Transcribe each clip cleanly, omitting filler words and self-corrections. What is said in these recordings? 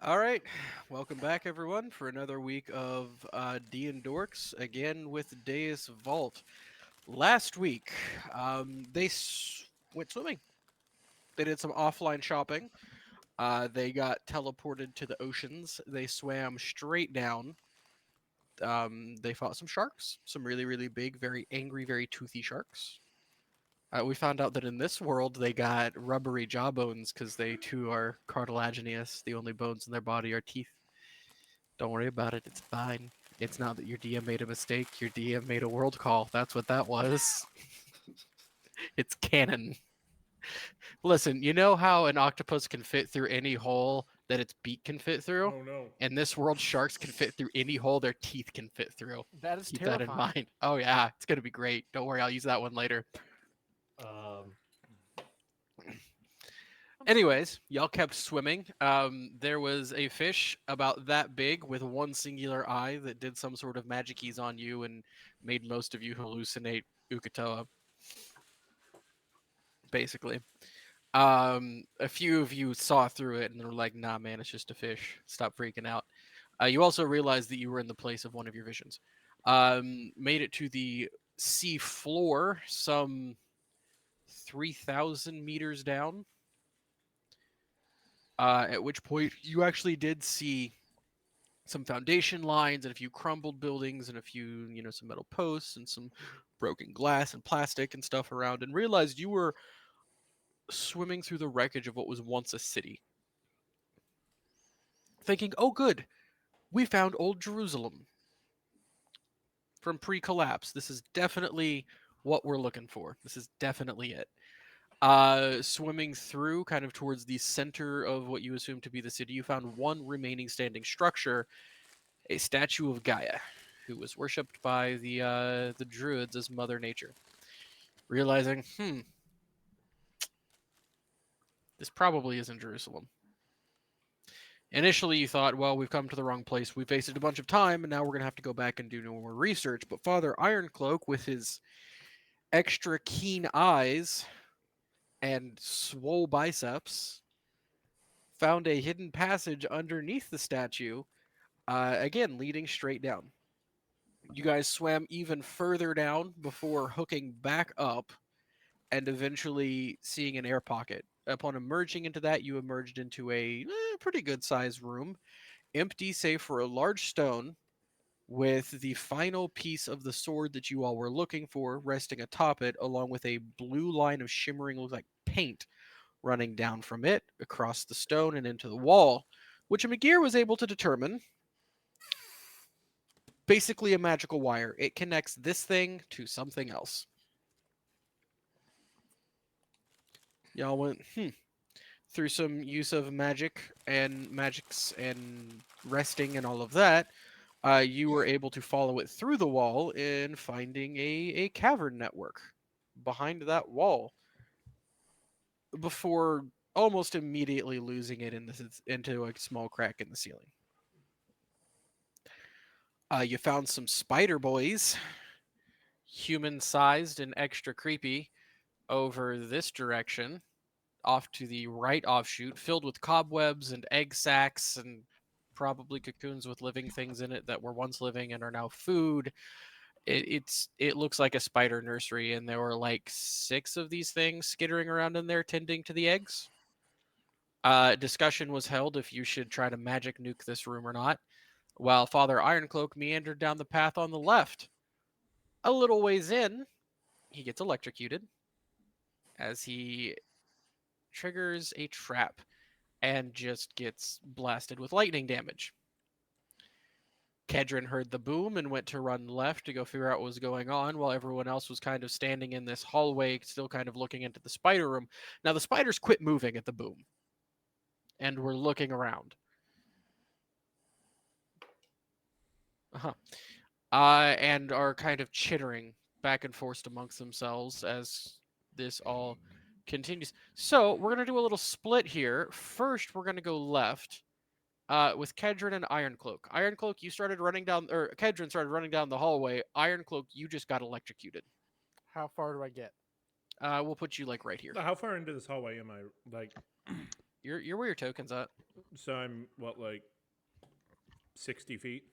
All right, welcome back, everyone, for another week of D and Dorks again with Deus Vault. Last week, went swimming. They did some offline shopping. They got teleported to the oceans. They swam straight down. They fought some sharks, some really, really big, very angry, very toothy sharks. We found out that in this world they got rubbery jawbones because they too are cartilaginous. The only bones in their body are teeth. Don't worry about it. It's fine. It's not that your DM made a mistake. Your DM made a world call. That's what that was. It's canon. Listen, you know how an octopus can fit through any hole that its beak can fit through? Oh no. In this world, sharks can fit through any hole their teeth can fit through. That is Keep that in terrifying. mind. Oh, yeah. It's going to be great. Don't worry. I'll use that one later. Um, Anyways, y'all kept swimming. There was a fish about that big with one singular eye that did some sort of magic keys on you and made most of you hallucinate Ukatoa, basically. A few of you saw through it and were like, nah, man, it's just a fish. Stop freaking out. You also realized that you were in the place of one of your visions. Made it to the sea floor, some 3,000 meters down. At which point you actually did see some foundation lines and a few crumbled buildings and a few, some metal posts and some broken glass and plastic and stuff around, and realized you were swimming through the wreckage of what was once a city. Thinking, oh, good, we found old Jerusalem from pre collapse. This is definitely what we're looking for. This is definitely it. Swimming through kind of towards the center of what you assume to be the city, you found one remaining standing structure, a statue of Gaia, who was worshipped by the druids as Mother Nature. Realizing, this probably isn't Jerusalem. Initially, you thought, well, we've come to the wrong place. We've wasted a bunch of time, and now we're going to have to go back and do more research. But Father Ironcloak, with his extra keen eyes and swole biceps, found a hidden passage underneath the statue, again, leading straight down. You guys swam even further down before hooking back up and eventually seeing an air pocket. Upon emerging into that, you emerged into a pretty good sized room, empty save for a large stone with the final piece of the sword that you all were looking for resting atop it, along with a blue line of shimmering, looks like paint, running down from it across the stone and into the wall, which Magir was able to determine basically a magical wire. It connects this thing to something else. Y'all went, through some use of magic and magics and resting and all of that, you were able to follow it through the wall in finding a cavern network behind that wall before almost immediately losing it into a small crack in the ceiling. You found some spider boys, human sized and extra creepy, over this direction, off to the right offshoot, filled with cobwebs and egg sacs and probably cocoons with living things in it that were once living and are now food. It looks like a spider nursery, and there were like six of these things skittering around in there tending to the eggs. Discussion was held if you should try to magic nuke this room or not, while Father Ironcloak meandered down the path on the left. A little ways in, he gets electrocuted as he triggers a trap and just gets blasted with lightning damage. Kedron heard the boom and went to run left to go figure out what was going on, while everyone else was kind of standing in this hallway, still kind of looking into the spider room. Now, the spiders quit moving at the boom and were looking around. Uh-huh. And are kind of chittering back and forth amongst themselves as this all continues. So, we're going to do a little split here. First, we're going to go left with Kedron and Ironcloak. Ironcloak, you started running down, or Kedron started running down the hallway. Ironcloak, you just got electrocuted. How far do I get? We'll put you like right here. how far into this hallway am I? Like, You're where your token's at. So I'm what, like 60 feet?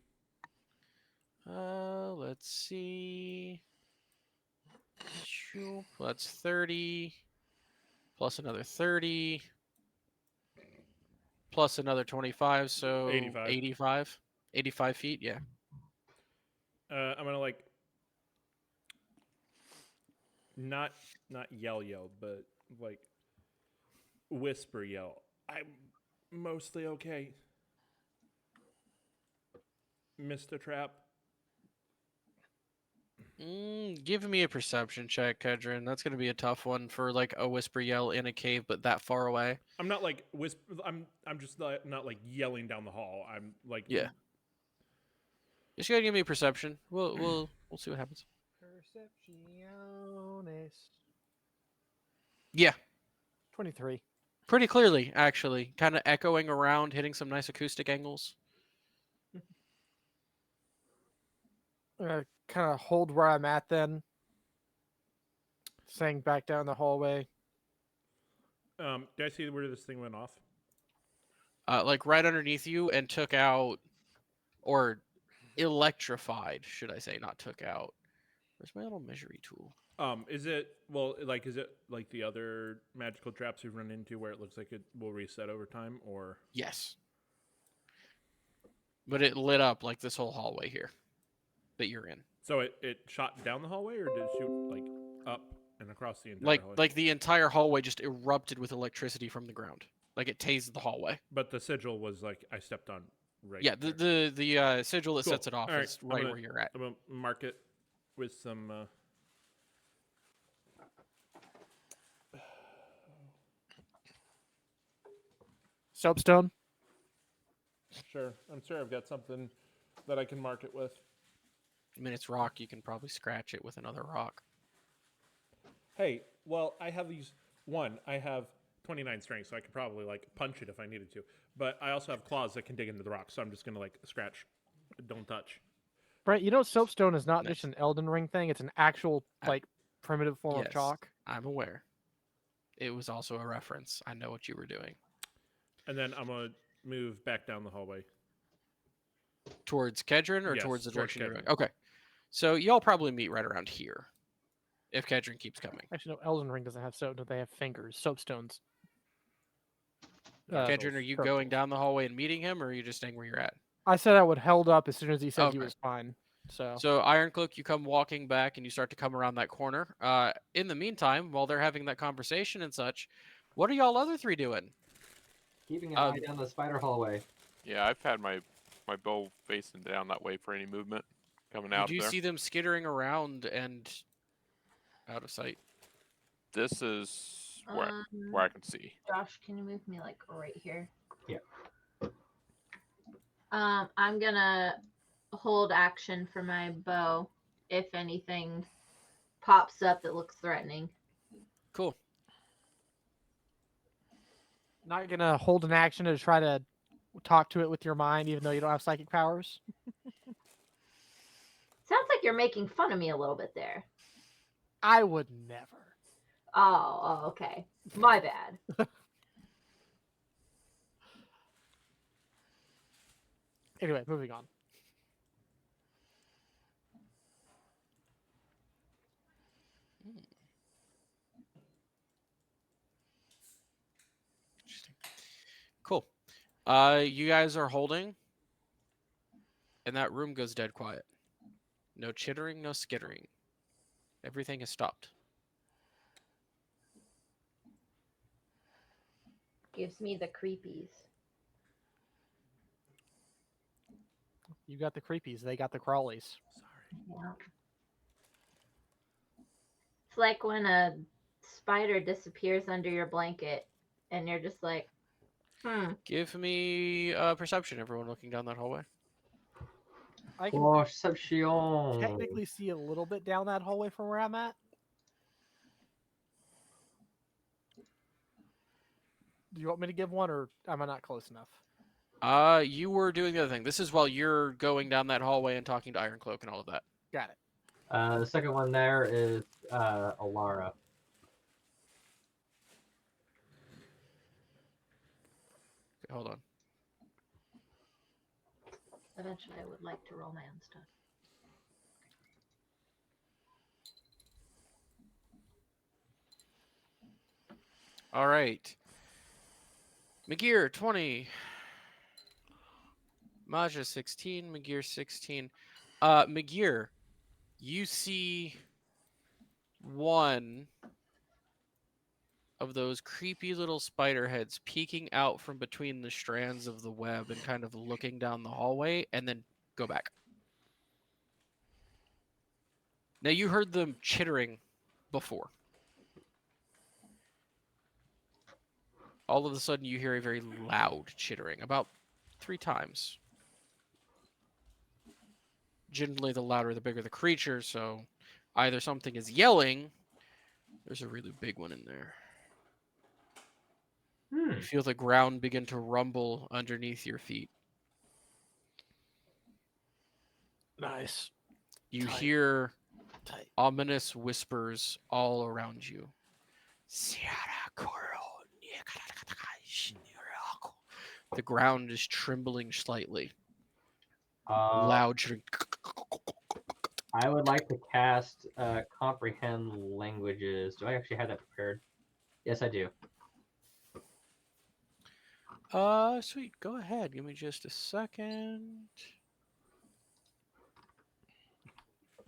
Let's see. Shoo. Well, that's 30 plus another 30 plus another 25, so 85. 85. 85 feet, yeah. I'm gonna like not yell, but like whisper yell. I'm mostly okay. Missed a trap. Give me a perception check, Kedrin. That's gonna be a tough one for like a whisper yell in a cave, but that far away. I'm not like whisper. I'm just not like yelling down the hall. I'm like Yeah. Just gotta give me a perception. We'll see what happens. Percepciones. Yeah, 23. pretty clearly, actually. Kind of echoing around, hitting some nice acoustic angles. Kind of hold where I'm at then. Saying back down the hallway. Did I see where this thing went off? Like right underneath you, and took out, or electrified, should I say, not took out. Where's my little measuring tool? Is it like the other magical traps you've run into where it looks like it will reset over time, or? Yes. But it lit up like this whole hallway here that you're in. So it shot down the hallway, or did it shoot like up and across the entire hallway? Like the entire hallway just erupted with electricity from the ground. Like it tased the hallway. But the sigil was like I stepped on right. Yeah, there. the sigil that Cool. sets it off All is right gonna, where you're at. I'm gonna mark it with some. Soapstone. Sure, I'm sure I've got something that I can mark it with. I mean, it's rock. You can probably scratch it with another rock. Hey, well, I have these. One, I have 29 strength, so I could probably like punch it if I needed to. But I also have claws that can dig into the rock, so I'm just gonna like scratch. Don't touch. Brett, you know soapstone is not Nice. just an Elden Ring thing, it's an actual like primitive form of Yes. chalk. I'm aware. It was also a reference. I know what you were doing. And then I'm gonna move back down the hallway. Towards Kedron or Yes, towards the towards direction you're going? Kedron. Okay. So y'all probably meet right around here. If Kedron keeps coming. Actually, no, Elden Ring doesn't have soap, they have fingers. Soapstones. Kedron, are you circles. going down the hallway and meeting him, or are you just staying where you're at? I said I would held up as soon as he said he Okay. was fine. So So Ironcloak, you come walking back and you start to come around that corner. In the meantime, while they're having that conversation and such, what are y'all other three doing? Keeping an eye down the spider hallway. Yeah, I've had my bow facing down that way for any movement coming out Did you of there. see them skittering around and out of sight? This is where I can see. Josh, can you move me like right here? Yeah. I'm gonna hold action for my bow if anything pops up that looks threatening. Cool. not gonna hold an action to try to talk to it with your mind, even though you don't have psychic powers. Sounds like you're making fun of me a little bit there. I would never. Oh, okay. My bad. Anyway, moving on. Interesting. Cool. You guys are holding, and that room goes dead quiet. No chittering, no skittering. Everything has stopped. Gives me the creepies. You got the creepies, they got the crawlies. Yeah. It's like when a spider disappears under your blanket and you're just like, Give me perception, everyone looking down that hallway. I can Perception. technically see a little bit down that hallway from where I'm at. Do you want me to give one, or am I not close enough? You were doing the other thing. This is while you're going down that hallway and talking to Ironcloak and all of that. Got it. The second one there is Alara. hold on. Eventually, I would like to roll my own stuff. All right. McGear 20. Maja 16. McGear 16. McGear, you see one of those creepy little spider heads peeking out from between the strands of the web and kind of looking down the hallway, and then go back. Now, you heard them chittering before. All of a sudden, you hear a very loud chittering, about 3 times. Generally, the louder, the bigger the creature, so either something is yelling, there's a really big one in there. You feel the ground begin to rumble underneath your feet. Nice. You Tight. hear Tight. ominous whispers all around you. The ground is trembling slightly. Loud shooting. I would like to cast comprehend languages. Do I actually have that prepared? Yes, I do. Sweet. Go ahead. Give me just a second.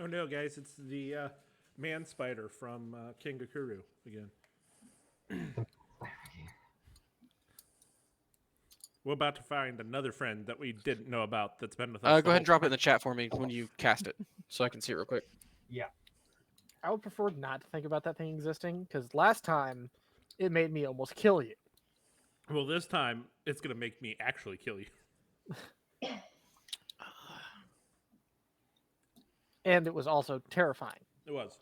Oh no, guys, it's the man spider from Kingakuru again. We're about to find another friend that we didn't know about that's been with us. Go ahead and drop it in the chat for me when you cast it, so I can see it real quick. I would prefer not to think about that thing existing because last time it made me almost kill you. Well, this time it's gonna make me actually kill you. And it was also terrifying. It was.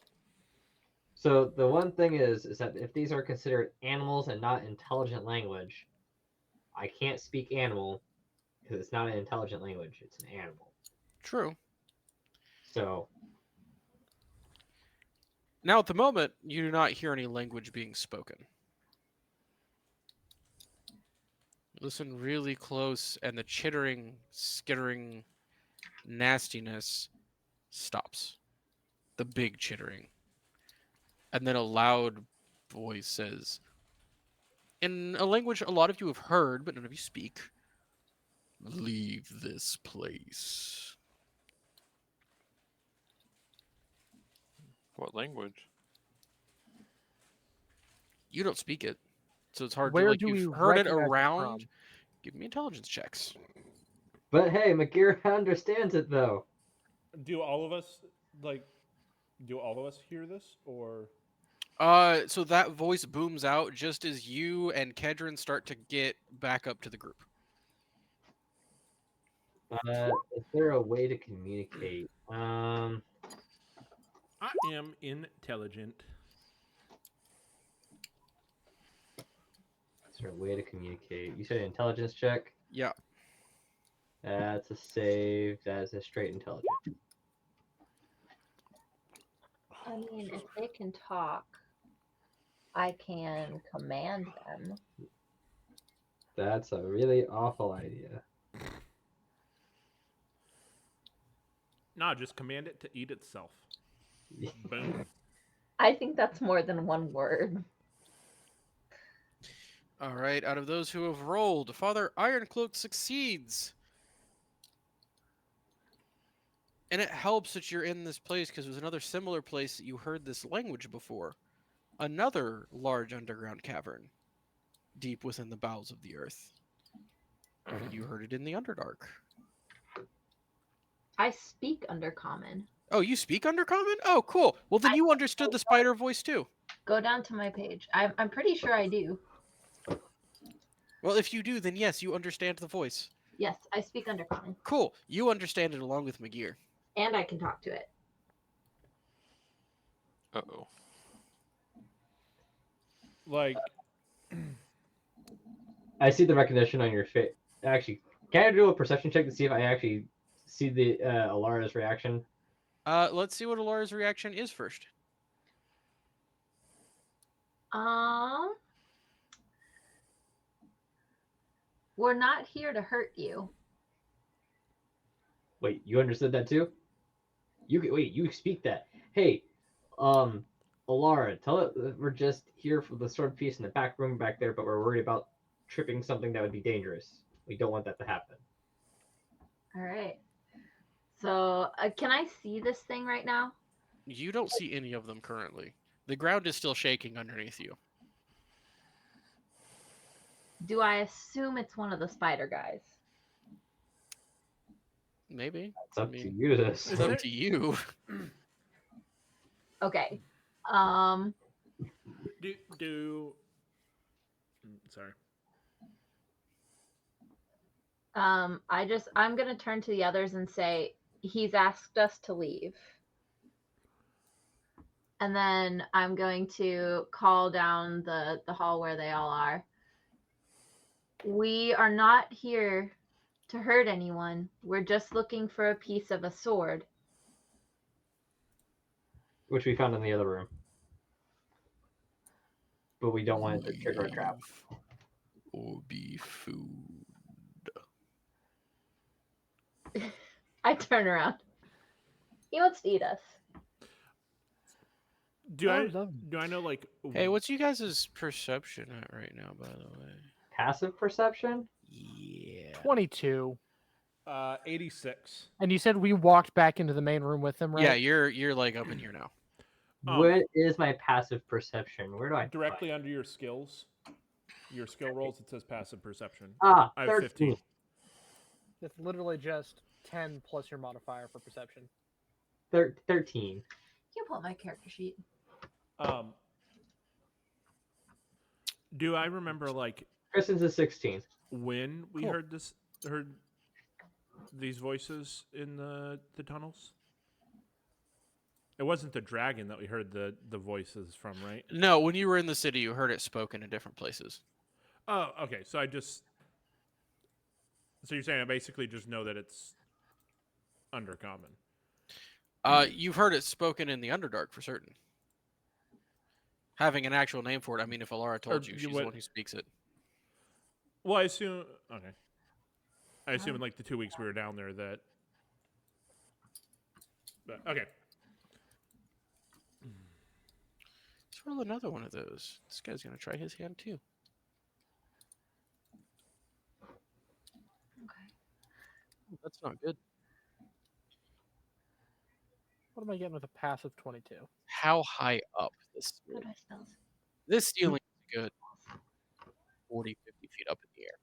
So the one thing is that if these are considered animals and not intelligent language, I can't speak animal because it's not an intelligent language. It's an animal. True. So Now, at the moment, you do not hear any language being spoken. Listen really close, and the chittering, skittering nastiness stops. The big chittering. And then a loud voice says, in a language a lot of you have heard, but none of you speak, "Leave this place." What language? You don't speak it, so it's hard to, Where like, do you've we heard it recognize it around. from? Give me intelligence checks. but hey, Magira understands it though. Do all of us hear this, or So that voice booms out just as you and Kedron start to get back up to the group. Is there a way to communicate? I am intelligent. Is there a way to communicate? You said intelligence check. Yeah. That's a save. That is a straight intelligence. I mean, if they can talk, I can command them. That's a really awful idea. Nah, just command it to eat itself. Boom. I think that's more than one word. All right. Out of those who have rolled, Father Ironcloak succeeds. And it helps that you're in this place because there's another similar place that you heard this language before. Another large underground cavern, deep within the bowels of the earth. You heard it in the Underdark. I speak Undercommon. Oh, you speak Undercommon? Oh, cool. Well, then you understood the spider voice too. Go down to my page. I'm pretty sure I do. Well, if you do, then yes, you understand the voice. Yes, I speak Undercommon. Cool. You understand it along with McGear. And I can talk to it. Uh-oh. Like, I see the recognition on your face. Actually, can I do a perception check to see if I actually see the Alara's reaction? Let's see what Alara's reaction is first. we're not here to hurt you. Wait, you understood that too? You speak that. Hey, Alara, tell it that we're just here for the sword piece in the back room back there, but we're worried about tripping something that would be dangerous. We don't want that to happen. All right. So, can I see this thing right now? You don't see any of them currently. The ground is still shaking underneath you. Do I assume it's one of the spider guys? Maybe. It's up to you to It's say. up to you. Okay. Sorry. I'm gonna turn to the others and say he's asked us to leave. And then I'm going to call down the hall where they all are. We are not here to hurt anyone. We're just looking for a piece of a sword. Which we found in the other room. But we don't want it to trigger a trap. Or be food. I turn around. He wants to eat us. Do Oh, I lovely. do I know like? Hey, what's you guys' perception at right now, by the way? Passive perception? Yeah. 22. 86? And you said we walked back into the main room with them, right? Yeah, you're like up in here now. What is my passive perception? Where do I Directly find under your skills, your skill rolls, it says passive perception. it? Ah, I have 15. It's literally just 10 plus your modifier for perception. 13. You pull up my character sheet. Do I remember like Kristen's is 16. when we Cool. heard these voices in the tunnels? It wasn't the dragon that we heard the voices from, right? No, when you were in the city, you heard it spoken in different places. Oh, okay. So you're saying I basically just know that it's undercommon. You've heard it spoken in the Underdark for certain. Having an actual name for it, I mean, if Alara told you, she's the one who speaks it. Well, I assume. Okay. I assume in like the 2 weeks we were down there that. But, okay. Let's roll another one of those. This guy's gonna try his hand too. Okay. Ooh, that's not good. What am I getting with a passive 22? How high up this How do ceiling? I spell this? This ceiling is good. 40, 50 feet up in the air.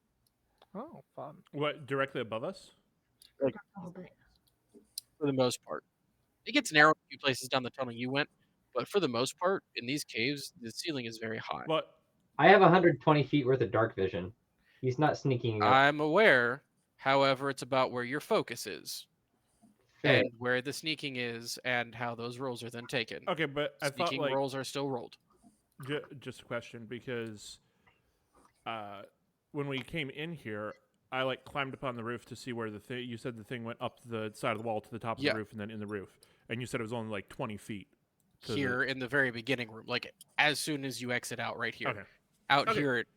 Oh, fun. What, directly above us? A little bit. For the most part. It gets narrow in a few places down the tunnel you went, but for the most part, in these caves, the ceiling is very high. What? I have 120 feet worth of dark vision. He's not sneaking up. I'm aware, however, it's about where your focus is. Fair. And where the sneaking is, and how those rolls are then taken. Okay, but I thought Sneaking like rolls are still rolled. just a question because when we came in here, I like climbed up on the roof to see where the thing. You said the thing went up the side of the wall to the top of Yeah. the roof and then in the roof, and you said it was only like 20 feet. to Here in the very beginning room, like as soon as you exit out right here. Okay. Out Okay. here, it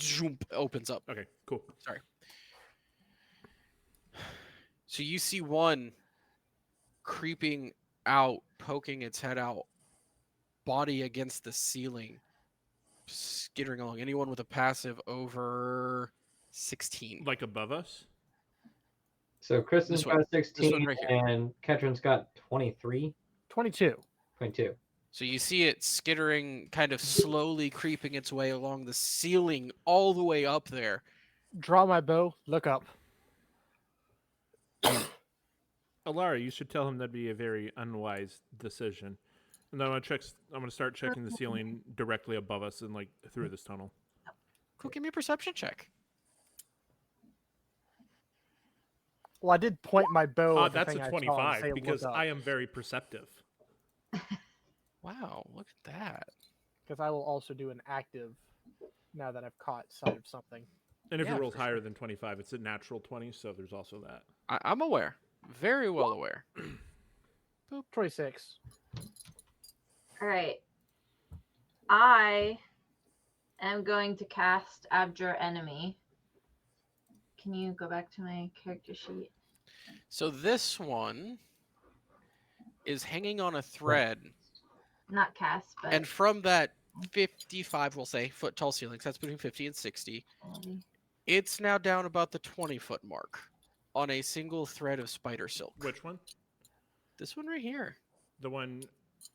zoom, opens up. Okay. Cool. Sorry. So you see one creeping out, poking its head out, body against the ceiling, skittering along. Anyone with a passive over 16. Like above us. So Kristen's This one. got 16 right here. and Ketrin's got 23. 22. 22. So you see it skittering, kind of slowly creeping its way along the ceiling all the way up there. Draw my bow, look up. Alara, you should tell him that'd be a very unwise decision. And then I'm gonna start checking the ceiling directly above us and like through this tunnel. Cool, give me a perception check. Well, I did point my bow at the That's thing a I saw and 25 say, because look up, I am very perceptive. Wow, look at that. because I will also do an active now that I've caught sight of something. And if Yeah, it rolls for higher than 25, it's a natural 20, so there's also that. I'm aware. Very well aware. 26. All right. I am going to cast Abjure Enemy Can you go back to my character sheet? So this one is hanging on a thread, Not cast, but and from that 55, we'll say, foot tall ceiling, 'cause that's between 50 and 60, ability. it's now down about the 20-foot mark on a single thread of spider silk. Which one? This one right here. The one,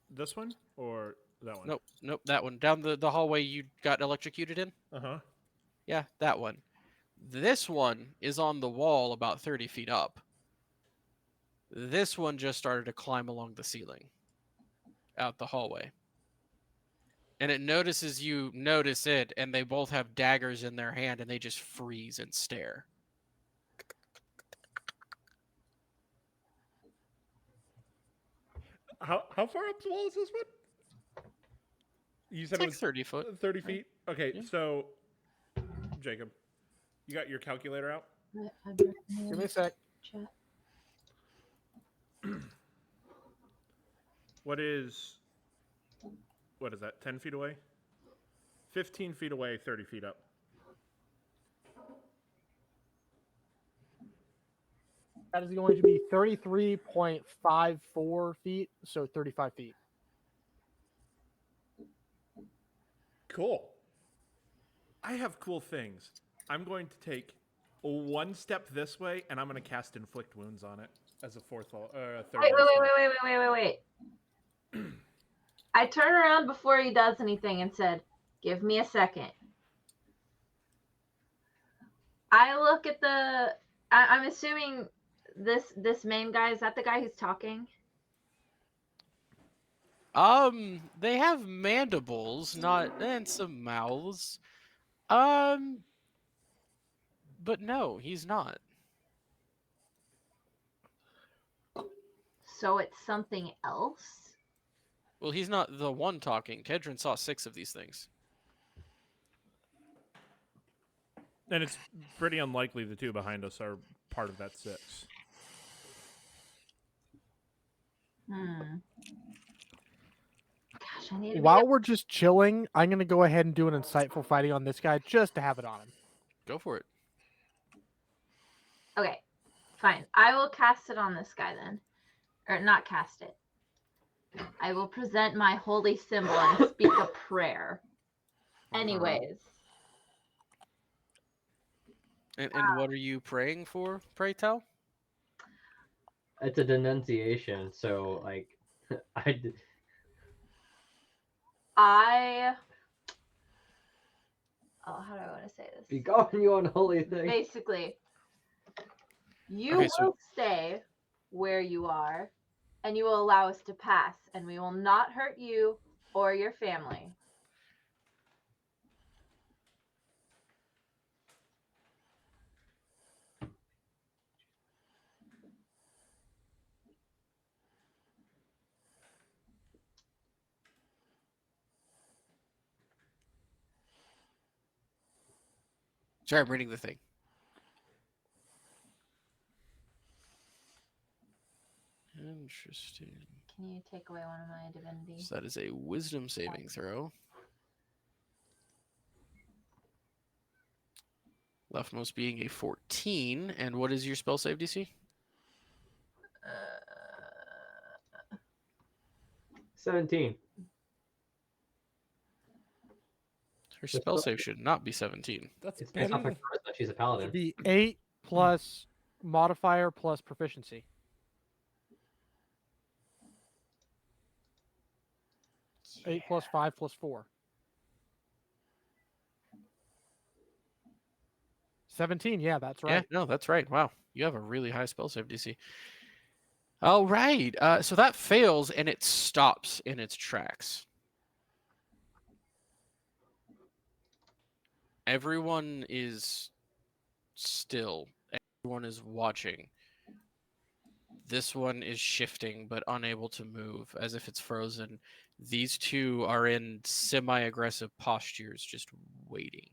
this one or that one? Nope, that one. Down the hallway you got electrocuted in? Uh huh. Yeah, that one. This one is on the wall about 30 feet up. This one just started to climb along the ceiling out the hallway. And it notices you notice it, and they both have daggers in their hand, and they just freeze and stare. How far up the wall is this one? You said It's it like was 30 foot. 30 feet. Okay, Yeah. so Jacob, you got your calculator out? Give me a sec. Chat. What is that? 10 feet away? 15 feet away, 30 feet up. That is going to be 33.54 feet, so 35 feet. Cool. I have cool things. I'm going to take one step this way, and I'm going to cast Inflict Wounds on it as a third Wait. level spell. I turn around before he does anything and said, "Give me a second." I look at I'm assuming this main guy, is that the guy who's talking? They have mandibles, and some mouths. But no, he's not. So it's something else? Well, he's not the one talking. Kedron saw 6 of these things. And it's pretty unlikely the two behind us are part of that 6. Gosh, I need to While we're just chilling, I'm going to go ahead and do an insightful fighting on this guy just to have it on him. Go for it. Okay, fine. I will cast it on this guy then. Or not cast it. I will present my holy symbol and speak a prayer. Anyways. And what are you praying for, pray tell? It's a denunciation, so like, how do I want to say this? be gone, you unholy thing. Basically, you Okay, will stay where you are, and you will allow us to pass, and we will not hurt you or your family. Sorry, I'm reading the thing. Interesting. Can you take away one of my divinity? So that is a wisdom saving throw. Leftmost being a 14. And what is your spell save DC? 17. Her spell save should not be 17. That's It's based off her charisma. She's a paladin. The 8 plus modifier plus proficiency. Yeah. 8 plus 5 plus 4. 17, yeah, that's right. Yeah, no, that's right. Wow, you have a really high spell save DC. All right, so that fails and it stops in its tracks. Everyone is still. Everyone is watching. This one is shifting but unable to move, as if it's frozen. These two are in semi-aggressive postures, just waiting.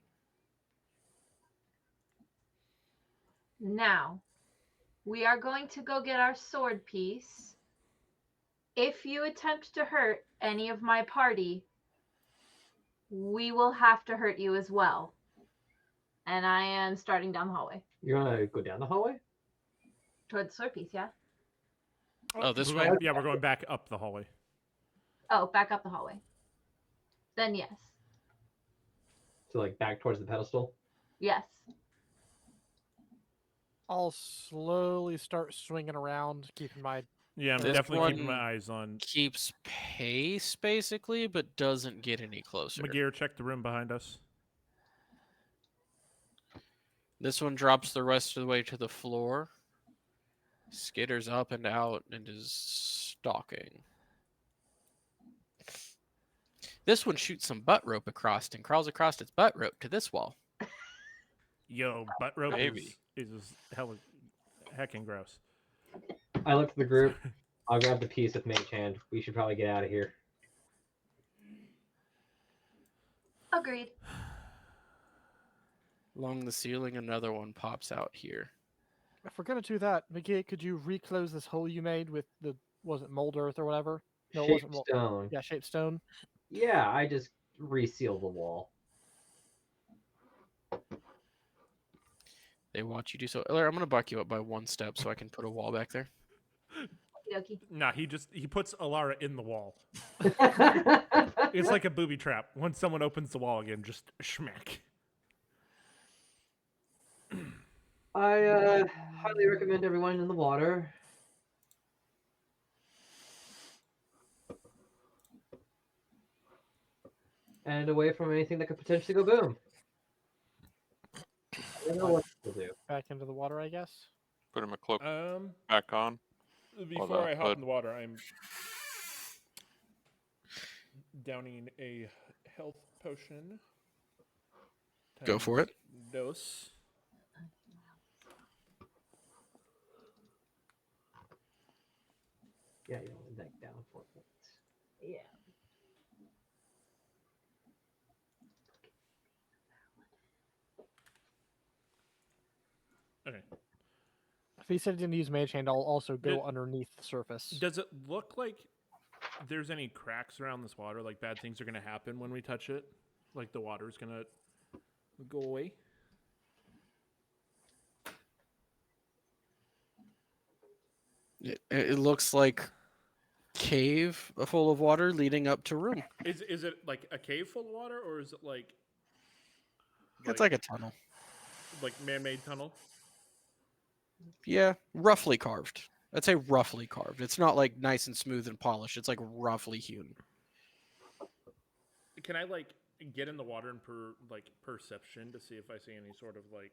Now, we are going to go get our sword piece. If you attempt to hurt any of my party, we will have to hurt you as well. and I am starting down the hallway You're gonna go down the hallway? toward the sword piece. Yeah. Oh, this we're way? yeah, we're going back up the hallway. Oh, back up the hallway. Then yes, So like back towards the pedestal? yes. I'll slowly start swinging around, keeping my. Yeah, I'm This definitely keeping my one- eyes on Keeps pace, basically, but doesn't get any closer. McGear. Check the room behind us. This one drops the rest of the way to the floor, skitters up and out, and is stalking. This one shoots some butt rope across and crawls across its butt rope to this wall. Yo, butt rope Maybe. is hella heckin' gross. I look at the group. I'll grab the piece with Mage Hand. We should probably get out of here. Agreed. Along the ceiling, another one pops out here. If we're gonna do that, McGee, could you reclose this hole you made with the was it mold earth or whatever? No, it Shaped wasn't mold. stone. Yeah, shaped stone. Yeah, I just reseal the wall. They watch you do so. Eller, I'm gonna buck you up by 1 step so I can put a wall back there. Okie Nah, he puts Alara in the wall. It's like a booby trap. Once someone opens the wall again, just schmack. I highly recommend everyone in the water. And away from anything that could potentially go boom. I don't know what to do. Back into the water, I guess. Put him a cloak Um, back on. before I hop hood. in the water, I'm downing a health potion. Go for times it. Dose. Yeah, you don't deck down 4 points. Yeah. Okay. If he said he didn't use mage hand, I'll also go Did- underneath the surface. Does it look like there's any cracks around this water? Like bad things are gonna happen when we touch it? Like the water's gonna go away? It looks like cave full of water leading up to room. Is it like a cave full of water, or is it like It's like a tunnel. like man-made tunnel? Yeah, roughly carved. I'd say roughly carved. It's not like nice and smooth and polished. It's like roughly hewn. Can I like get in the water and perception to see if I see any sort of like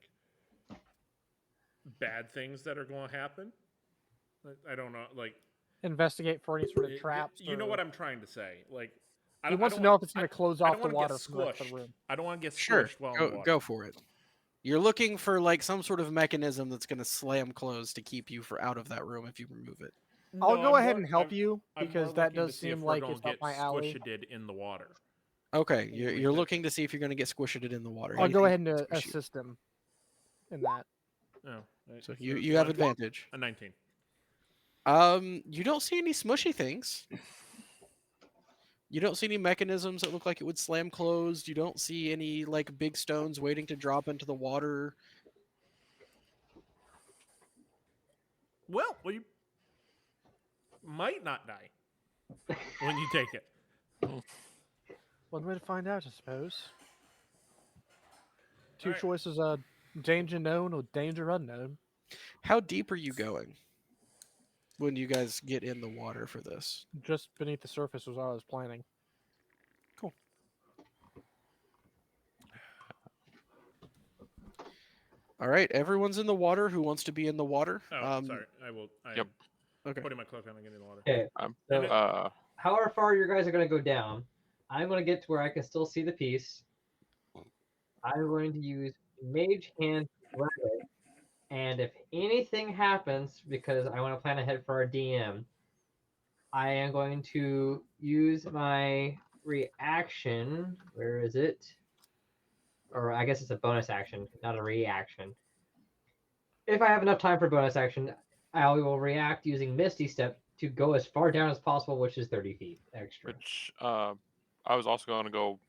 bad things that are going to happen? I don't know. Like Investigate for any sort of traps. You know or- what I'm trying to say? Like He wants to know if it's going to close I off don't the wanna water get from the rest of squished. the room. I don't want to get Sure, squished while in the water. go for it. You're looking for like some sort of mechanism that's going to slam closed to keep you out of that room if you remove it. I'll No, go I'm ahead more- and help I'm- you I'm because more that looking to does see if seem we're like gonna it's up get my alley. squished in the water. Okay, We'll you're leave it. looking to see if you're going to get squished in the water. I'll go Anything ahead and squish you. assist him in that. Oh, right. So you have one- advantage. A 19. You don't see any smushy things. You don't see any mechanisms that look like it would slam closed. You don't see any like big stones waiting to drop into the water. Well, you might not die when you take it. One way to find out, I suppose. Two Alright. choices: danger known or danger unknown. How deep are you going when you guys get in the water for this? Just beneath the surface was what I was planning. All right, everyone's in the water. Who wants to be in the water? Oh, sorry. I will. I'm Yep. Okay. putting my cloak on and getting in the water. Okay, so Uh, however far you guys are going to go down, I'm going to get to where I can still see the piece. I'm going to use Mage Hand to grab it, and if anything happens, because I want to plan ahead for our DM, I am going to use my reaction. Where is it? Or I guess it's a bonus action, not a reaction. If I have enough time for bonus action, I will react using Misty Step to go as far down as possible, which is 30 feet extra. which I was also going to go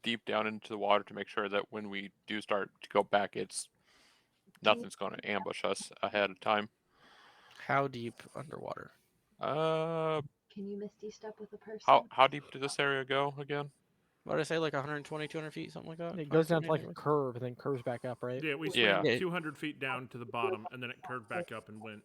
deep down into the water to make sure that when we do start to go back, nothing's going to ambush us ahead of time. How deep underwater? Can you misty step with a person? How deep did this area go again? What did I say? Like 120, 200 feet, something like that. It goes down to like 150, a curve and then curves back up, right? Yeah, we Yeah. swam Yeah. 200 feet down to the bottom, and then it curved back up and went.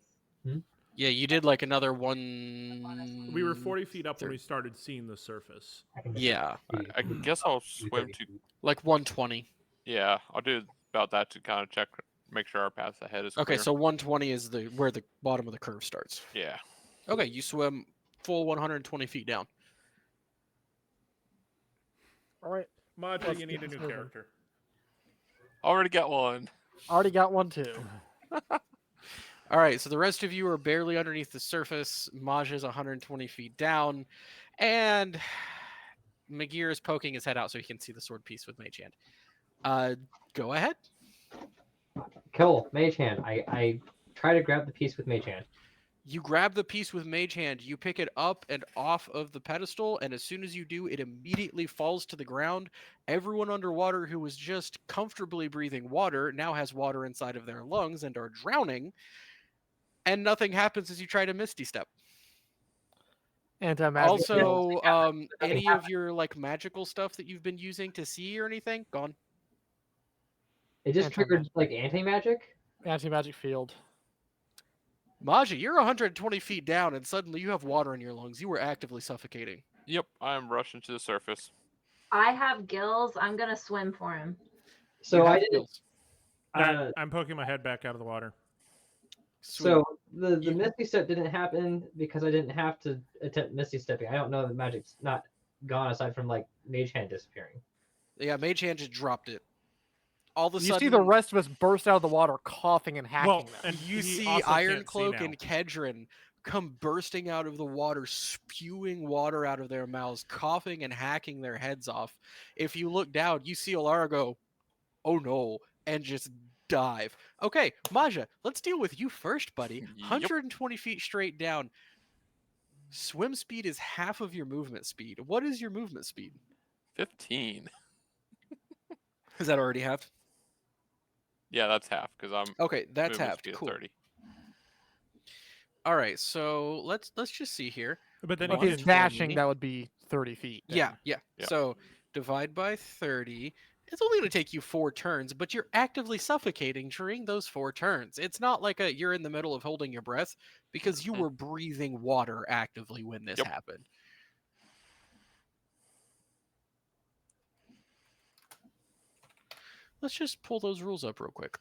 Yeah, you did like another one. We were 40 feet up when Thir- we started seeing the surface. I can Yeah, I guess I'll swim to. like 120. Yeah, I'll do about that to kind of check, make sure our path ahead is Okay, clear. so 120 is where the bottom of the curve starts. Yeah. Okay, you swim full 120 feet down. All right. Maja, Let's you get need a this new moving. character. Already got one. Already got one too. All right, so the rest of you are barely underneath the surface. Maja's 120 feet down, and McGear is poking his head out so he can see the sword piece with Mage Hand. Go ahead. Cool, Mage Hand. I try to grab the piece with Mage Hand. You grab the piece with Mage Hand, you pick it up and off of the pedestal, and as soon as you do, it immediately falls to the ground. Everyone underwater who was just comfortably breathing water now has water inside of their lungs and are drowning, and nothing happens as you try to Misty Step. Anti-magic. Also, Nothing any of your like magical stuff that you've been using to see or anything, gone. It just Anti-magic. triggered like anti-magic. Anti-magic field. Maja, you're 120 feet down, and suddenly you have water in your lungs. You were actively suffocating. Yep, I'm rushing to the surface. I have gills. I'm gonna swim for him. So You I have didn't. skills. I'm poking my head back out of the water. Sweet. So the You- Misty Step didn't happen because I didn't have to attempt Misty Stepping. I don't know that magic's not gone aside from like Mage Hand disappearing. Yeah, Mage Hand just dropped it. All of a You sudden, see the rest of us burst out of the water, coughing and hacking Well, them. and you he see also Iron can't see Cloak now. and Kedron come bursting out of the water, spewing water out of their mouths, coughing and hacking their heads off. If you look down, you see Alara go, "Oh no," and just dive. Okay, Maja, let's deal with you first, buddy. Yep. 120 feet straight down. Swim speed is half of your movement speed. What is your movement speed? 15. Is that already halved? Yeah, that's half because I'm Okay, that's movement halved. speed of Cool. 30. All right, so let's just see here. But then If he he's can, dashing, 20. that would be 30 feet. then. Yeah. Yeah. So divide by 30. It's only going to take you 4 turns, but you're actively suffocating during those 4 turns. It's not like you're in the middle of holding your breath because you Mhm. were breathing water actively when this Yep. happened. Let's just pull those rules up real quick.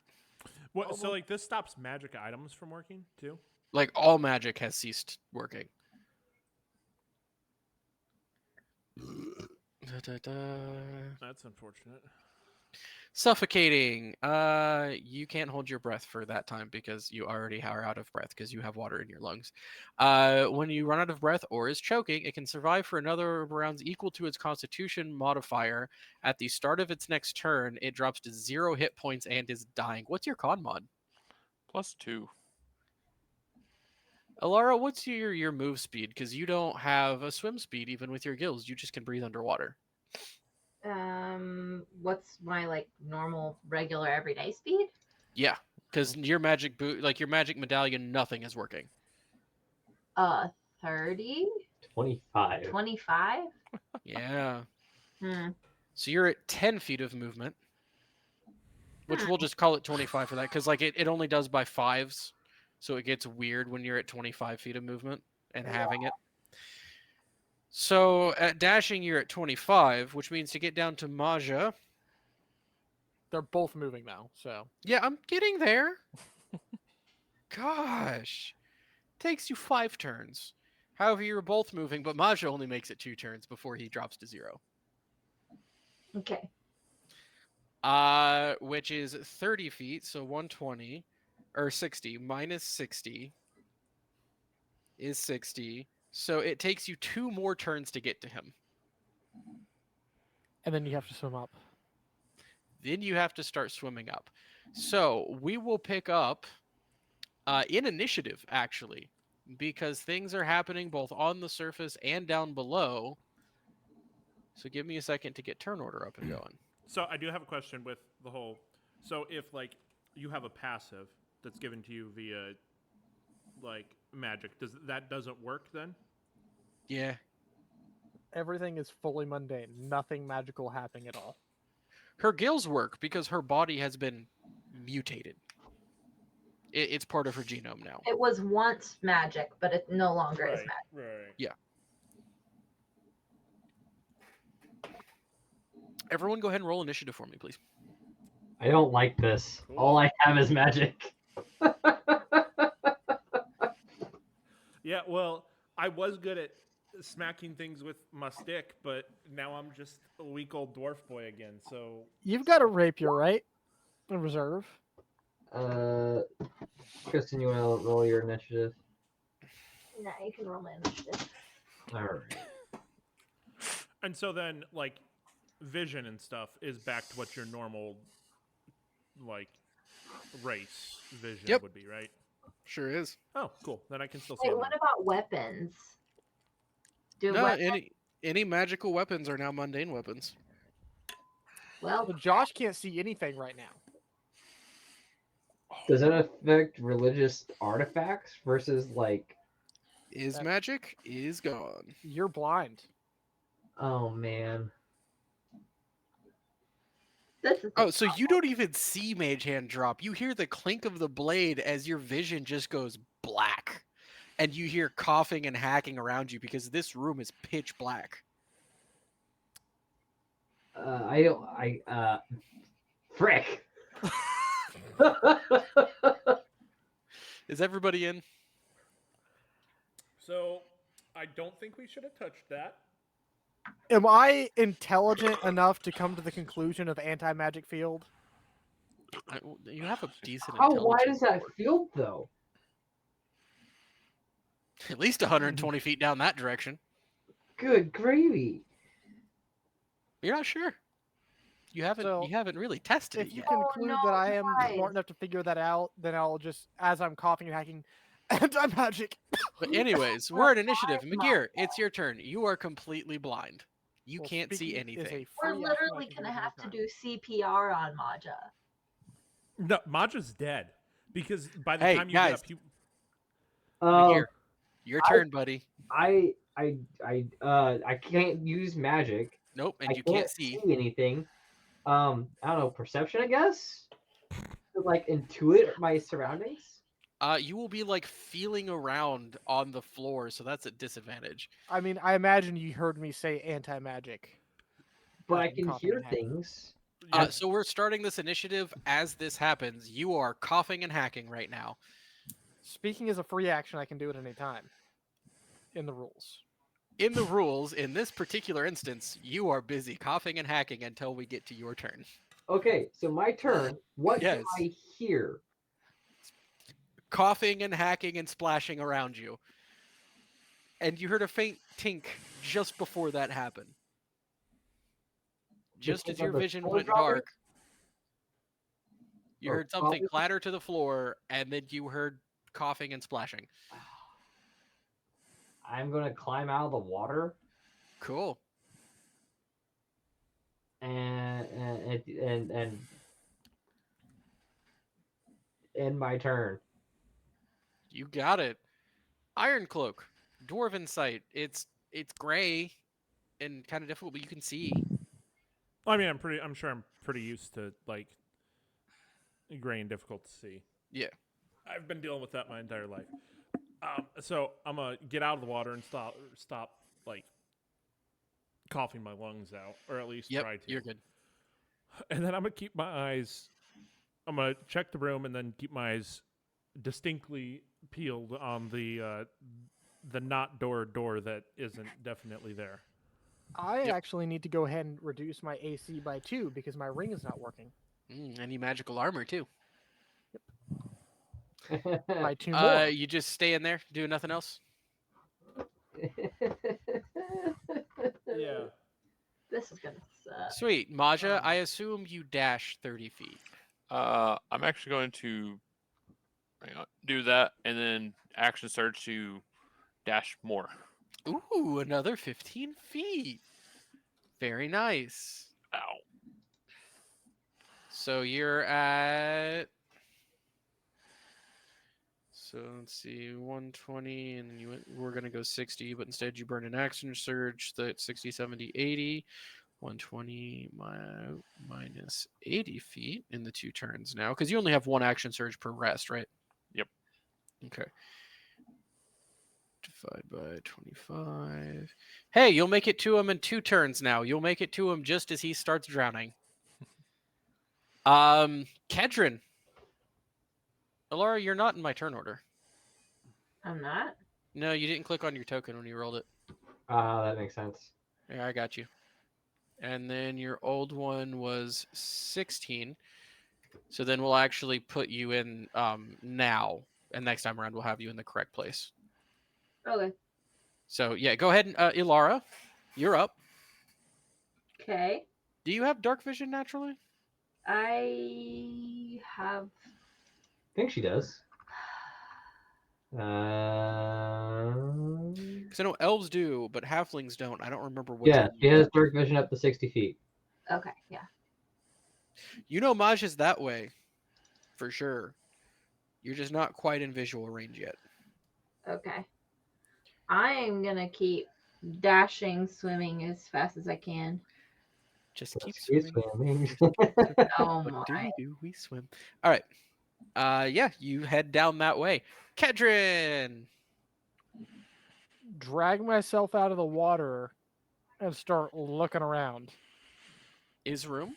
what, so like this stops magic items from working too. Like all magic has ceased working. That's unfortunate. Suffocating. You can't hold your breath for that time because you already are out of breath because you have water in your lungs. When you run out of breath or is choking, it can survive for another rounds equal to its Constitution modifier. At the start of its next turn, it drops to 0 hit points and is dying. What's your con mod? +2. Alara, what's your move speed? Because you don't have a swim speed even with your gills. You just can breathe underwater. What's my like normal, regular, everyday speed? Yeah, because your magic boot, like your magic medallion, nothing is working. 30, 25. 25. Yeah. Hmm. So you're at 10 feet of movement, which we'll just call it 25 for that, because like it only does by 5s, so it gets weird when you're at 25 feet of movement and having it. So at dashing, you're at 25, which means to get down to Maja. They're both moving now, so. Yeah, I'm getting there. Gosh. Takes you 5 turns. However, you're both moving, but Maja only makes it 2 turns before he drops to 0. Okay. Which is 30 feet, so 120, or 60, minus 60 is 60. So it takes you 2 more turns to get to him. And then you have to swim up. Then you have to start swimming up. So we will pick up in initiative, actually, because things are happening both on the surface and down below. So give me a second to get turn order up and going. So I do have a question with the whole. So if like you have a passive that's given to you via like magic, that doesn't work then? Yeah. Everything is fully mundane. Nothing magical happening at all. Her gills work because her body has been mutated. It's part of her genome now. It was once magic, but it no longer is magic. Right. Yeah. Everyone go ahead and roll initiative for me, please. I don't like this. Cool. All I have is magic. Yeah, well, I was good at smacking things with my stick, but now I'm just a weak old dwarf boy again. So You've got a rapier, right? In reserve. Kristen, you want to roll your initiative? No, you can roll my initiative. All right. and so then like vision and stuff is back to what your normal like race vision Yep. would be, right? Sure is. Oh, cool. Then I can still see. Wait, them. what about weapons? Do No, weapons? any magical weapons are now mundane weapons. Well, But Josh can't see anything right now. Does that affect religious artifacts versus like? Is magic is gone. You're blind. Oh man. this is. Oh, so you don't even see Mage Hand drop. You hear the clink of the blade as your vision just goes black. And you hear coughing and hacking around you because this room is pitch black. I don't. Frick. Is everybody in? So I don't think we should have touched that. Am I intelligent enough to come to the conclusion of anti-magic field? You have a decent How intelligence wide is that score. field though? At least 120 feet down that direction. Good gravy. You're not sure. You haven't really tested If it you yet. conclude no, that I am guys. smart enough to figure that out, then I'll just, as I'm coughing and hacking, anti-magic. But anyways, we're at initiative. McGear, it's your turn. You are completely blind. You Well, can't see speaking is a anything. We're free action literally I can do gonna at have any to time. do CPR on Maja. No, Maja's dead because by the Hey, time you guys. get up, you. McGear, your turn, buddy. I can't use magic. Nope, and I you can't see. anything. I don't know, perception, I guess. To, like intuit my surroundings. You will be like feeling around on the floor, so that's a disadvantage. I mean, I imagine you heard me say anti-magic. But I I've been can coughing hear and hacking. things. So we're starting this initiative as this happens. You are coughing and hacking right now. Speaking as a free action, I can do it at any time. In the rules. In the rules, in this particular instance, you are busy coughing and hacking until we get to your turn. Okay, so my turn. What Yes. do I hear? Coughing and hacking and splashing around you. And you heard a faint tink just before that happened. Just Because as your of the vision floor went dropping? dark, you Or heard something coughing? clatter to the floor, and then you heard coughing and splashing. I'm gonna climb out of the water Cool. and end my turn. You got it. Iron Cloak, Dwarven Sight. It's gray and kind of difficult, but you can see. I mean, I'm sure I'm pretty used to like gray and difficult to see. Yeah. I've been dealing with that my entire life. So I'm gonna get out of the water and stop like coughing my lungs out, or at least Yep, try to. you're good. And then I'm gonna keep my eyes. I'm gonna check the room and then keep my eyes distinctly peeled on the not door that isn't definitely there. I Yep. actually need to go ahead and reduce my AC by 2 because my ring is not working. Any magical armor too. By 2 more. You just stay in there, do nothing else. Yeah. This is gonna suck. Sweet, Maja. I assume you dash 30 feet. I'm actually going to do that and then action surge to dash more. Ooh, another 15 feet. Very nice. Ow. So you're at. So let's see, 120, and then we're going to go 60, but instead you burn an action surge. That's 60, 70, 80. 120 minus 80 feet in the 2 turns now, because you only have 1 action surge per rest, right? Yep. Okay. Divide by 25. Hey, you'll make it to him in 2 turns now. You'll make it to him just as he starts drowning. Kedron. Alara, you're not in my turn order. I'm not. No, you didn't click on your token when you rolled it. That makes sense. Yeah, I got you. And then your old one was 16. So then we'll actually put you in now. And next time around, we'll have you in the correct place. Okay. So yeah, go ahead and Ilara, you're up. Okay. Do you have dark vision naturally? I have. I think she does. Because I know elves do, but halflings don't. I don't remember which Yeah, one. she has dark vision up to 60 feet. Okay. Yeah. You know Maj is that way, for sure. You're just not quite in visual range yet. Okay. I'm gonna keep dashing, swimming as fast as I can. Just keep She's swimming. swimming. Oh What do my. we do? We swim. All right. Yeah, you head down that way. Kedron! Drag myself out of the water and start looking around. Is room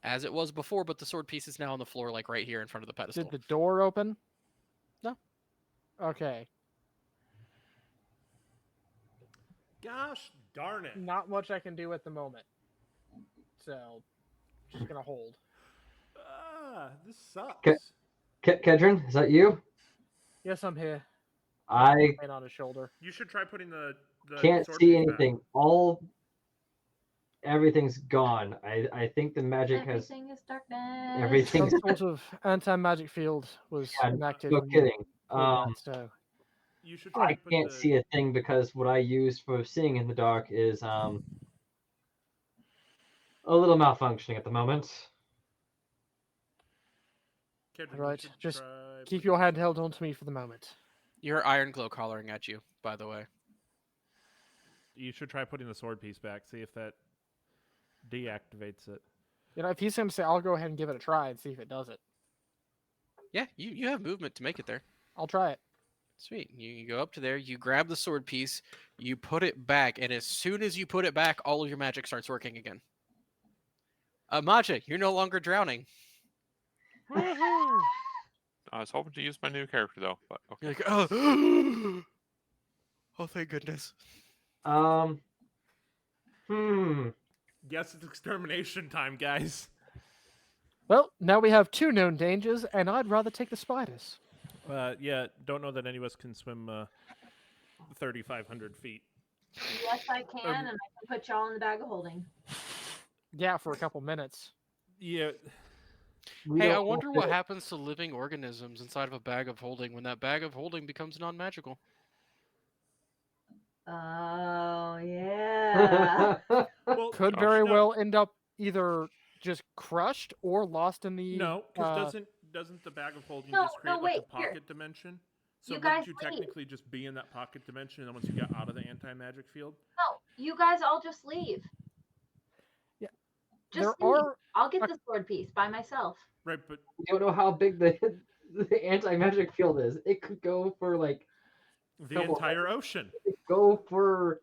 as it was before, but the sword piece is now on the floor, like right here in front of the pedestal. Did the door open? No. Okay. Gosh darn it. Not much I can do at the moment. So, just gonna hold. This sucks. Kedron, is that you? Yes, I'm here. I Hand on his shoulder. You should try putting the can't sword see piece back. anything. Everything's gone. I think the magic has Everything is darkness. everything. Some sort of anti-magic field was Yeah, enacted. No when you kidding. did that, so You should try I to put can't the, see a thing because what I use for seeing in the dark is a little malfunctioning at the moment. Kedron, you Right, should just try keep putting- your hand held onto me for the moment. Your iron glow collaring at you, by the way. You should try putting the sword piece back. See if that deactivates it. You know, if he's gonna say, I'll go ahead and give it a try and see if it does it. Yeah, you have movement to make it there. I'll try it. Sweet. You go up to there, you grab the sword piece, you put it back, and as soon as you put it back, all of your magic starts working again. Maja, you're no longer drowning. Woohoo! I was hoping to use my new character though, but okay. You're like, oh, oh, thank goodness. Yes, it's extermination time, guys. Well, now we have 2 known dangers, and I'd rather take the spiders. Yeah, don't know that any of us can swim 3,500 feet. Yes, I can, and I can put y'all in the bag of holding. Yeah, for a couple minutes. Yeah, Hey, I wonder what happens to living organisms inside of a bag of holding when that bag of holding becomes non-magical. Oh yeah. well, Could Oh, very no. well end up either just crushed or lost in the. No, because doesn't the bag of holding No, just create no, like wait, a here. pocket dimension? So You guys wouldn't you leave. technically just be in that pocket dimension, and then once you get out of the anti-magic field? No, you guys all just leave. Yeah. Just There leave. are. I'll get the sword piece by myself. Right, but You don't know how big the anti-magic field is. It could go for like the Couple- entire ocean. go for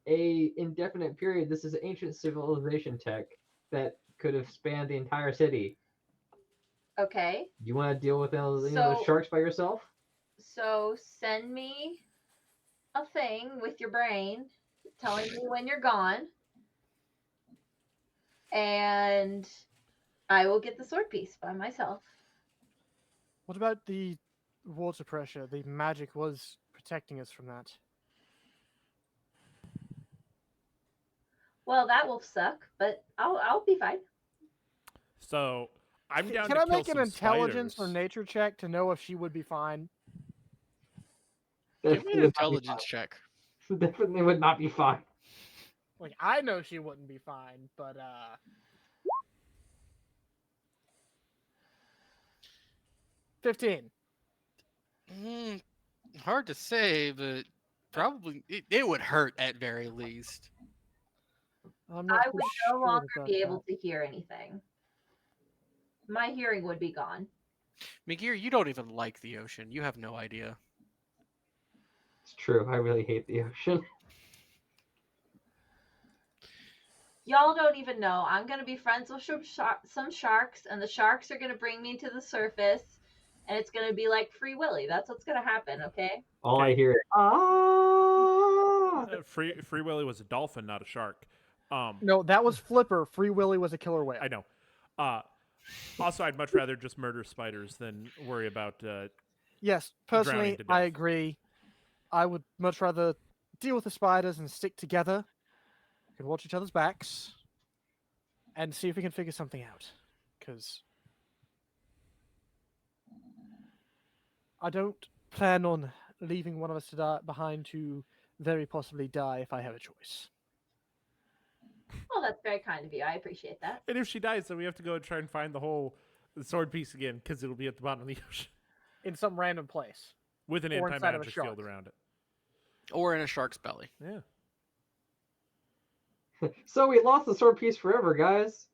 a indefinite period. This is ancient civilization tech that could have spanned the entire city. Okay. You want to deal with those So- sharks by yourself? So send me a thing with your brain telling me when you're gone. And I will get the sword piece by myself. What about the water pressure? The magic was protecting us from that. Well, that will suck, but I'll be fine. So I'm down Can to I kill make an some intelligence or spiders. nature check to know if she would be fine? Give me an intelligence check. Definitely would not be fine. Like I know she wouldn't be fine, but 15. Hard to say, but probably it would hurt at very least. I'm not I too would sure no longer about be that. able to hear anything. My hearing would be gone. McGear, you don't even like the ocean. You have no idea. It's true. I really hate the ocean. Y'all don't even know. I'm gonna be friends with some sharks, and the sharks are gonna bring me to the surface, and it's gonna be like Free Willy. That's what's gonna happen, okay? All I Okay. hear is ah. Free Willy was a dolphin, not a shark. No, that was Flipper. Free Willy was a killer whale. I know. Also, I'd much rather just murder spiders than worry about. Yes, Drowning personally, to I death. agree. I would much rather deal with the spiders and stick together. We can watch each other's backs and see if we can figure something out. Because I don't plan on leaving one of us to die behind to very possibly die if I have a choice. Well, that's very kind of you. I appreciate that. And if she dies, then we have to go and try and find the sword piece again because it'll be at the bottom of the ocean In some random place. with an Or inside of a anti-magic shield shark. around it. Or in a shark's belly. Yeah. So we lost the sword piece forever, guys.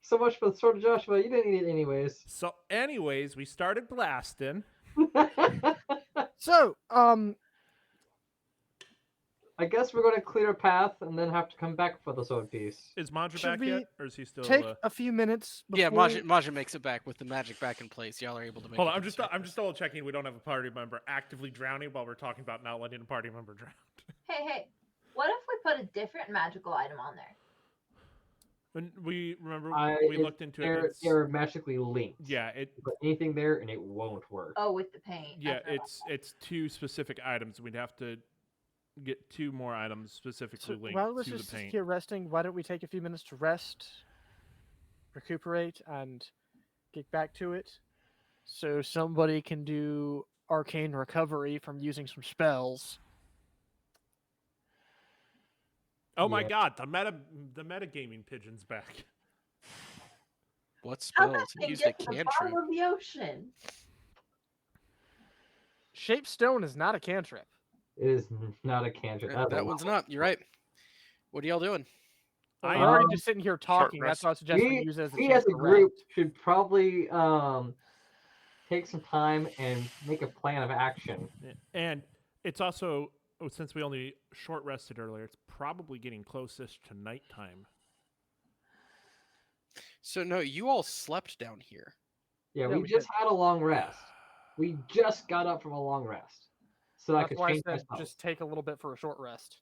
So much for the sword of Joshua. You didn't need it anyways. So, anyways, we started blasting. So, I guess we're going to clear a path and then have to come back for the sword piece. Is Mantra Should back we yet, or is he still? take a few minutes before... Yeah, Majin makes it back with the magic back in place. Y'all are able to make Hold it on, to the I'm surface. just double checking. We don't have a party member actively drowning while we're talking about not letting a party member drown. Hey, what if we put a different magical item on there? And we remember we It- looked into they're, it. they're magically linked. Yeah, it. Put anything there and it won't work. Oh, with the paint. Yeah, That's what I it's two specific items. We'd have to get two more items specifically So linked while we're to the just paint. here resting, why don't we take a few minutes to rest, recuperate, and get back to it? So somebody can do arcane recovery from using some spells. Oh my Yeah. god, the metagaming pigeon's back. What How spells? did He they used a get to the cantrip. bottom of the ocean? Shape stone is not a cantrip. It is not a cantrip. That's a That one's not. You're right. What are y'all doing? Well, I we're already Um, just sitting here talking. That's rest. why I suggest we We, use it as a we chance as a to group rest. should probably take some time and make a plan of action. And it's also, since we only short rested earlier, it's probably getting closest to nighttime. So no, you all slept down here. Yeah, Yeah, we we just had a long rest. We just got up from a long rest. So I That's could why I change my said spells. just take a little bit for a short rest.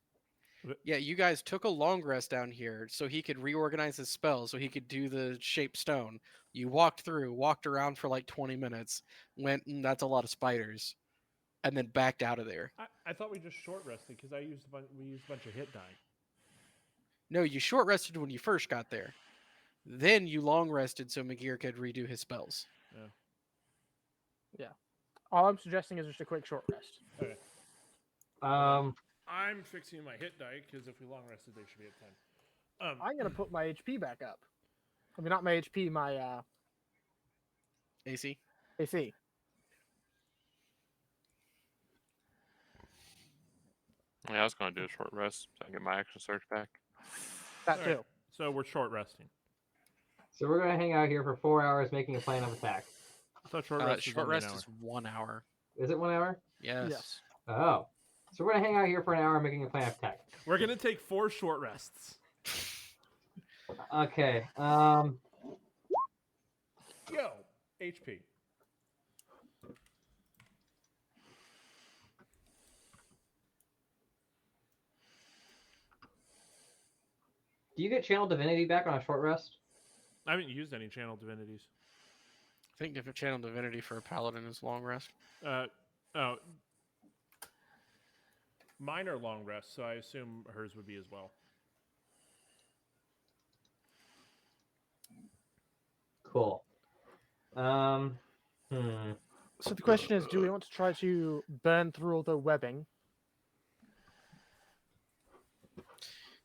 Yeah, you guys took a long rest down here so he could reorganize his spells, so he could do the shape stone. You walked around for like 20 minutes, went, that's a lot of spiders, and then backed out of there. I thought we just short rested because we used a bunch of hit die. No, you short rested when you first got there. Then you long rested so McGear could redo his spells. All I'm suggesting is just a quick short rest. Okay. I'm fixing my hit die because if we long rested, they should be at 10. I'm gonna put my HP back up. I mean, not my HP, my AC? AC. Yeah, I was going to do a short rest so I get my action search back. That Alright. too. So we're short resting. So we're gonna hang out here for 4 hours making a plan of attack. I thought short rest Short was only rest an hour. is 1 hour. Is it 1 hour? Yes. Yes. Oh. So we're gonna hang out here for an hour making a plan of attack. We're gonna take 4 short rests. Okay. Yo, HP. Do you get channel divinity back on a short rest? I haven't used any channel divinities. I think different channel divinity for a paladin is long rest. Oh. Mine are long rests, so I assume hers would be as well. Cool. So the question is, do we want to try to burn through all the webbing?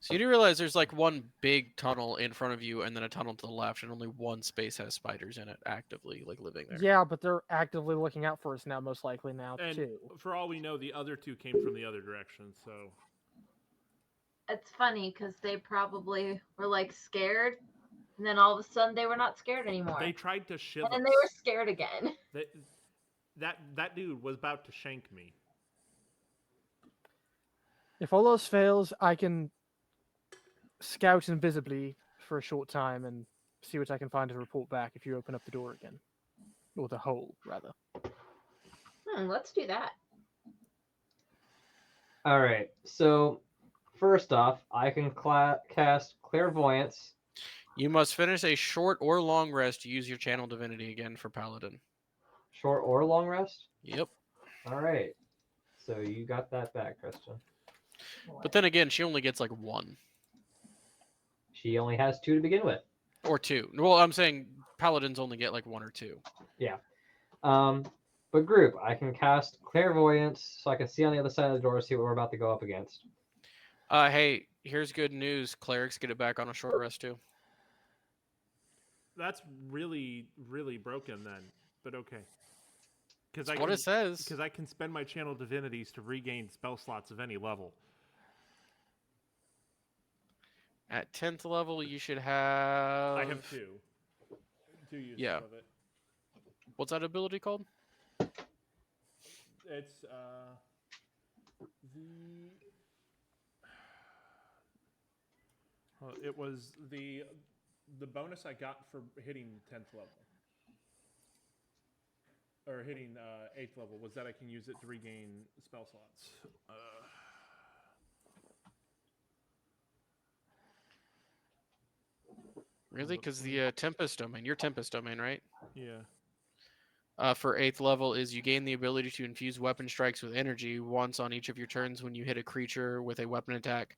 So So you do realize there's like one big tunnel in front of you and then a tunnel to the left, and only one space has spiders in it actively, like living there. Yeah, but they're actively looking out for us now, most likely now And too. for all we know, the other two came from the other direction. So It's funny because they probably were like scared, and then all of a sudden they were not scared anymore. they tried to shiv and then us. they were scared again. That dude was about to shank me. If all else fails, I can scout invisibly for a short time and see what I can find to report back if you open up the door again. Or the hole, rather. Let's do that. All right. So first off, I can cast clairvoyance. You must finish a short or long rest to use your channel divinity again for paladin. Short or long rest. Yep. All right. So you got that back, Kristen. But then again, she only gets like one She only has 2 to begin with. or 2. Well, I'm saying paladins only get like 1 or 2. But group, I can cast clairvoyance so I can see on the other side of the door, see what we're about to go up against. Hey, here's good news. Clerics get it back on a short rest too. That's really, really broken then. But okay. Because What it says. Because I can spend my channel divinities to regain spell slots of any level. At 10th level, you should have. I have 2. 2 uses Yeah. of it. What's that ability called? It's it was the bonus I got for hitting 10th level. Or hitting 8th level was that I can use it to regain spell slots. Really? Because the Tempest domain, your Tempest domain, right? Yeah. For 8th level is you gain the ability to infuse weapon strikes with energy once on each of your turns when you hit a creature with a weapon attack.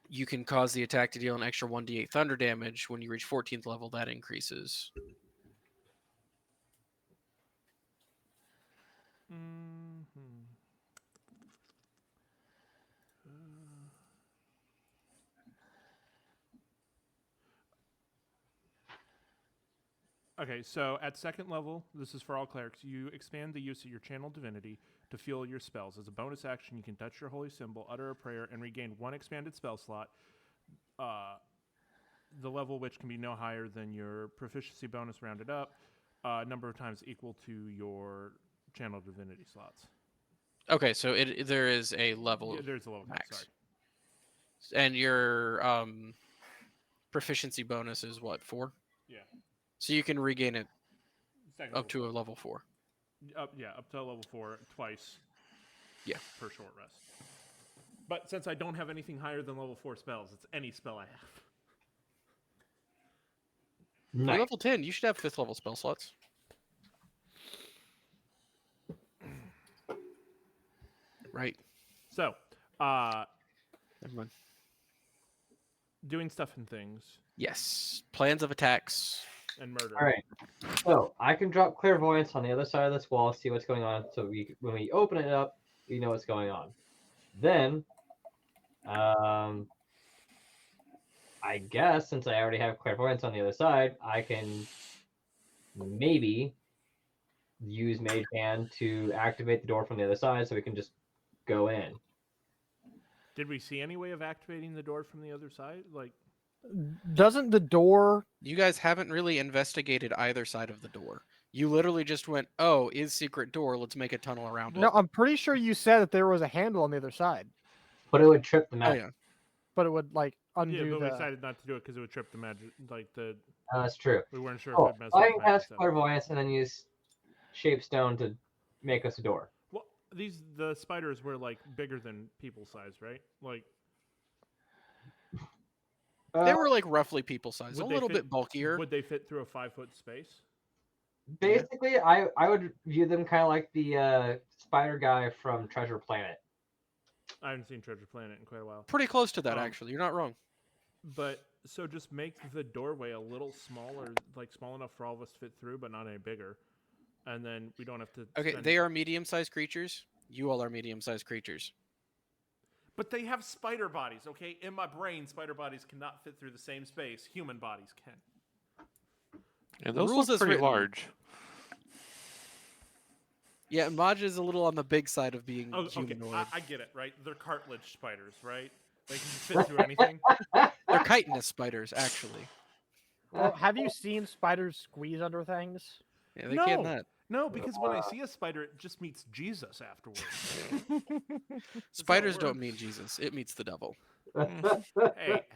You can cause the attack to deal an extra 1d8 thunder damage. When you reach 14th level, that increases. Okay, so at 2nd level, this is for all clerics, you expand the use of your channel divinity to fuel your spells. As a bonus action, you can touch your holy symbol, utter a prayer, and regain 1 expanded spell slot. The level which can be no higher than your proficiency bonus rounded up, number of times equal to your channel divinity slots. Okay, so there is a level. Yeah, there's a level cap, max. sorry. And your proficiency bonus is what, 4? Yeah. So you can regain it Second up to level a level 4. up to level 4 twice. Yeah. Per short rest. But since I don't have anything higher than level 4 spells, it's any spell I have. You're Nice. level 10. You should have 5th level spell slots. Right. So, Never mind. doing stuff and things Yes. Plans of attacks. and murder. All right. So I can drop clairvoyance on the other side of this wall, see what's going on. So when we open it up, we know what's going on. Then, I guess since I already have clairvoyance on the other side, I can maybe use Mage Hand to activate the door from the other side, so we can just go in. Did we see any way of activating the door from the other side? Like, Doesn't the door? You guys haven't really investigated either side of the door. You literally just went, oh, is secret door, let's make a tunnel around No, it. I'm pretty sure you said that there was a handle on the other side, But it would trip the Oh, magic. yeah. but it would like undo yeah, but we the. decided not to do it because it would trip the magic. Like That's true. we weren't sure Oh, if it messed I up can the magic cast setup. clairvoyance and then use Shapestone to make us a door. Well, the spiders were like bigger than people size, right? Like They were like roughly people size, a would they little fit- bit bulkier. would they fit through a 5-foot space? Basically, I would view them kind of like the spider guy from Treasure Planet. I haven't seen Treasure Planet in quite a while. Pretty close to that, Um, actually. You're not wrong. But so just make the doorway a little smaller, like small enough for all of us to fit through, but not any bigger. And then we don't have to. Okay, spend- they are medium-sized creatures. You all are medium-sized creatures. But they have spider bodies, okay? In my brain, spider bodies cannot fit through the same space human bodies can. And The those rules look as pretty written. large. Yeah, Maj is a little on the big side of being Oh, okay, humanoid. I get it, right? They're cartilage spiders, right? They can fit through anything. They're chitinous spiders, actually. Well, have you seen spiders squeeze under things? Yeah, they can No, that. no, because when I see a spider, it just meets Jesus afterwards. Spiders don't works. mean Jesus. It means the devil.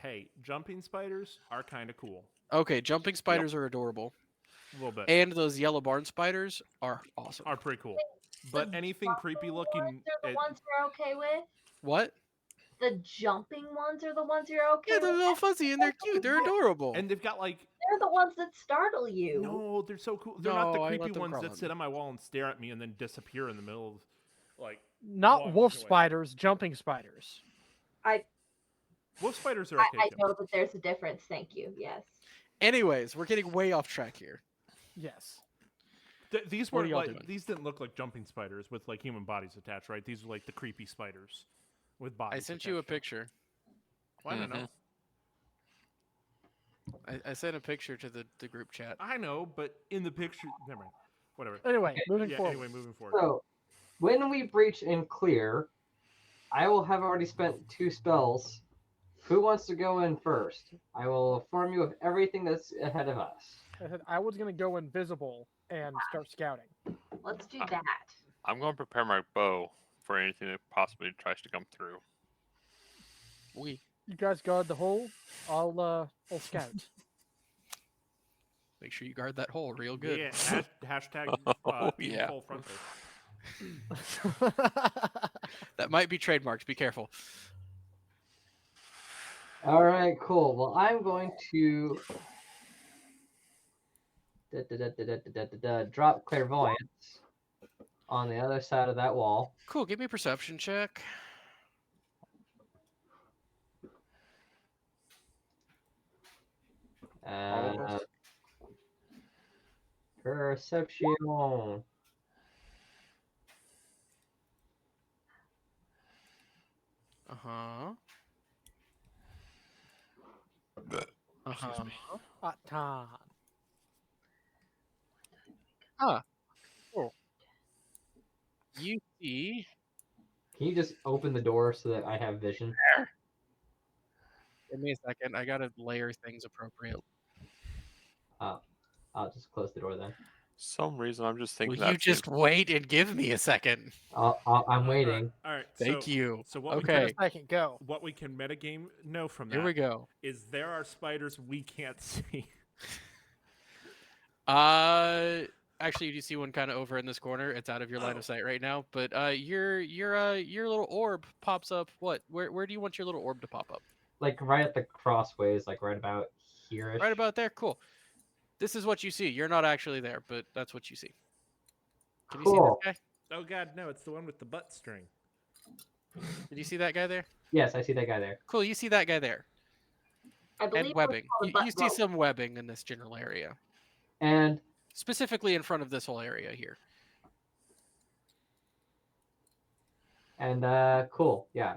Hey, jumping spiders are kind of cool. Okay, jumping spiders are adorable. A little bit. And those yellow barn spiders are awesome. Are pretty cool. But anything creepy looking. Ones are the ones you're okay with. What? The jumping ones are the ones you're okay Yeah, they're with. little fuzzy and they're cute. They're adorable. And they've got like. They're the ones that startle you. No, they're so cool. They're not the No, I let creepy them ones crawl that on sit me. on my wall and stare at me and then disappear in the middle of. Like. Not Walking wolf away. spiders, jumping spiders. Wolf spiders are okay I too. know that there's a difference. Thank you. Yes. Anyways, we're getting way off track here. Yes. These What are weren't y'all like doing? these didn't look like jumping spiders with like human bodies attached, right? These were like the creepy spiders with bodies. I sent you a attached to them. picture. Well, I don't know. I sent a picture to the group chat. I know, but in the picture, never mind. Whatever. Anyway, Okay, moving Yeah. forward. Anyway, moving forward. So, when we breach and clear, I will have already spent 2 spells. Who wants to go in first? I will inform you of everything that's ahead of us. I said I was gonna go invisible and start scouting. Let's do that. I'm going to prepare my bow for anything that possibly tries to come through. We You guys guard the hole. I'll scout. make sure you guard that hole real good. Yeah. Hashtag. Oh, eating yeah. full frontal. That might be trademarked. Be careful. All right, cool. Well, I'm going to drop clairvoyance on the other side of that wall. Cool. Give me a perception check. Uh, perception. Uh-huh. Excuse me. Hot time. You see. Can you just open the door so that I have vision? Give me a second. I gotta layer things appropriately. I'll just close the door then. Some reason I'm just thinking Will you that's just wait and give me a second? I'm waiting. All right. Thank so, you. So what Okay. we Second, go. what we can metagame know from Here that we go. is there are spiders we can't see. Actually, you do see one kind of over in this corner. It's out of your line Oh. of sight right now. But your little orb pops up. What? Where do you want your little orb to pop up? Like right at the crossways, like right about here. Right about there. Cool. This is what you see. You're not actually there, but that's what you see. Can you see Cool. this guy? Oh God, no! It's the one with the butt string. Did you see that guy there? Yes, I see that guy there. Cool. You see that guy there. I believe And it was webbing. called a You butt see rope. some webbing in this general area. And Specifically in front of this whole area here. cool. Yeah.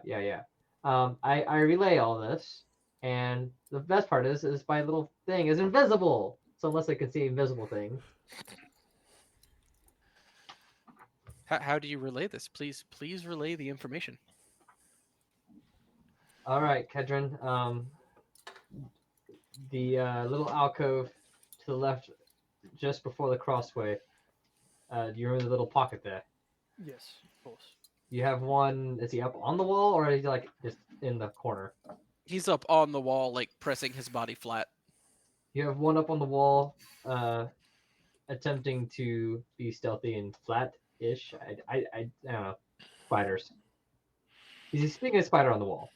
I relay all this, and the best part is my little thing is invisible. So unless I can see invisible things. How do you relay this? Please relay the information. All right, Kedron. The little alcove to the left, just before the crossway. Do you remember the little pocket there? Yes, of course. You have one. Is he up on the wall, or is he like just in the corner? He's up on the wall, like pressing his body flat. You have one up on the wall, attempting to be stealthy and flat-ish. I don't know. Spiders. He's speaking of spider on the wall.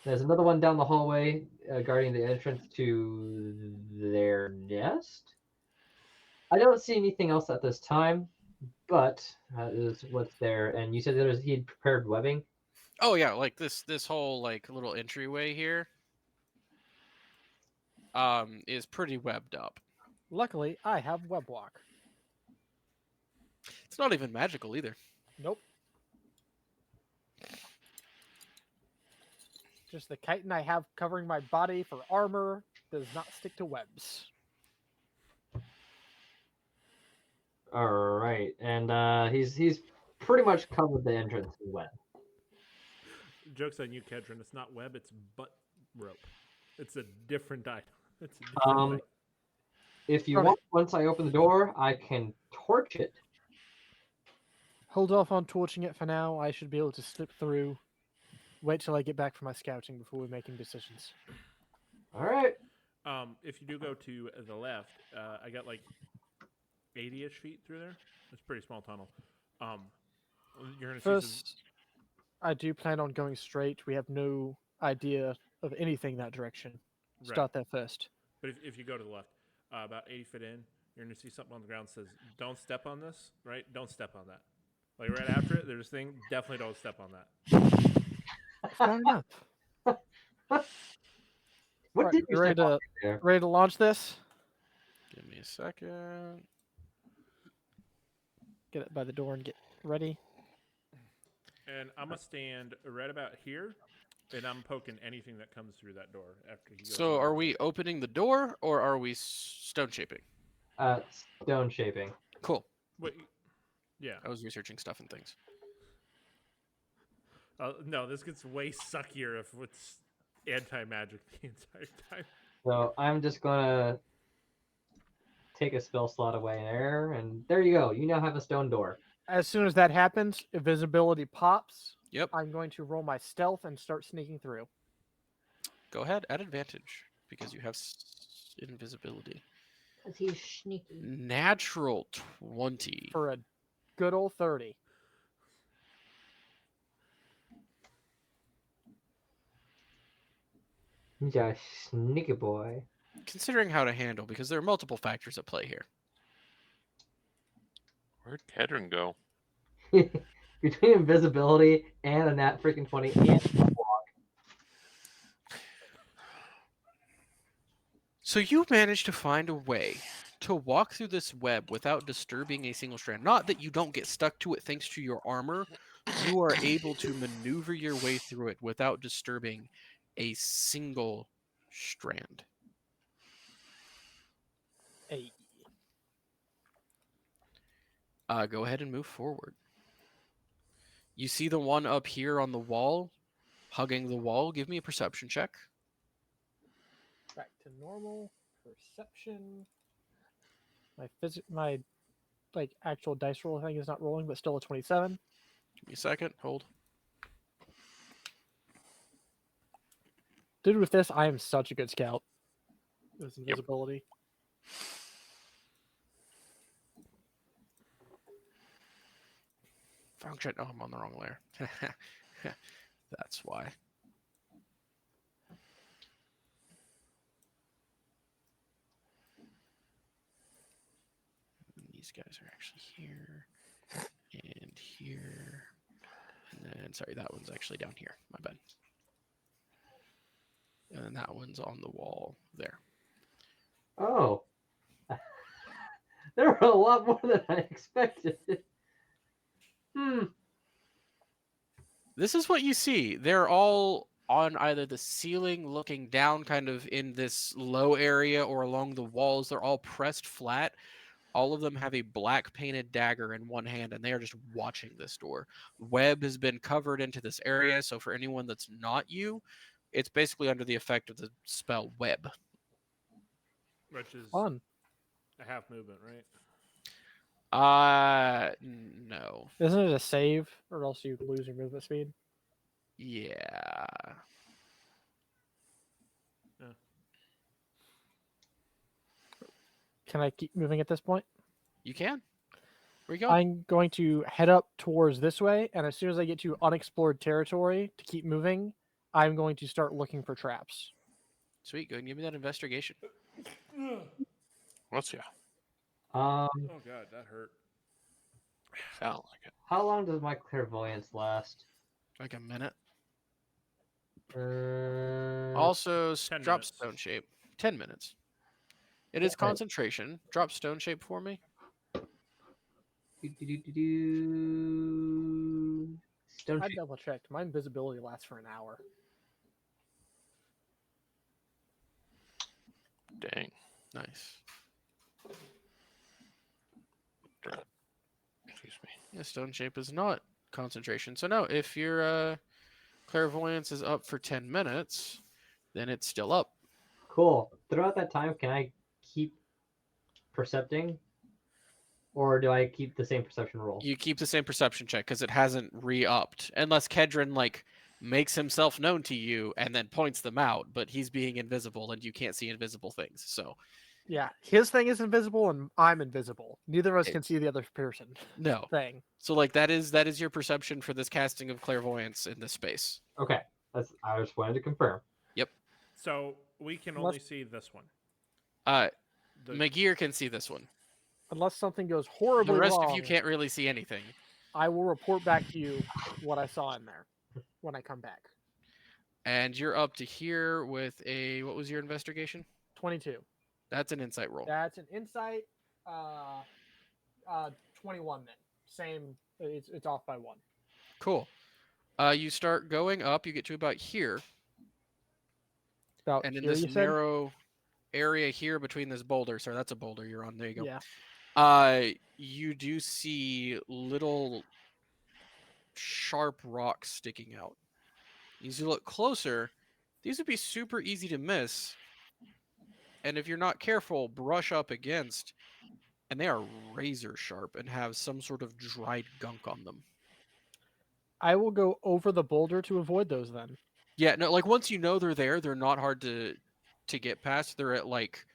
There's another one down the hallway, guarding the entrance to their nest. I don't see anything else at this time, but is what's there. And you said he had prepared webbing. Oh yeah, like this whole like little entryway here is pretty webbed up. Luckily, I have web walk. It's not even magical either. Nope. Just the chitin I have covering my body for armor does not stick to webs. All right, and he's pretty much covered the entrance in web. Joke's on you, Kedron. It's not web, it's butt rope. It's a different item. It's a different Um, thing. if you Right. want, once I open the door, I can torch it. Hold off on torching it for now. I should be able to slip through. Wait till I get back from my scouting before we're making decisions. All right. If you do go to the left, I got like 80-ish feet through there. It's a pretty small tunnel. You're gonna see some. First, I do plan on going straight. We have no idea of anything that direction. Right. Start there first. But if you go to the left, about 80 feet in, you're going to see something on the ground that says, don't step on this, right? Don't step on that. Like right after it, there's a thing, definitely don't step on that. Fair enough. What Alright, did you you ready step on to there? ready to launch this? Give me a second. Get it by the door and get ready. And I'm going to stand right about here, and I'm poking anything that comes through that door after he goes. So are we opening the door or are we stone shaping? Stone shaping. Cool. Wait, yeah. I was researching stuff and things. No, this gets way suckier if it's anti-magic the entire time. So I'm just gonna take a spell slot away there, and there you go. You now have a stone door. As soon as that happens, invisibility pops. Yep. I'm going to roll my stealth and start sneaking through. Go ahead, at advantage because you have invisibility. Because he's sneaky. Natural 20. For a good old 30. He's a sneaky boy. Considering how to handle, because there are multiple factors at play here. Where'd Kedron go? Between invisibility and a nat freaking 20 and So you managed to find a way to walk through this web without disturbing a single strand. Not that you don't get stuck to it thanks to your armor. You are able to maneuver your way through it without disturbing a single strand. Hey. Go ahead and move forward. You see the one up here on the wall, hugging the wall. Give me a perception check. Back to normal. Perception. My like actual dice roll thing is not rolling, but still a 27. Give me a second. Hold. Dude, with this, I am such a good scout. This invisibility. Function. Oh, I'm on the wrong layer. That's why. These guys are actually here and here. And then, sorry, that one's actually down here. My bad. And then that one's on the wall there. Oh. There were a lot more than I expected. This is what you see. They're all on either the ceiling looking down kind of in this low area or along the walls. They're all pressed flat. All of them have a black painted dagger in one hand, and they are just watching this door. Web has been covered into this area, so for anyone that's not you, it's basically under the effect of the spell web. Which is Fun. a half movement, right? No. Isn't it a save, or else you lose your movement speed? Yeah. Can I keep moving at this point? You can. Where you going? I'm going to head up towards this way, and as soon as I get to unexplored territory to keep moving, I'm going to start looking for traps. Sweet. Go ahead and give me that investigation. Let's yeah. Oh god, that hurt. Sound like it. How long does my clairvoyance last? Like a minute. Uh, Also, 10 drop minutes. stone shape. 10 minutes. It is Okay. concentration. Drop stone shape for me. Stone I shape. double checked. My invisibility lasts for an hour. Dang. Nice. Excuse me. Yeah, stone shape is not concentration. So no, if your clairvoyance is up for 10 minutes, then it's still up. Cool. Throughout that time, can I keep percepting? Or do I keep the same perception roll? You keep the same perception check because it hasn't re-upped, unless Kedron like makes himself known to you and then points them out, but he's being invisible and you can't see invisible things. So Yeah, his thing is invisible and I'm invisible. Neither of us It- can see the other person no. thing. So like that is your perception for this casting of clairvoyance in this space. Okay. I just wanted to confirm. So we can Unless- only see this one. Uh The, Magir can see this one. Unless something goes The horribly rest wrong, of you can't really see anything. I will report back to you what I saw in there when I come back. And you're up to here with a what was your investigation? 22. That's an insight roll. That's an insight. 21 then. Same. It's off by 1. Cool. You start going up, you get to about here, About and in here, this you said? narrow area here between this boulder, sorry, that's a boulder you're on. There you go. Yeah. You do see little sharp rocks sticking out. As you look closer, these would be super easy to miss. And if you're not careful, brush up against, and they are razor sharp and have some sort of dried gunk on them. I will go over the boulder to avoid those then. Yeah, no, like once you know they're there, they're not hard to get past. They're at like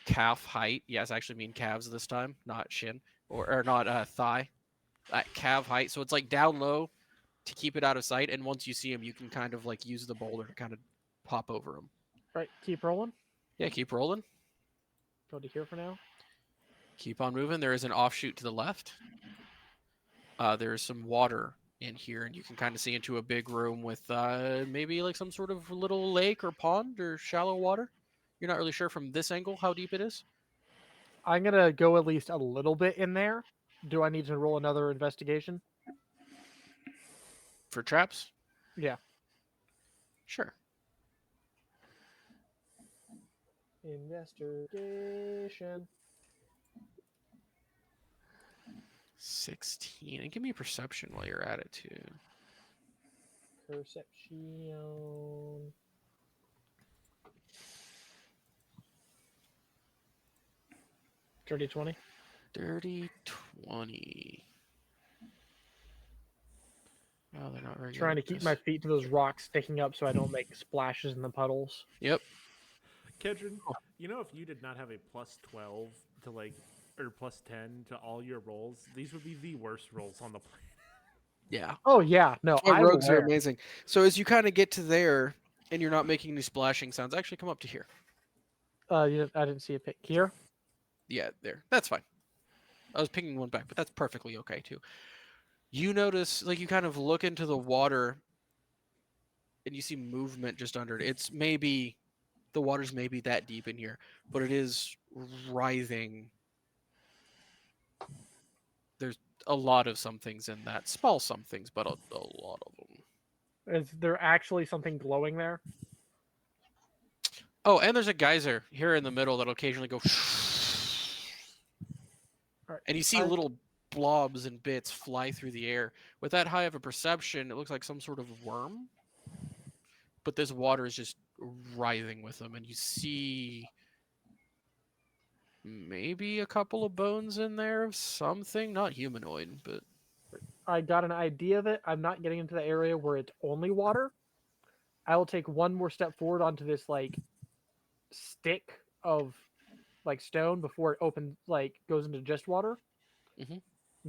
calf height. Yes, I actually mean calves this time, not shin or not thigh. At calf height, so it's like down low to keep it out of sight. And once you see them, you can kind of like use the boulder to kind of pop over them. Right, keep rolling. Yeah, keep rolling. Go to here for now. Keep on moving. There is an offshoot to the left. There's some water in here, and you can kind of see into a big room with maybe like some sort of little lake or pond or shallow water. You're not really sure from this angle how deep it is. I'm going to go at least a little bit in there. Do I need to roll another investigation? For traps? Yeah. Sure. Investigation. 16. And give me perception while you're at it, too. Perception. Dirty 20. Dirty 20. Oh, they're not very good Trying to at keep this. my feet to those rocks sticking up so I don't make splashes in the puddles. Yep. Kedron, you know, if you did not have a plus 12 to like, or plus 10 to all your rolls, these would be the worst rolls on the planet. Yeah. Oh yeah, no, Oh, I'm rogues are aware. amazing. So as you kind of get to there, and you're not making any splashing sounds, actually come up to here. I didn't see a pic here. Yeah, there. That's fine. I was pinging one back, but that's perfectly okay too. You notice, like, you kind of look into the water, and you see movement just under it. It's maybe the water's maybe that deep in here, but it is writhing. There's a lot of some things in that, small some things, but a lot of them. Is there actually something glowing there? Oh, and there's a geyser here in the middle that'll occasionally go. Alright, And you see I- little blobs and bits fly through the air. With that high of a perception, it looks like some sort of worm. But this water is just writhing with them, and you see maybe a couple of bones in there of something, not humanoid, but I got an idea of it. I'm not getting into the area where it's only water. I will take one more step forward onto this like stick of like stone before it opens like goes into just water. Mhm.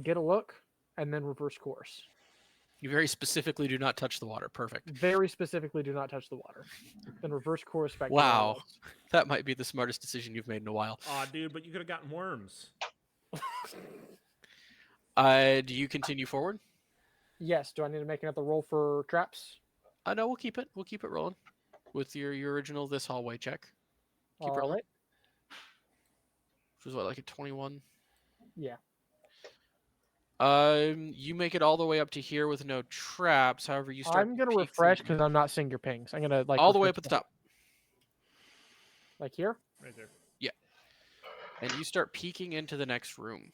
Get a look and then reverse course. you very specifically do not touch the water. Perfect. Very specifically, do not touch the water. Then reverse course back. to where I Wow. was. That might be the smartest decision you've made in a while. Aw, dude, but you could have gotten worms. Do you continue forward? Yes. Do I need to make another roll for traps? No, we'll keep it. We'll keep it rolling with your original this hallway check. Keep All rolling. right. Which was what, like a 21? Yeah. You make it all the way up to here with no traps. However, you start. I'm gonna peek refresh through- because I'm not seeing your pings. I'm gonna like all the way up refresh at the top. Like here? Right there. And you start peeking into the next room.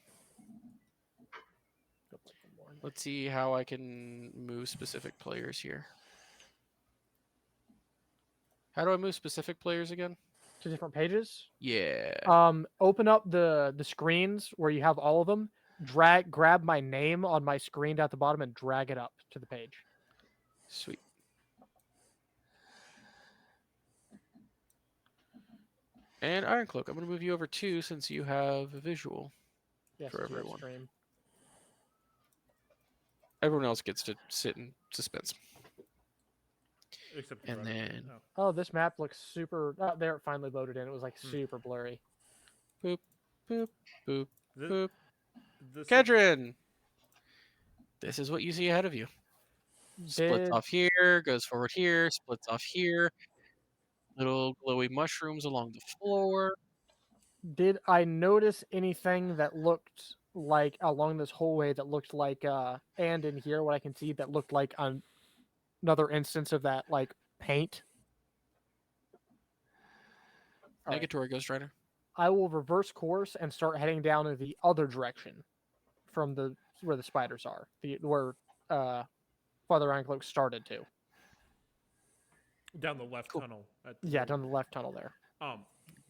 Let's see how I can move specific players here. How do I move specific players again? To different pages. Yeah. Open up the screens where you have all of them. Grab my name on my screen down at the bottom and drag it up to the page. Sweet. And Ironcloak, I'm going to move you over too since you have a visual. Yes, For it's your everyone. stream. Everyone else gets to sit in suspense. Except And Brother. then- Oh. Oh, this map looks super. Oh, there it finally loaded in. It was like Hmm. super blurry. Boop, boop, boop, This, boop. this is- Kedron! This is what you see ahead of you. Splits Did off here, goes forward here, splits off here. Little glowy mushrooms along the floor. did I notice anything that looked like along this hallway that looked like and in here what I can see that looked like another instance of that like paint? All right. Negatory Ghost Rider. I will reverse course and start heading down in the other direction from the where the spiders are. Where Father Ironcloak started to. down the left Cool. tunnel. At the Yeah, down the left tunnel there.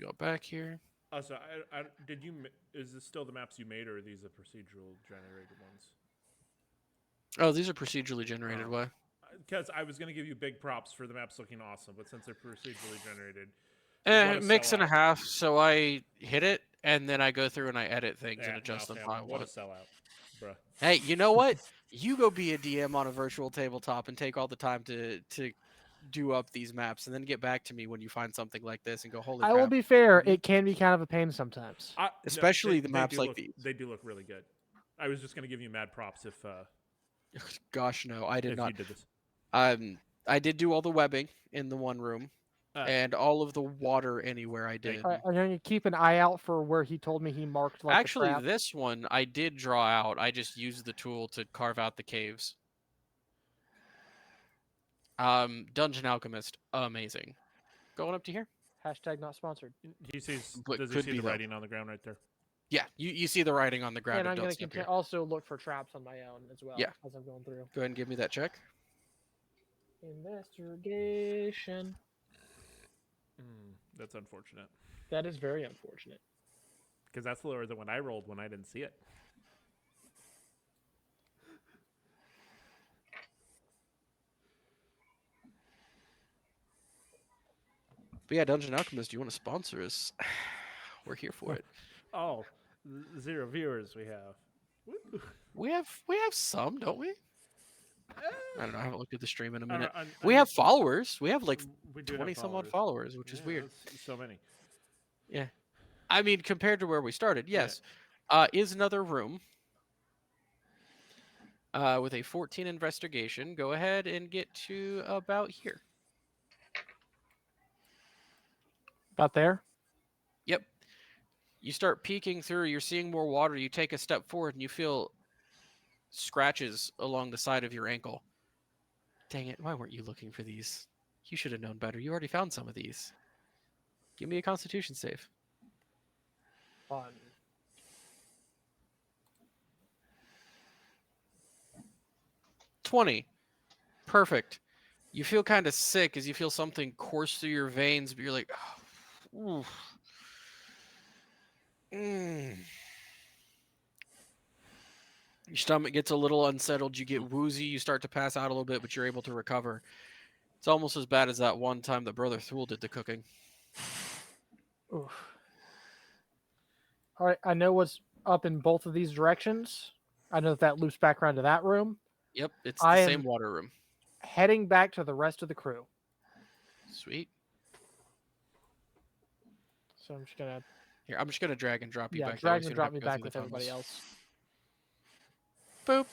Go back here. So did you? Is this still the maps you made, or are these the procedural generated ones? Oh, these are procedurally generated. Oh. Why? Because I was gonna give you big props for the maps looking awesome, but since they're procedurally generated, what a Mix and a sellout. half. So I hit it, and then I go through and I edit things Yeah, and adjust no, them Sam, how I what a want. sellout, bruh. Hey, you know what? You go be a DM on a virtual tabletop and take all the time to do up these maps, and then get back to me when you find something like this and go, holy I crap! will be fair, Mhm. it can be kind of a pain sometimes. Especially the maps do like look, these. They do look really good. I was just gonna give you mad props if Gosh, no, I did if not. you did this. I did do all the webbing in the one room, Uh, and all of the water anywhere I did. All right, I'm going to keep an eye out for where he told me he marked like Actually, the trap. this one I did draw out. I just used the tool to carve out the caves. Dungeon Alchemist, amazing. Going up to here. Hashtag not sponsored. he sees. But Does he could see be, the though. writing on the ground right there? Yeah, you see the writing on the ground. And I'm going Don't to step here. also look for traps on my own as well Yeah. as I'm going through. Go ahead and give me that check. Investigation. That's unfortunate. That is very unfortunate. Because that's lower than what I rolled when I didn't see it. But yeah, Dungeon Alchemist, do you want to sponsor us? We're here for it. Oh, 0 viewers we have. Woo. We have some, don't we? I don't know. I haven't looked at the stream in a minute. I We mean, have followers. We have like we do have 20 some odd followers, which is Yeah, weird. that's so many. I mean, compared to where we started, Yeah. yes. Is another room with a 14 investigation. Go ahead and get to about here. About there? Yep. You start peeking through. You're seeing more water. You take a step forward and you feel scratches along the side of your ankle. Dang it. Why weren't you looking for these? You should have known better. You already found some of these. Give me a Constitution save. Fun. $20. Perfect. You feel kind of sick as you feel something course through your veins, but you're like, oh, oof. Your stomach gets a little unsettled. You get woozy. You start to pass out a little bit, but you're able to recover. It's almost as bad as that one time that Brother Thule did the cooking. Oof. All right, I know what's up in both of these directions. I know that loops back around to that room. Yep, it's the I same am- water room. Heading back to the rest of the crew. Sweet. So I'm just gonna Here, I'm just gonna drag and drop you back. that way drag so and you don't drop have me to go back through with the everybody tunnels. else. Boop.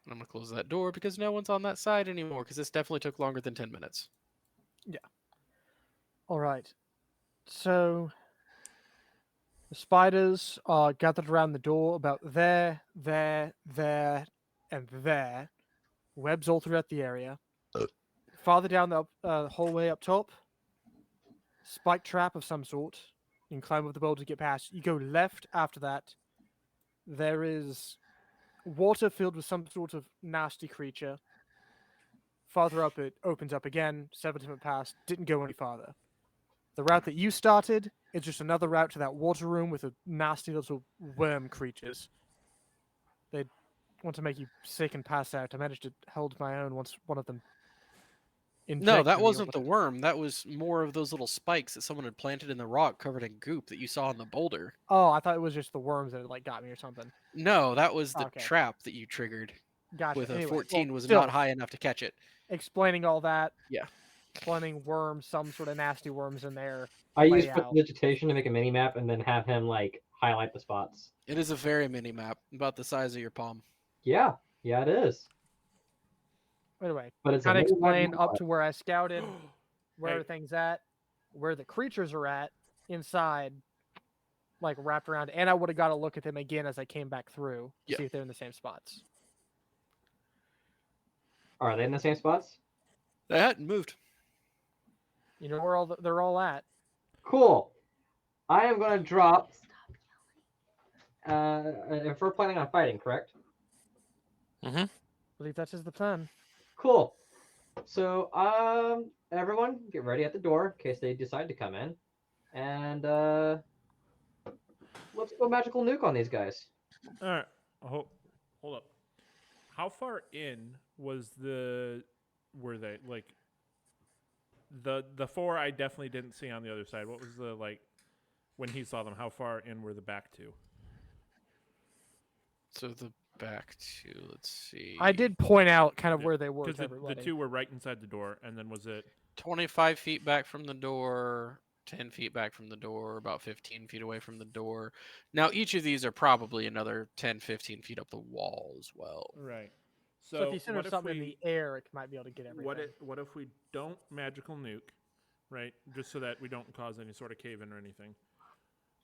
And I'm gonna close that door because no one's on that side anymore. Because this definitely took longer than 10 minutes. All right. So the spiders are gathered around the door about there, and there. Webs all throughout the area. Farther down the hallway up top, spike trap of some sort. You can climb up the boulder to get past. You go left after that. There is water filled with some sort of nasty creature. Farther up, it opens up again. 7 different paths. Didn't go any farther. The route that you started is just another route to that water room with a nasty little worm creatures. They want to make you sick and pass out. I managed to hold my own once one of them No, injected that me wasn't with the it. worm. That was more of those little spikes that someone had planted in the rock covered in goop that you saw on the boulder. Oh, I thought it was just the worms that like got me or something. No, that was the Okay. trap that you triggered Gotcha. with a Anyway, 14 well, was still, not high enough to catch it. explaining all that. Yeah. Explaining worms, some sort of nasty worms in there. I use layout. vegetation to make a mini map and then have him like highlight the spots. It is a very mini map, about the size of your palm. Yeah, it is. Anyway, But it's a kind of mini map explain up mobile. to where I scouted, where Hey. everything's at, where the creatures are at, inside, like wrapped around. And I would have got a look at them again as I came back through to Yeah. see if they're in the same spots. Are they in the same spots? They hadn't moved. You know where they're all at. Cool. I am gonna drop. If we're planning on fighting, correct? I believe that is the plan. Cool. So, everyone, get ready at the door in case they decide to come in, and let's go magical nuke on these guys. All right. Hold up. How far in were they? Like the 4 I definitely didn't see on the other side. What was the like when he saw them? How far in were the back two? So the back two, let's see. I did point out kind of Yeah, where they were Because to the everybody. 2 were right inside the door, and then was it? 25 feet back from the door, 10 feet back from the door, about 15 feet away from the door. Now, each of these are probably another 10, 15 feet up the wall as well. Right. So if you center what if something in we- the air, it might be able to get everything. What if we don't magical nuke, right? Just so that we don't cause any sort of cave-in or anything.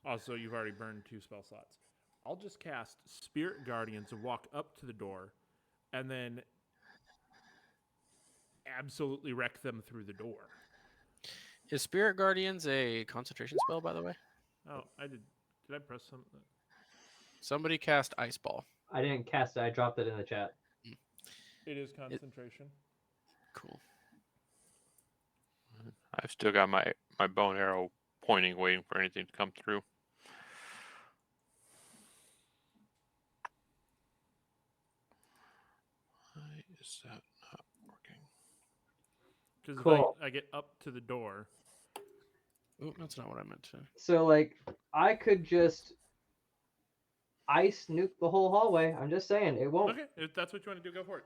Also, you've already burned 2 spell slots. I'll just cast Spirit Guardians and walk up to the door, and then absolutely wreck them through the door. Is Spirit Guardians a concentration spell, by the way? Oh, I did. Did I press something? Somebody cast Ice Ball. I didn't cast it. I dropped it in the chat. It is concentration. Cool. I've still got my bow and arrow pointing, waiting for anything to come through. Why is that not working? Because Cool. if I get up to the door, Oh, that's not what I meant to. So, like, I could just ice nuke the whole hallway. I'm just saying, it won't. okay, if that's what you want to do, go for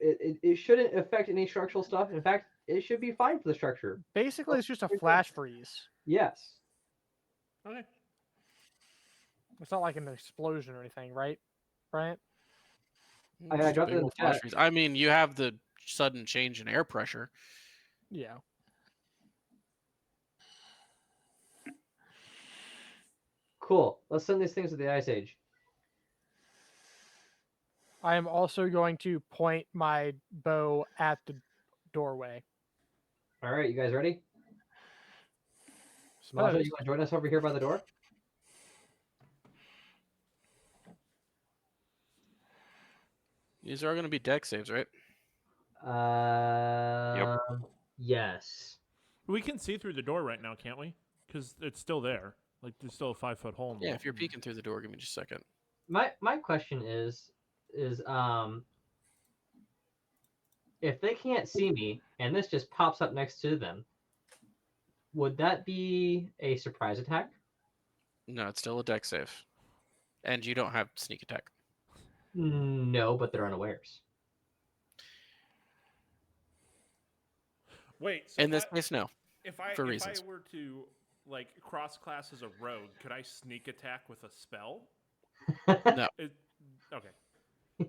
it. It shouldn't affect any structural stuff. In fact, it should be fine for the structure. Basically, it's just a flash freeze. Yes. Okay. It's not like an explosion or anything, right? Right? I Just a dropped big it in old the flash chat. freeze. I mean, you have the sudden change in air pressure. Yeah. Cool. Let's send these things to the Ice Age. I am also going to point my bow at the doorway. All right, you guys ready? Suppose. Smasha, you want to join us over here by the door? These are going to be deck saves, right? Yes. We can see through the door right now, can't we? Because it's still there. Like, there's still a 5-foot hole in the Yeah, wall. if you're peeking through the door, give me just a second. My question is if they can't see me and this just pops up next to them, would that be a surprise attack? No, it's still a deck save. And you don't have sneak attack. No, but they're unawares. Wait, so In this case, no. if I for reasons. were to like cross class as a rogue, could I sneak attack with a spell? No. Okay,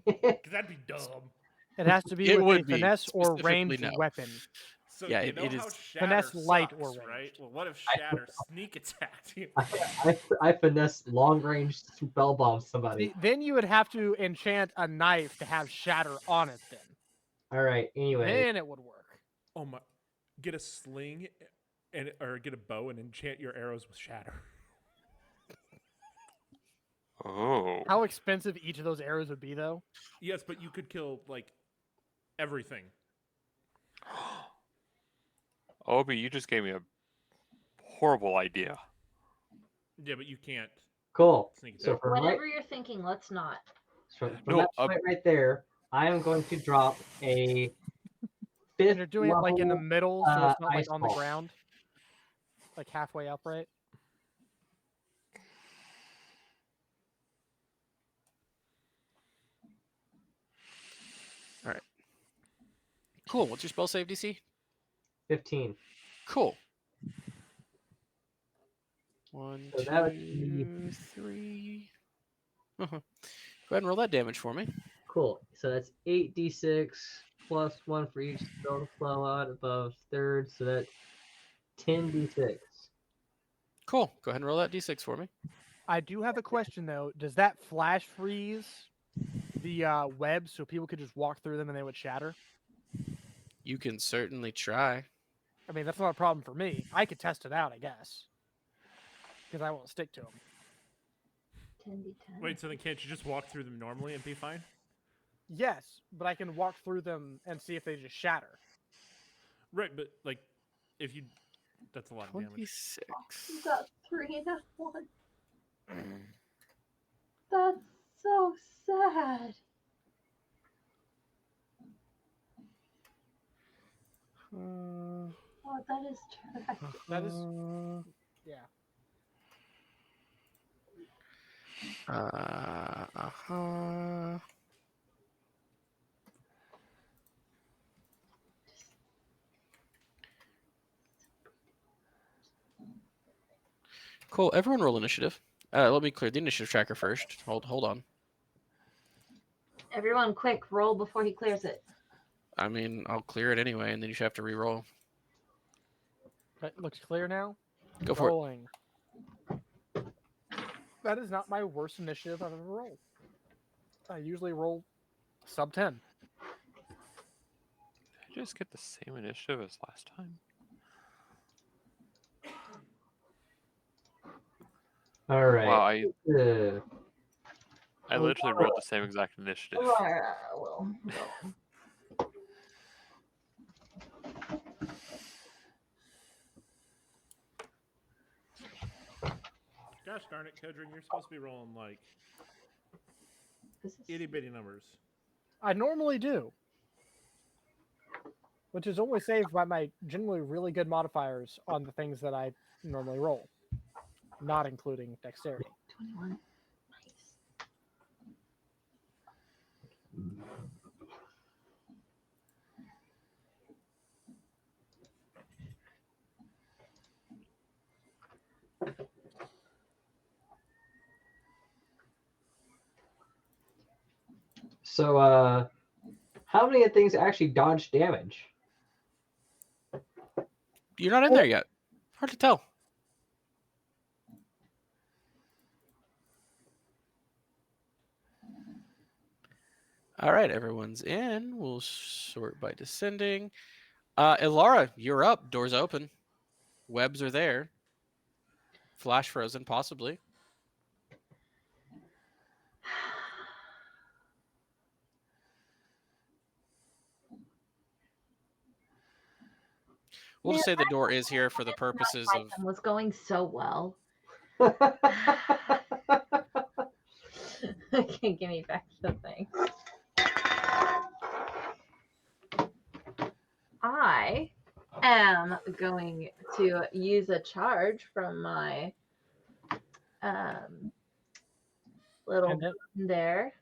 because that'd be dumb. It has to be It with a would be, finesse or specifically ranged no. weapon. So Yeah, you it know how is- Shatter Finesse light or sucks, right? ranged. Well, what if Shatter sneak attacked you? I finesse long range spell bomb somebody. See, then you would have to enchant a knife to have shatter on it. Then, All right. Anyway, then it would work. Oh my! Get a sling or get a bow and enchant your arrows with shatter. Oh. How expensive each of those arrows would be, though? Yes, but you could kill like everything. Obi, you just gave me a horrible idea. Yeah, but you can't Cool. sneak So attack. from Whatever you're thinking, let's not. No, that point right there, I am going to drop a And 5th you're doing it like in the level, middle, so it's not like ice on the ball. ground, like halfway upright. Cool. What's your spell save DC? 15. Cool. 1, So that would be 2, 3. Uh-huh. Go ahead and roll that damage for me. cool. So that's 8d6 plus 1 for each spell to flow out above third. So that's 10d6. Cool. Go ahead and roll that d6 for me. I do have a question though. Does that flash freeze the webs so people could just walk through them and they would shatter? You can certainly try. I mean, that's not a problem for me. I could test it out, I guess, because I won't stick to them. 10d10. Wait, so then can't you just walk through them normally and be fine? Yes, but I can walk through them and see if they just shatter. Right, but like, if you, that's a lot of damage. 26. You got 3 and a 1. That's so sad. Oh, that is tragic. That is, yeah. Uh-huh. Cool. Everyone roll initiative. Let me clear the initiative tracker first. Hold on. Everyone, quick, roll before he clears it. I mean, I'll clear it anyway, and then you should have to re-roll. That looks clear now. Go for it. Rolling. That is not my worst initiative I've ever rolled. I usually roll sub 10. Did I just get the same initiative as last time? All right. Wow, Uh, I literally rolled the same exact initiative. Well, Gosh darn it, Kodrin, you're supposed to be rolling like this is itty bitty numbers. I normally do, which is only saved by my generally really good modifiers on the things that I normally roll, not including dexterity. 21. Nice. so, how many of things actually dodge damage? You're not in there yet. Hard to tell. All right, everyone's in. We'll sort by descending. Ilara, you're up. Doors open. Webs are there. Flash frozen, possibly. We'll just say the door is here for the purposes of. Was going so well. Okay, give me back the thing. I am going to use a charge from my little Pendant? button there.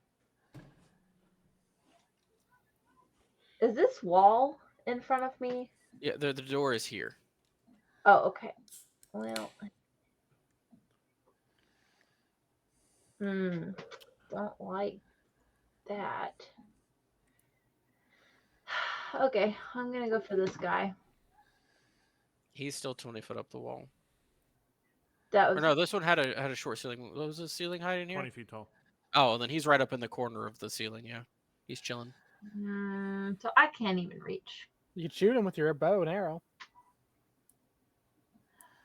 Is this wall in front of me? Yeah, the door is here. Oh, okay. Well, don't like that. Okay, I'm gonna go for this guy. He's still 20 foot up the wall. That Or was no, this one had a short ceiling. What was the ceiling height in here? 20 feet tall. Oh, then he's right up in the corner of the ceiling. Yeah, he's chilling. so I can't even reach. You can shoot him with your bow and arrow.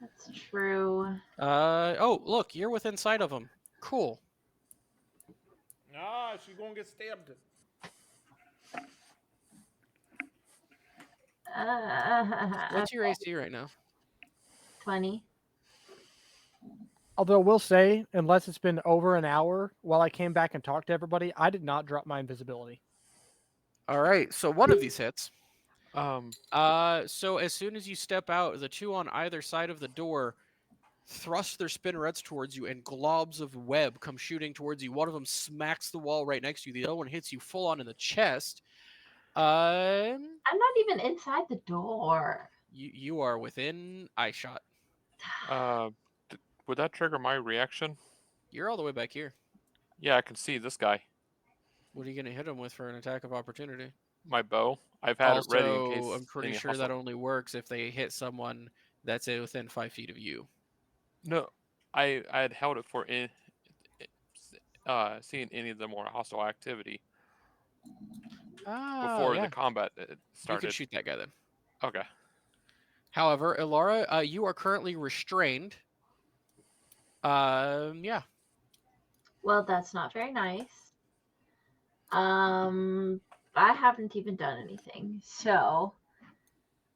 That's true. Oh, look, you're within sight of him. Cool. Ah, she's gonna get stabbed. What's your AC right now? 20. Although we'll say, unless it's been over an hour while I came back and talked to everybody, I did not drop my invisibility. All right, so one of these hits. Um, So as soon as you step out, the two on either side of the door thrust their spinnerets towards you, and globs of web come shooting towards you. One of them smacks the wall right next to you. The other one hits you full on in the chest. I'm not even inside the door. You are within eye shot. would that trigger my reaction? You're all the way back here. Yeah, I can see this guy. What are you gonna hit him with for an attack of opportunity? My bow. I've had it ready in case. Also, I'm pretty any sure that hostile- only works if they hit someone that's within 5 feet of you. No, I had held it for seeing any of the more hostile activity before Yeah. the combat You started. can shoot that guy then. Okay. However, Ilara, you are currently restrained. Yeah. Well, that's not very nice. I haven't even done anything. So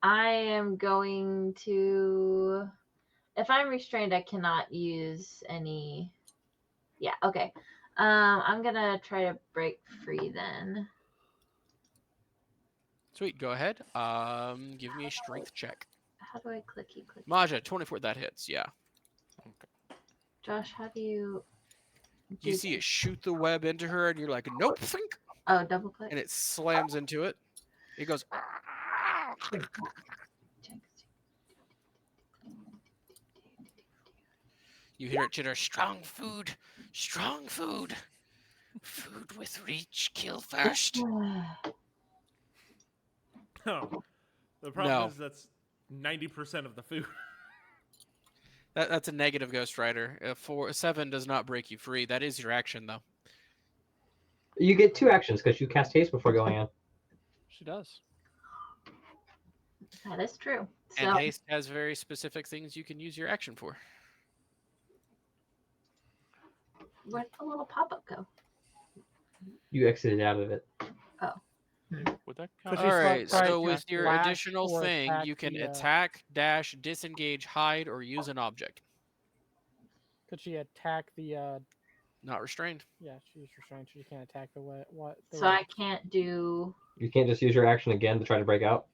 I am going to, if I'm restrained, I cannot use any. Yeah, okay. I'm gonna try to break free then. Sweet. Go ahead. Give me a strength check. How do I clicky? Maja, 24. That hits. Yeah. Josh, how do you do You see this? it shoot the web into her, and you're like, nope, think, Oh, double click. and it slams into it. It goes. You hear it chitter. Strong food. Strong food. Food with reach. Kill first. Oh, the problem No. is that's 90% of the food. That's a negative, Ghost Rider. 7 does not break you free. That is your action, though. You get 2 actions because you cast haste before going in. She does. That is true. So And haste has very specific things you can use your action for. where'd the little pop-up go? You exited out of it. Would that Could count? she All select right, try so to with your slash additional or thing, attack you can the, attack, dash, disengage, hide, or use an object. Could she attack the? Not restrained. Yeah, she's restrained, so she can't attack the what? The So I can't do. You can't just use your action again to try to break out.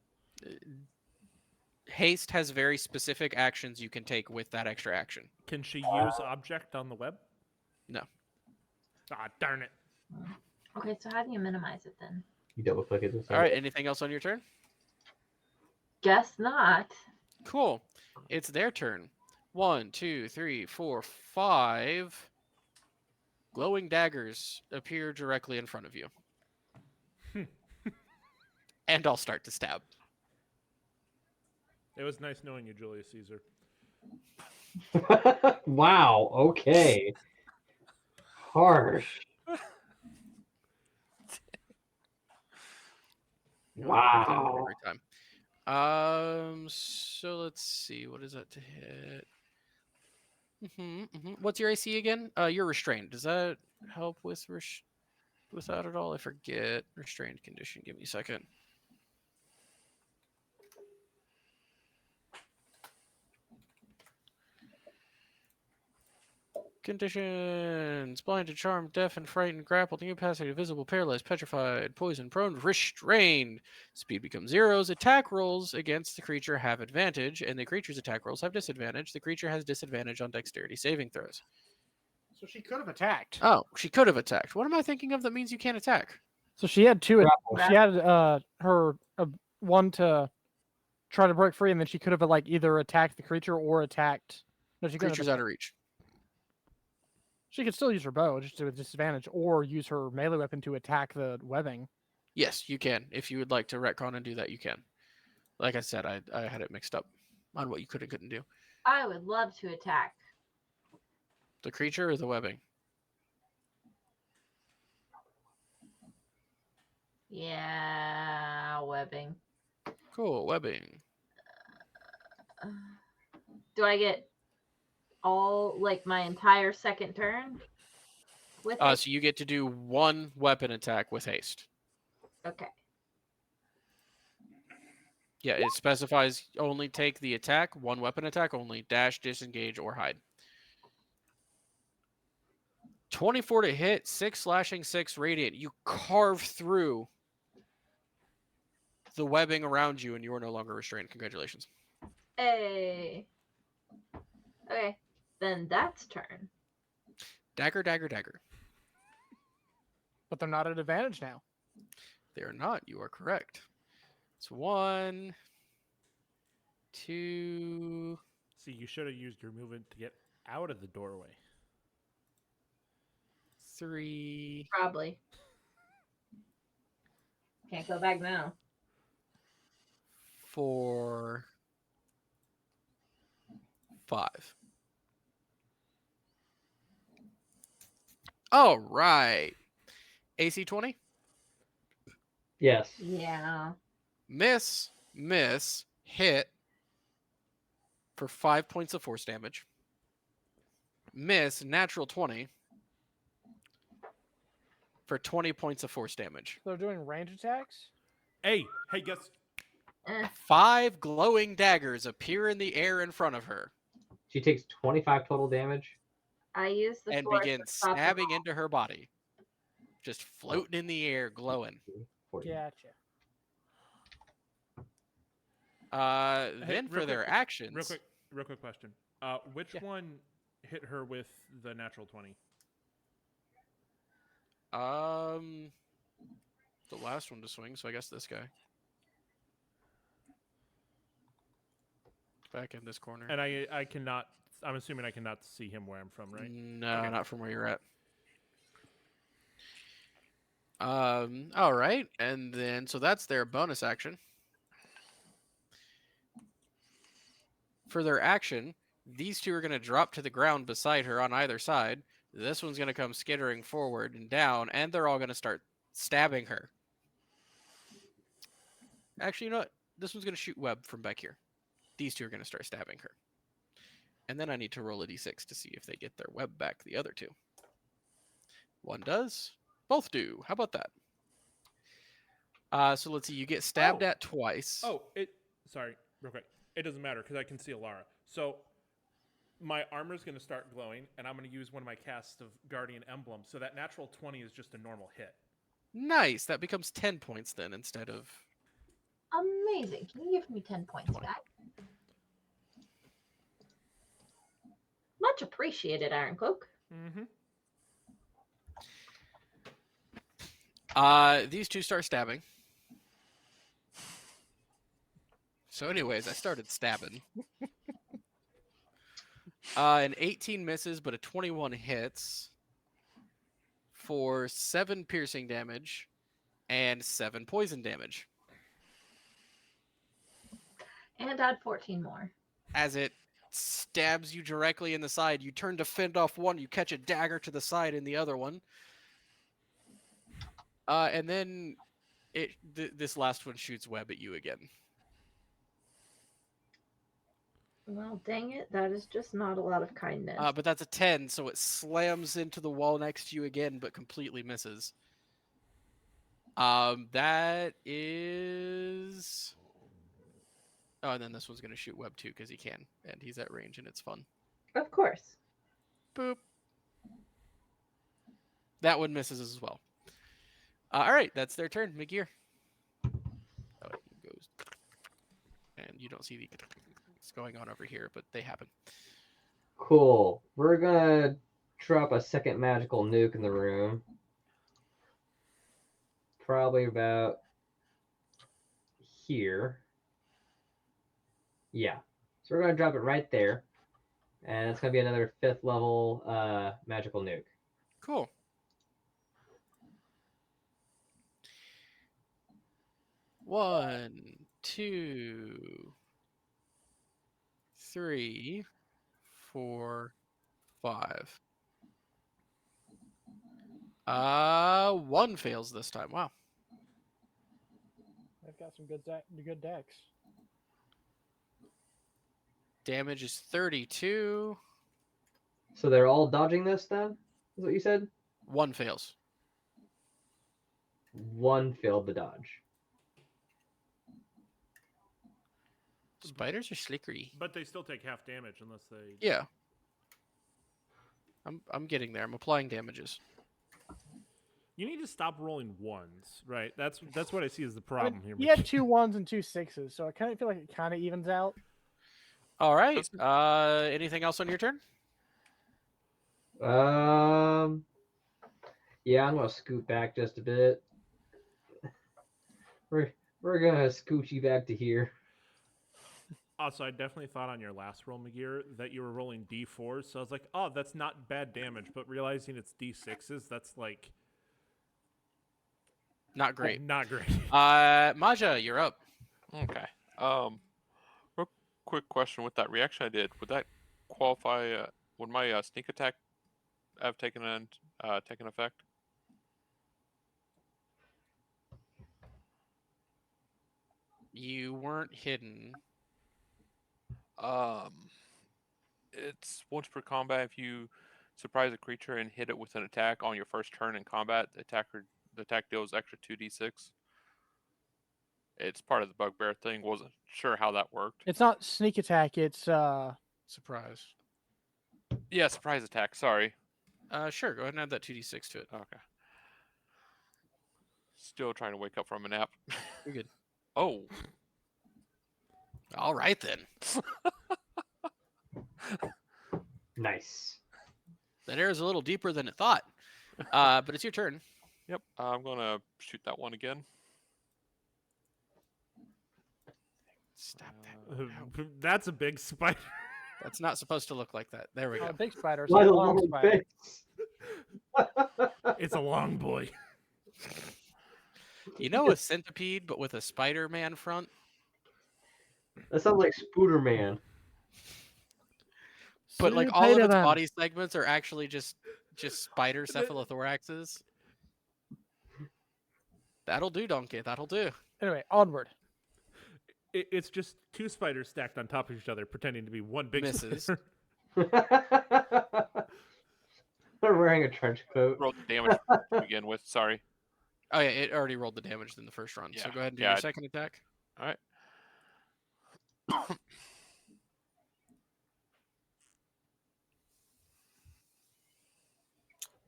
Haste has very specific actions you can take with that extra action. Can she use object on the web? No. Ah, darn it. Okay, so how do you minimize it then? You double click it. All right, anything else on your turn? Guess not. Cool. It's their turn. 1, 2, 3, 4, 5 glowing daggers appear directly in front of you. And I'll start to stab. It was nice knowing you, Julius Caesar. Wow. Okay. Harsh. Wow. Every time. So let's see. What is that to hit? What's your AC again? You're restrained. Does that help with that at all? I forget. Restrained condition. Give me a second. Conditions: blinded, charmed, deafened, frightened, grappled, incapacitated, visible, paralyzed, petrified, poisoned, prone, restrained. Speed becomes 0. Attack rolls against the creature have advantage, and the creature's attack rolls have disadvantage. The creature has disadvantage on dexterity saving throws. So she could have attacked. Oh, she could have attacked. What am I thinking of that means you can't attack? So she had two. Grapple. She had her one to try to break free, and then she could have like either attacked the creature or attacked. No, she couldn't. Creature's out of reach. She could still use her bow, just with disadvantage, or use her melee weapon to attack the webbing. Yes, you can. If you would like to retcon and do that, you can. Like I said, I had it mixed up on what you could and couldn't do. I would love to attack. The creature or the webbing? Yeah, webbing. Cool, webbing. Do I get all like my entire second turn with it? So you get to do one weapon attack with haste. Okay. Yeah, it specifies only take the attack, one weapon attack only, dash, disengage, or hide. 24 to hit, 6 slashing, 6 radiant. You carve through the webbing around you, and you are no longer restrained. Congratulations. Hey. Okay. Then that's turn. Dagger, dagger, dagger. But they're not at advantage now. They are not. You are correct. It's 1, 2, See, you should have used your movement to get out of the doorway. 3, Probably. Can't go back now. 4, 5. All right. AC 20. Yes. Yeah. Miss, hit for 5 points of force damage. Miss, natural 20 for 20 points of force damage. They're doing range attacks. Hey, guess. 5 glowing daggers appear in the air in front of her She takes 25 total damage. I use the and force begin to stop them stabbing all. into her body. Just floating in the air, glowing. 40. Gotcha. Then for their actions. Real quick question. Which Yeah. one hit her with the natural 20? The last one to swing, so I guess this guy. Back in this corner. And I cannot. I'm assuming I cannot see him where I'm from, right? No, Okay. not from where you're at. All right, and then so that's their bonus action. For their action, these two are going to drop to the ground beside her on either side. This one's going to come skittering forward and down, and they're all going to start stabbing her. Actually, you know what? This one's going to shoot web from back here. These two are going to start stabbing her. And then I need to roll a d6 to see if they get their web back, the other two. One does. Both do. How about that? So let's see. You get stabbed at twice. Oh, sorry, real quick. It doesn't matter because I can see Alara. So my armor is going to start glowing, and I'm going to use one of my casts of Guardian Emblem. So that natural 20 is just a normal hit. Nice. That becomes 10 points then instead of... Amazing. Can you give me 10 points back? Much appreciated, Iron Cloak. Mm-hmm. These two start stabbing. So anyways, I started stabbing. An 18 misses, but a 21 hits for 7 piercing damage and 7 poison damage. And add 14 more. As it stabs you directly in the side, you turn to fend off one, you catch a dagger to the side in the other one. And then this last one shoots web at you again. Well, dang it. That is just not a lot of kindness. But that's a 10, so it slams into the wall next to you again, but completely misses. That is... Oh, and then this one's going to shoot web too, because he can. And he's at range, and it's fun. Of course. Boop. That one misses as well. All right, that's their turn. McGear. Oh, he goes. And you don't see the... It's going on over here, but they happen. Cool. We're gonna drop a second magical nuke in the room. Probably about here. Yeah. So we're gonna drop it right there. And it's gonna be another 5th level magical nuke. Cool. One, 2, 3, 4, 5. 1 fails this time. Wow. They've got some good decks. Damage is 32. So they're all dodging this then? Is what you said? One fails. One failed the dodge. Spiders are slickery. But they still take half damage unless they. Yeah. I'm getting there. I'm applying damages. You need to stop rolling ones, right? That's what I see as the I problem mean, here. he had 2 1s and 2 6s, so I kind of feel like it kind of evens out. All right. Anything else on your turn? Yeah, I'm gonna scoot back just a bit. We're gonna scooch you back to here. Also, I definitely thought on your last roll, McGear, that you were rolling D4s. So I was like, oh, that's not bad damage. But realizing it's D6s, that's like Not great. not great. Maja, you're up. Okay. Real quick question with that reaction I did. Would that qualify? Would my sneak attack have taken effect? You weren't hidden. It's once per combat. If you surprise a creature and hit it with an attack on your first turn in combat, the attack deals extra 2d6. It's part of the bugbear thing. Wasn't sure how that worked. It's not sneak attack, it's Surprise. Yeah, surprise attack. Sorry. Sure. Go ahead and add that 2d6 to it. Okay. Still trying to wake up from a nap. You're good. Oh, All right then. Nice. That arrow's a little deeper than it thought. But it's your turn. yep. I'm gonna shoot that one again. Stop that. Ow. That's a big spider. That's not supposed to look like that. There we go. big spider. Why so the long long spider. face? It's a long boy. You know a centipede, but with a Spider-Man front? That sounds like Spooderman. But like all of its Spider-Man. body segments are actually just spider cephalothoraxes. That'll do, donkey. That'll do. Anyway, onward. It's just 2 spiders stacked on top of each other, pretending to be one big Misses. spider. They're wearing a trench coat. Rolled the damage to begin with. Sorry. Oh yeah, it already rolled the damage in the first run. So Yeah. go ahead and do Yeah, your I- second attack. All right.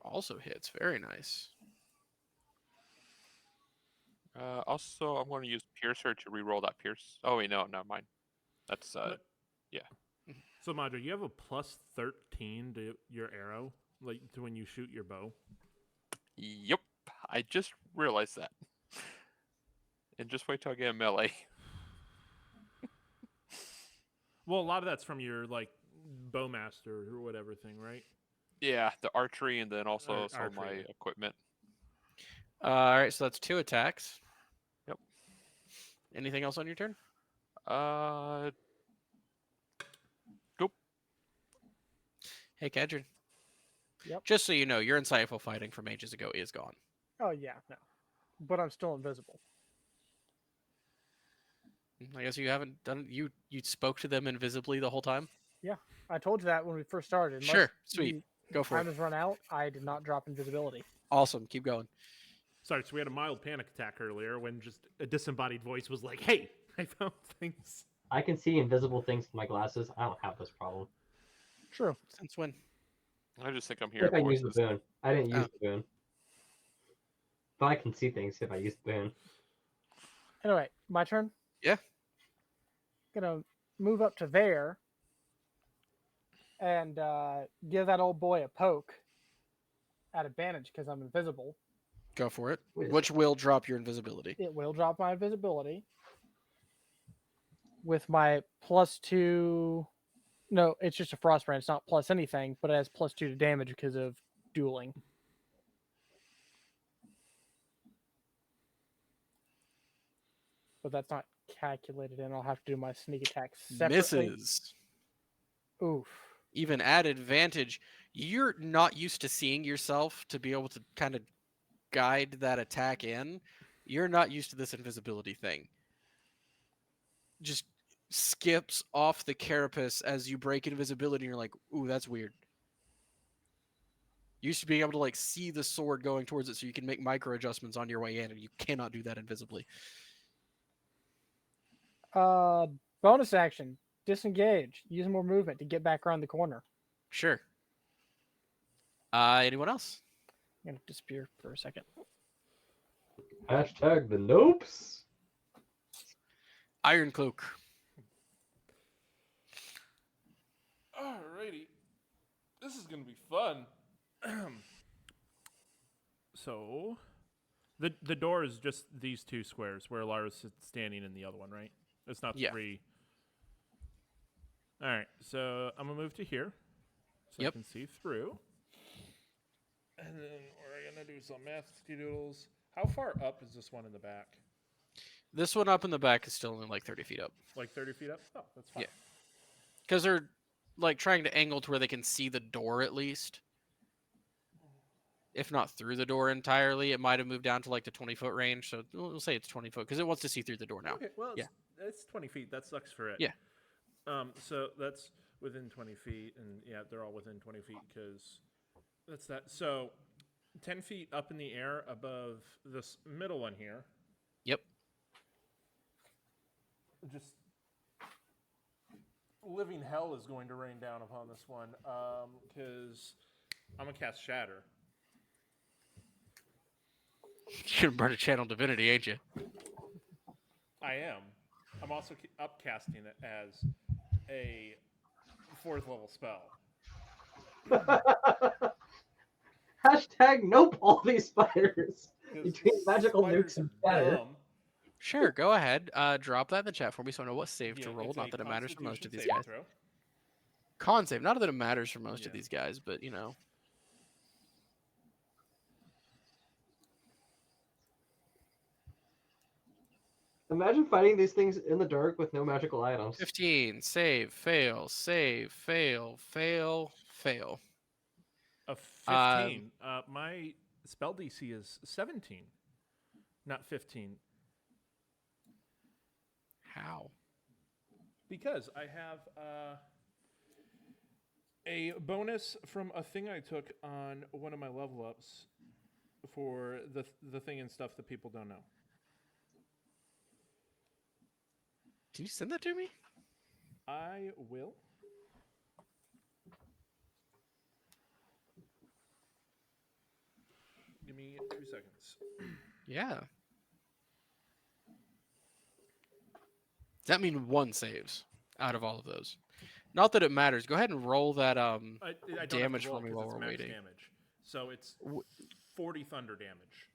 Also hits. Very nice. Also, I'm going to use Piercer to re-roll that Pierce. Oh wait, no, never mind. That's So, Madra, you have a plus 13 to your arrow, like to when you shoot your bow. Yep. I just realized that. And just wait till I get a melee. Well, a lot of that's from your like bowmaster or whatever thing, right? Yeah, the archery and then also some of my Archery. equipment. All right, so that's 2 attacks. Yep. Anything else on your turn? Nope. Hey, Kedrin. Yep. Just so you know, your insightful fighting from ages ago is gone. Oh yeah, no. But I'm still invisible. I guess you haven't done. You spoke to them invisibly the whole time. I told you that when we first started. Unless Sure, sweet. the Go for time it. has run out. I did not drop invisibility. Awesome. Keep going. Sorry, so we had a mild panic attack earlier when just a disembodied voice was like, "Hey, I found things." I can see invisible things with my glasses. I don't have this problem. True. Since when? I just think I'm I hearing think I used the voices. boon. I didn't use Oh. the boon. But I can see things if I use the boon. Anyway, my turn. Yeah. Gonna move up to there and give that old boy a poke at advantage because I'm invisible. Go for it. Wait a Which will drop your invisibility. It will drop my invisibility with my +2. No, it's just a frostbrand. It's not plus anything, but it has +2 to damage because of dueling. But that's not calculated in. I'll have to do my sneak attack separately. Misses. Oof. Even at advantage, you're not used to seeing yourself to be able to kind of guide that attack in. You're not used to this invisibility thing. Just skips off the carapace as you break invisibility, and you're like, ooh, that's weird. You used to be able to like see the sword going towards it so you can make micro adjustments on your way in, and you cannot do that invisibly. Bonus action. Disengage. Use more movement to get back around the corner. Sure. Anyone else? I'm gonna disappear for a second. Hashtag the nopes. Iron Cloak. Alrighty. This is gonna be fun. So, the door is just these two squares where Lara's standing in the other one, right? It's not Yeah. 3. All right, so I'm gonna move to here, so I Yep. can see through. And then we're gonna do some math doodles. How far up is this one in the back? This one up in the back is still only like 30 feet up. Like 30 feet up? Oh, that's fine. Yeah. Because they're like trying to angle to where they can see the door at least. If not through the door entirely, it might have moved down to like the 20-foot range. So we'll say it's 20 foot because it wants to see through the door now. Okay, well, Yeah. it's 20 feet. That sucks for it. Yeah. So that's within 20 feet, and yeah, they're all within 20 feet because that's that. So 10 feet up in the air above this middle one here. Yep. Just living hell is going to rain down upon this one because I'm going to cast Shatter. You're gonna burn a channel divinity, ain't you? I am. I'm also upcasting it as a 4th level spell. Hashtag nope all these spiders. 'Cause Between magical spiders nukes and are shatter. dumb. Sure, go ahead. Drop that in the chat for me so I know what save to Yeah, roll. it's Not a that it matters for most Constitution of these saving guys. throw. Con save. Not that it matters for most of Yeah. these guys, but you know. Imagine fighting these things in the dark with no magical items. 15. Save. Fail. Save. Fail. Fail. Fail. A 15. My spell DC is 17, not 15. How? Because I have a bonus from a thing I took on one of my level ups for the thing and stuff that people don't know. Can you send that to me? I will. Give me 2 seconds. Yeah. Does that mean one saves out of all of those? Not that it matters. Go ahead and roll that I don't have to damage roll for me 'cause while it's we're max waiting. damage. So it's W- 40 thunder damage.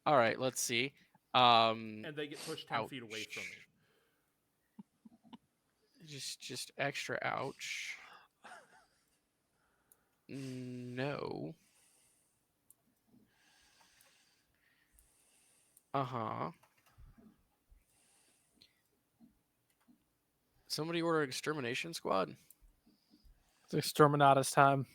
All right, let's see. And they get pushed 10 feet away from me. Just extra ouch. No. Uh-huh. Somebody order extermination squad? It's Exterminatus time.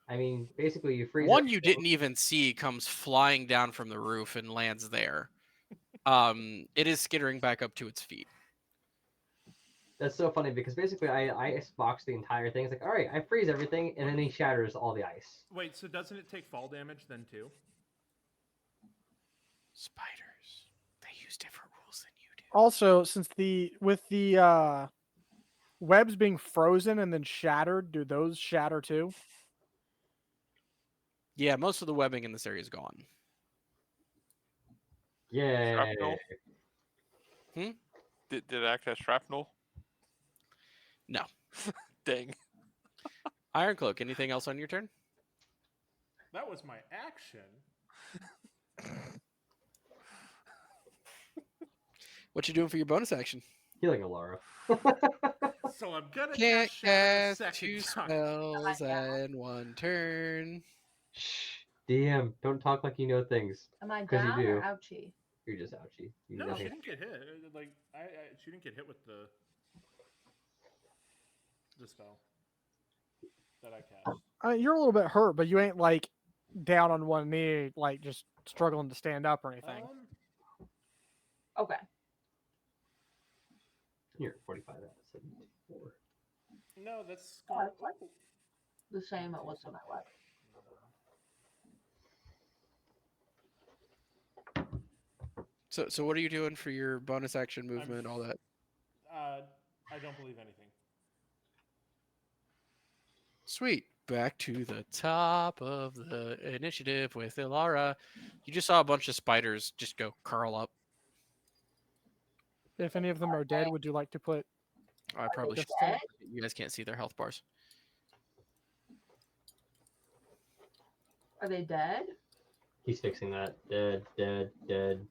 I mean, basically, you freeze. One it. you didn't even see comes flying down from the roof and lands there. It is skittering back up to its feet. That's so funny because basically, I icebox the entire thing. It's like, all right, I freeze everything, and then he shatters all the ice. Wait, so doesn't it take fall damage then too? Spiders. They use different rules than you do. Also, since with the webs being frozen and then shattered, do those shatter too? Yeah, most of the webbing in this area is gone. Yeah. Shrapnel? Did it act as shrapnel? No. Dang. Iron Cloak, anything else on your turn? That was my action. What you doing for your bonus action? Healing Alara. So I'm gonna Can't cast Shatter cast second two time. spells in one turn. Shh. DM, don't talk like you know things. Am I 'Cause you down or do. ouchie? You're just ouchie. You No, know. she didn't get hit. Like she didn't get hit with the spell that I cast. You're a little bit hurt, but you ain't like down on one knee, like just struggling to stand up or anything. Okay. You're at 45 out of 74. No, that's Oh, going. it's like the same it was on my left. So what are you doing for your bonus action movement, all that? I don't believe anything. Sweet. Back to the top of the initiative with Ilara. You just saw a bunch of spiders just go curl up. If any of them are dead, would you like to put? I probably should. Just to- You guys can't see their health bars. Are they dead? He's fixing that. Dead, dead, dead.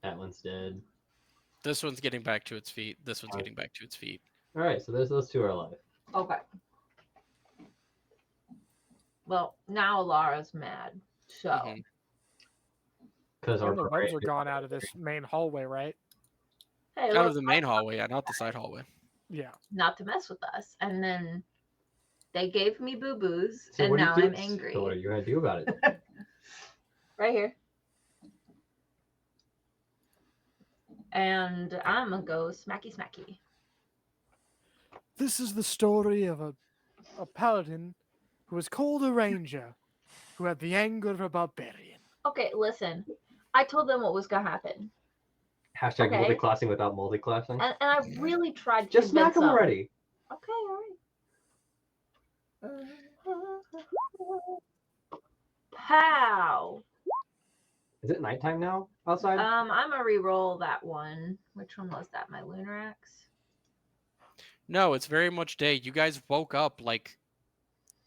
That one's dead. This one's getting back to its feet. This one's getting back to its feet. All right, so those two are alive. Okay. Well, now Lara's mad. So Mhm. Because All the bugs are gone out of this main hallway, right? hey, Out look, of the main hallway, yeah, not the side hallway. Yeah. not to mess with us. And then they gave me boo boos, So and what are you now doing? I'm angry. So what are you gonna do about it? Right here. And I'm gonna go smacky smacky. This is the story of a paladin who was called a ranger, who had the anger of a barbarian. Okay, listen. I told them what was gonna happen, Hashtag Okay. multi-classing without multi-classing. and I really tried to Just smack convince them them. already. Okay, all right. Pow. Is it nighttime now outside? I'm gonna re-roll that one. Which one was that? My lunar axe. No, it's very much day. You guys woke up like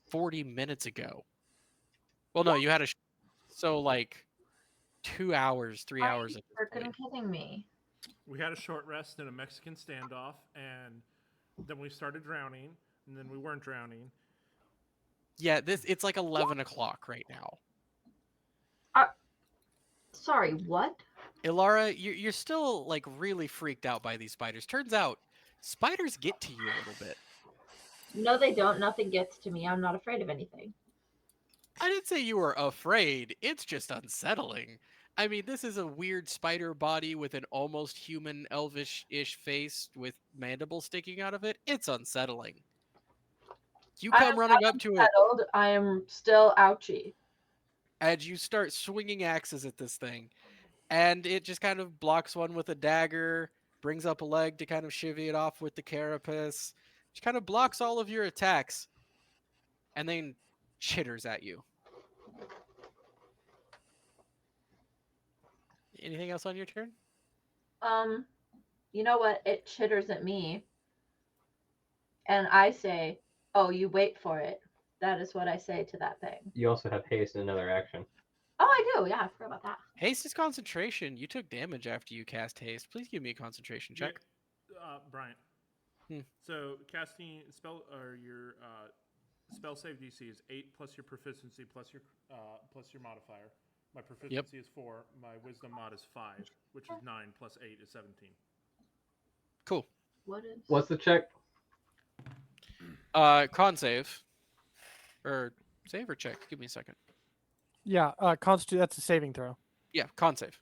40 minutes ago. Well, no, you had a so like 2 hours, 3 Are hours you at this freaking point. kidding me? We had a short rest in a Mexican standoff, and then we started drowning, and then we weren't drowning. Yeah, it's like 11 o'clock right now. Sorry, what? Ilara, you're still like really freaked out by these spiders. Turns out spiders get to you a little bit. No, they don't. Nothing gets to me. I'm not afraid of anything. I didn't say you were afraid. It's just unsettling. I mean, this is a weird spider body with an almost human elvish-ish face with mandibles sticking out of it. It's unsettling. You I come am running up to it Settled. I am still ouchy. and you start swinging axes at this thing. And it just kind of blocks one with a dagger, brings up a leg to kind of chivvy it off with the carapace. Just kind of blocks all of your attacks and then chitters at you. Anything else on your turn? You know what? It chitters at me, and I say, "Oh, you wait for it." That is what I say to that thing. You also have haste and another action. Oh, I do. Yeah, I forgot about that. Haste is concentration. You took damage after you cast haste. Please give me a concentration check. Brian. Hmm. So casting spell or your spell save DC is 8 plus your proficiency plus your modifier. My proficiency is 4. My wisdom mod is 5, which is 9 plus 8 is 17. Cool. What is? What's the check? Con save. Or save or check? Give me a second. Yeah, constitute. That's a saving throw. Yeah, con save.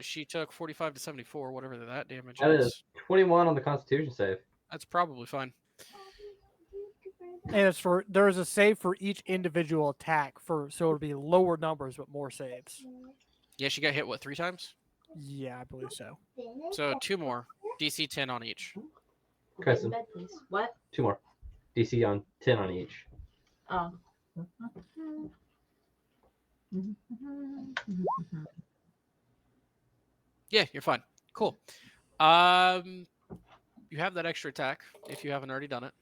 She took 45 to 74, whatever that damage That is. is 21 on the Constitution save. That's probably fine. And it's for there is a save for each individual attack so it'll be lower numbers but more saves. Yeah, she got hit, what, 3 times? Yeah, I believe so. So 2 more. DC 10 on each. Kristen. Bed, please. What? 2 more. DC on 10 on each. Oh. Yeah, you're fine. Cool. You have that extra attack if you haven't already done it.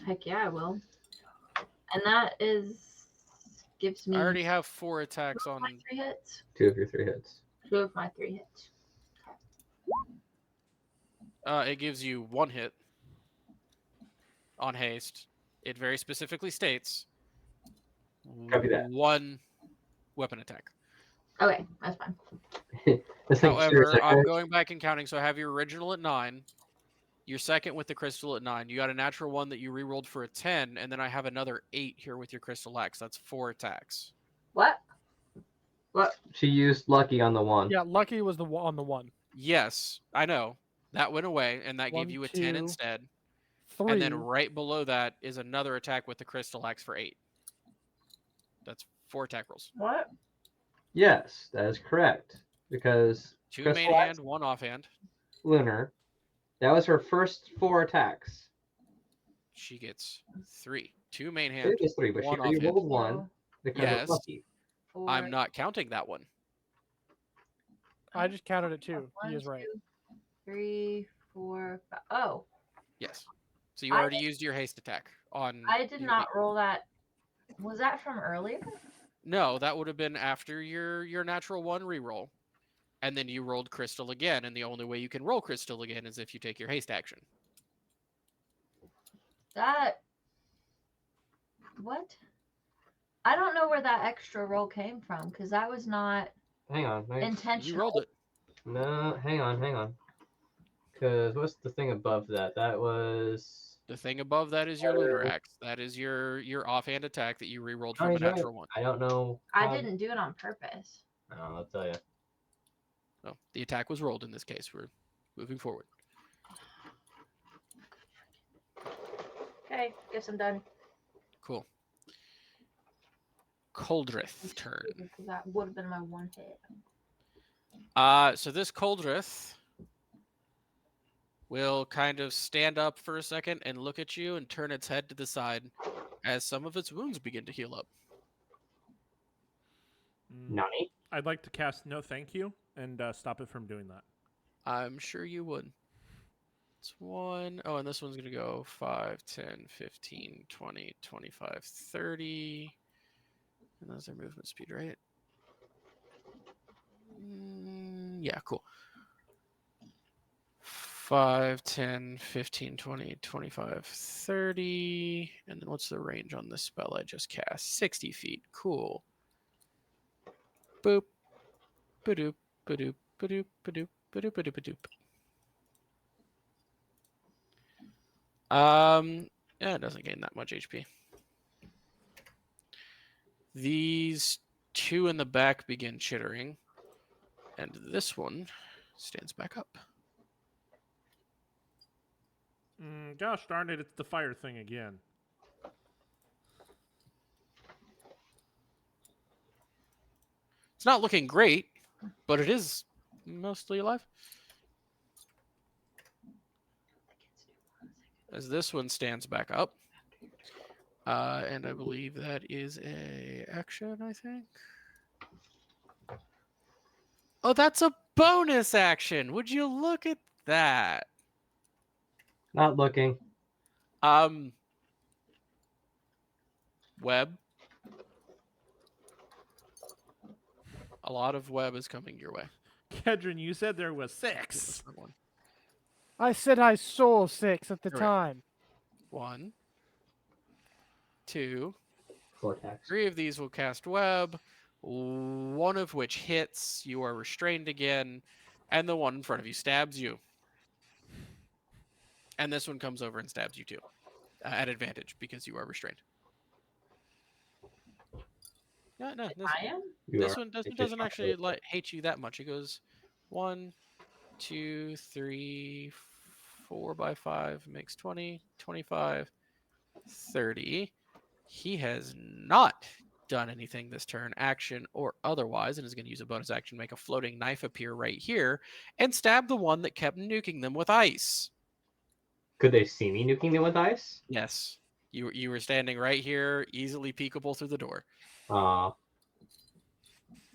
Heck yeah, I will. And that gives me I already have 4 attacks 2 of my on. 3 hits. 2 of your 3 hits. 2 of my 3 hits. It gives you 1 hit on haste. It very specifically states Copy that. 1 weapon attack. Okay, that's fine. This thing However, shoots like I'm that. going back and counting. So I have your original at 9, your second with the crystal at 9. You got a natural 1 that you rerolled for a 10, and then I have another 8 here with your crystal axe. That's 4 attacks. What? What? She used lucky on the one. Yeah, lucky was on the one. Yes, I know. That went away, and that gave 1, you a 10 2, instead. 3. And then right below that is another attack with the crystal axe for 8. That's 4 attack rolls. What? Yes, that is correct. Because 2 main Crystal Axe hand, 1 offhand. Lunar, that was her first 4 attacks. She gets 3. 2 main It hand, was 3, but she 1 offhand. re-rolled 1 because Yes. of lucky. 4, I'm not counting that one. I just counted it too. He 1, is right. 2, 3, 4, 5. Oh, Yes. So you I already used your haste attack on. I did the not 8. roll that. Was that from earlier? No, that would have been after your natural 1 reroll. And then you rolled crystal again, and the only way you can roll crystal again is if you take your haste action. That. What? I don't know where that extra roll came from because that was not Hang on. intentional. You rolled it. No, hang on. Because what's the thing above that? That was. The thing above that is your lunar axe. That is your offhand attack that you rerolled Oh, from a you're right. natural 1. I don't know. I how- didn't do it on purpose. No, I'll tell you. No, the attack was rolled in this case. We're moving forward. Okay, guess I'm done. Cool. Coldrith turn. That would have been my one hit. So this Coldrith will kind of stand up for a second and look at you and turn its head to the side as some of its wounds begin to heal up. Nani? I'd like to cast No Thank You and stop it from doing that. I'm sure you would. It's 1. Oh, and this one's going to go 5, 10, 15, 20, 25, 30. And that's their movement speed, right? Yeah, cool. 5, 10, 15, 20, 25, 30. And then what's the range on this spell I just cast? 60 feet. Cool. Boop. Ba-doop. Ba-doop. Ba-doop. Ba-doop. Ba-doop. Ba-doop. Ba-doop. Yeah, it doesn't gain that much HP. These 2 in the back begin chittering, and this one stands back up. Gosh darn it, it's the fire thing again. It's not looking great, but it is mostly alive. As this one stands back up. And I believe that is a action, I think. Oh, that's a bonus action. Would you look at that? Not looking. Web. A lot of web is coming your way. Kedron, you said there was 6. One. I said I saw 6 at the Correct. time. 1, 2, Vortex. 3 of these will cast web. 1 of which hits. You are restrained again. And the one in front of you stabs you. And this one comes over and stabs you too. At advantage because you are restrained. No, I am? this one doesn't actually hate you that much. It goes 1, 2, 3, 4 by 5 makes 20, 25, 30. He has not done anything this turn, action or otherwise, and is going to use a bonus action to make a floating knife appear right here and stab the one that kept nuking them with ice. Could they see me nuking them with ice? Yes. You were standing right here, easily peekable through the door. Aw.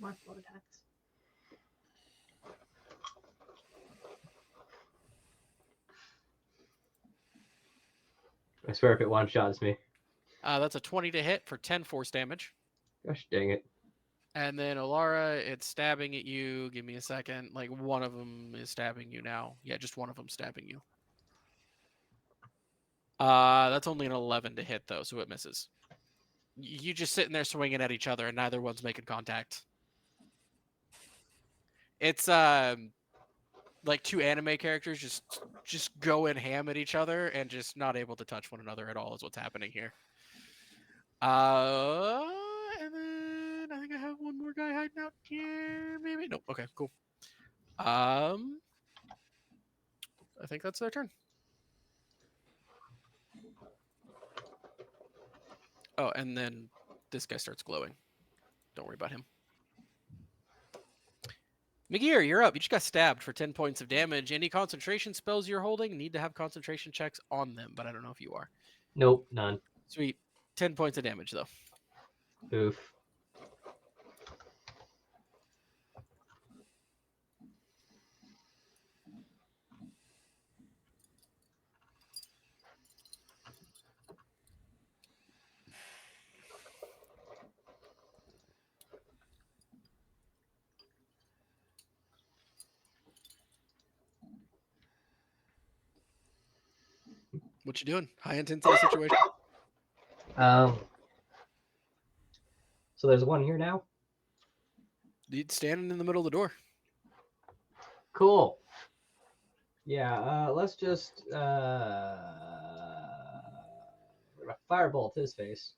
More float attacks. I swear if it one-shots me. That's a 20 to hit for 10 force damage. Gosh dang it. And then Alara, it's stabbing at you. Give me a second. Like one of them is stabbing you now. Yeah, just one of them stabbing you. That's only an 11 to hit though, so it misses. You just sitting there swinging at each other, and neither one's making contact. It's like 2 anime characters just going ham at each other and just not able to touch one another at all is what's happening here. And then I think I have have one more guy hiding out here? Maybe. Nope. Okay. Cool. I think that's their turn. Oh, and then this guy starts glowing. Don't worry about him. McGear, you're up. You just got stabbed for 10 points of damage. Any concentration spells you're holding need to have concentration checks on them, but I don't know if you are. Nope, none. Sweet. 10 points of damage, though. Oof. What you doing? High intensity situation. So there's one here now. Dude standing in the middle of the door. Cool. Yeah, let's just firebolt his face.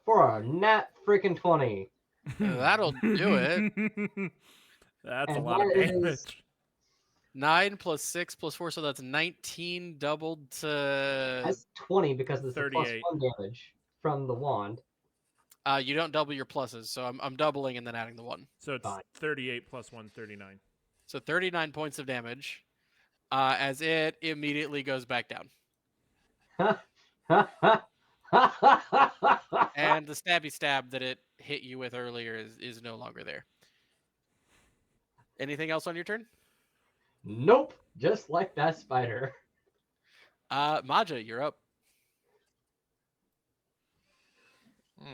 For a nat freaking 20. That'll do it. That's a And lot of that is- damage. 9 plus 6 plus 4, so that's 19 doubled to. That's 20 because it's the plus 38. 1 damage from the wand. You don't double your pluses, so I'm doubling and then adding the 1. So it's Fine. 38 plus 1, 39. So 39 points of damage as it immediately goes back down. And the stabby stab that it hit you with earlier is no longer there. Anything else on your turn? Nope, just like that spider. Maja, you're up.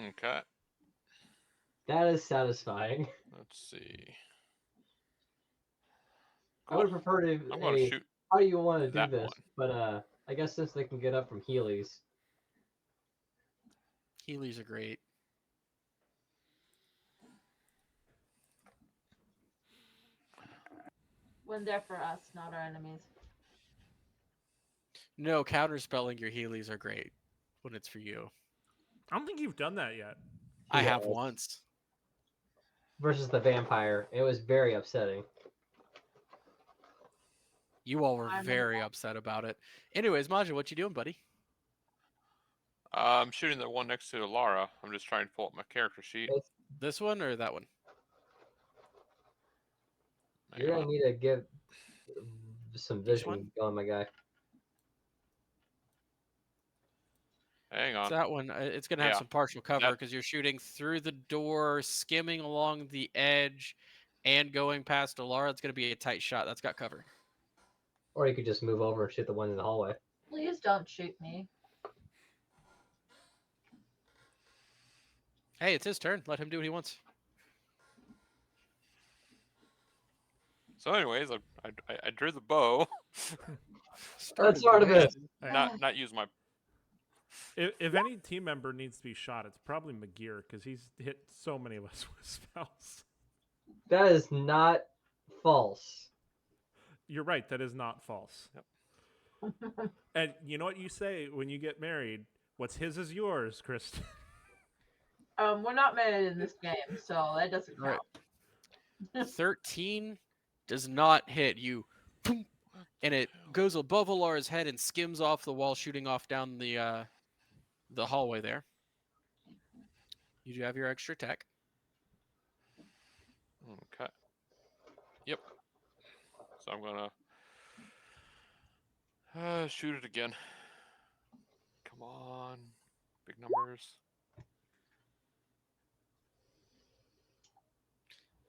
Okay. That is satisfying. Let's see. I would prefer to. I'm going to shoot. How do you want to do that this? one. But I guess since they can get up from Heelys. Heelys are great. When they're for us, not our enemies. No, counterspelling your Heelys are great when it's for you. I don't think you've done that yet. I have Yes. once. Versus the vampire. It was very upsetting. You all were I remember very that. upset about it. Anyways, Maja, what you doing, buddy? I'm shooting the one next to Lara. I'm just trying to pull up my character sheet. This one or that one? Hang You're gonna on. need to get some Which vision one? going, my guy. Hang It's on. that one. It's going to have Yeah. some partial cover That- because you're shooting through the door, skimming along the edge, and going past Alara. It's going to be a tight shot. That's got cover. Or you could just move over and shoot the one in the hallway. Please don't shoot me. Hey, it's his turn. Let him do what he wants. So, anyways, I drew the bow. That's part of it. Hey, not use my. if any team member needs to be shot, it's probably McGear because he's hit so many of us with spells. That is not false. You're right. That is not false. And you know what you say when you get married? What's his is yours, Kristen. We're not married in this game, so that doesn't Right. count. 13 does not hit you. Boom, and it goes above Alara's head and skims off the wall, shooting off down the hallway there. You do have your extra attack. Okay. Yep. So I'm gonna shoot it again. Come on, big numbers.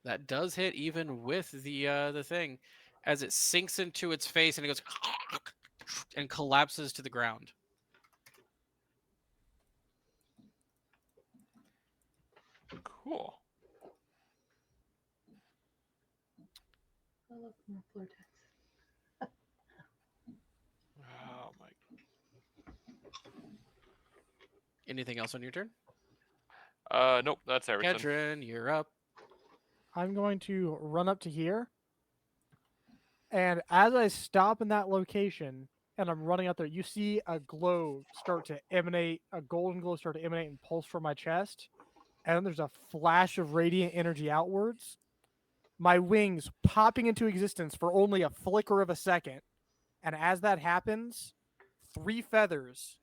That does hit even with the thing, as it sinks into its face and it goes and collapses to the ground. Cool. I love more floor text. Oh my. Anything else on your turn? Nope. That's everything. Kedron, you're up. I'm going to run up to here. And as I stop in that location and I'm running out there. You see a glow start to emanate, a golden glow start to emanate and pulse from my chest, and then there's a flash of radiant energy outwards. My wings popping into existence for only a flicker of a second, and as that happens, 3 feathers,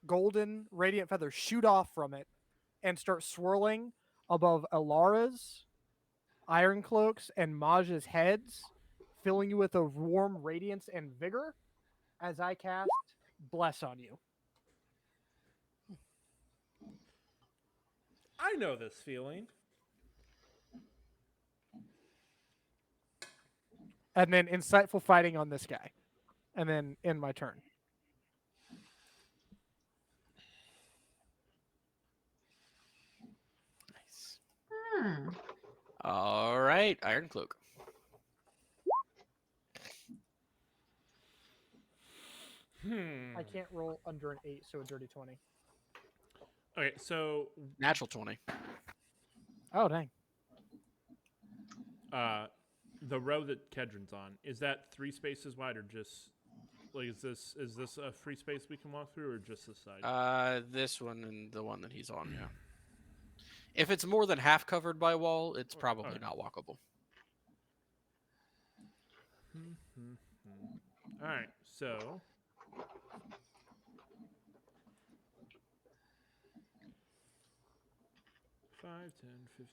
golden radiant feathers, shoot off from it and start swirling above Alara's, Iron Cloak's, and Maj's heads, filling you with a warm radiance and vigor as I cast Bless on you. I know this feeling. And then insightful fighting on this guy. And then end my turn. Nice. Hmm. All right, Iron Cloak. I can't roll under an 8, so a dirty 20. Okay, so Natural 20. Oh, dang. the row that Kedron's on, is that 3 spaces wide or just like is this a free space we can walk through or just this side? This one and the one that he's on, yeah. If it's more than half covered by wall, it's probably alright. not walkable. All right, so 5, 10, 15.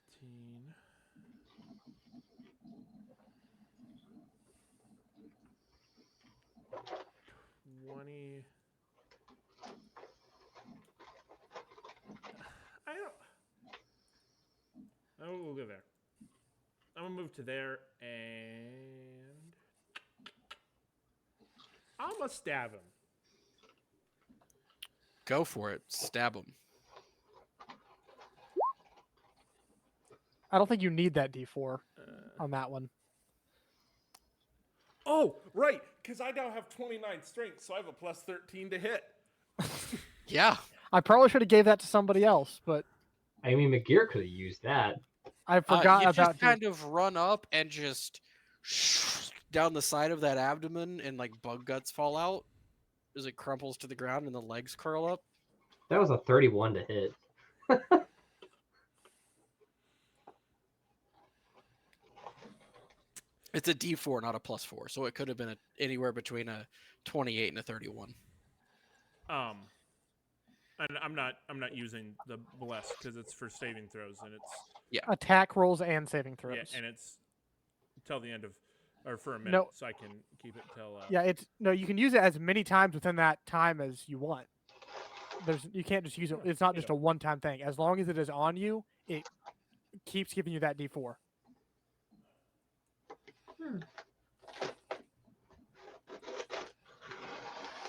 $20. I don't. Oh, we'll go there. I'm gonna move to there, and I'm gonna stab him. Go for it. Stab him. I don't think you need that D4 on that one. Oh, right, because I now have 29 strength, so I have a plus 13 to hit. Yeah. I probably should have gave that to somebody else, but I mean, McGear could have used that. I forgot you about just kind of run up and just down the side of that abdomen, and like bug guts fall out as it crumples to the ground and the legs curl up. That was a 31 to hit. It's a D4, not a +4, so it could have been anywhere between a 28 and a 31. And I'm not using the bless because it's for saving throws, and it's attack rolls and saving throws. yeah, and it's till the end of or for a minute, No. so I can keep it till. Yeah, it's no. You can use it as many times within that time as you want. You can't just use it. It's not just a one-time thing. As long as it is on you, it keeps giving you that D4.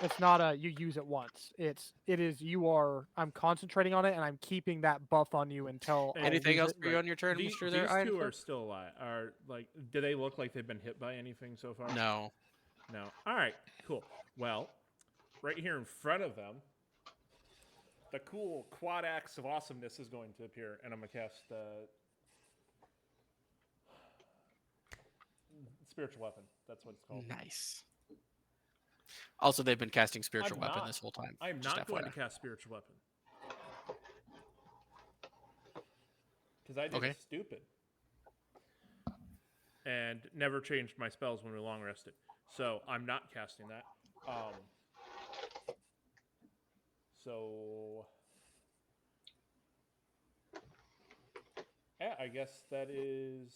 It's not a you use it once. It is you are. I'm concentrating on it and I'm keeping that buff on you until. And I Anything lose else it. for you on your turn, These Mr. There, two Iron? are still alive. Are like, do they look like they've been hit by anything so far? No. No. All right. Cool. Well, right here in front of them, the cool quad axe of awesomeness is going to appear, and I'm gonna cast spiritual weapon. That's what it's called. Nice. Also, they've been casting spiritual I'm weapon not. this whole time. I am just not going to FYI. cast spiritual weapon because I did Okay. stupid and never changed my spells when we long rested. So I'm not casting that. So yeah, I guess that is.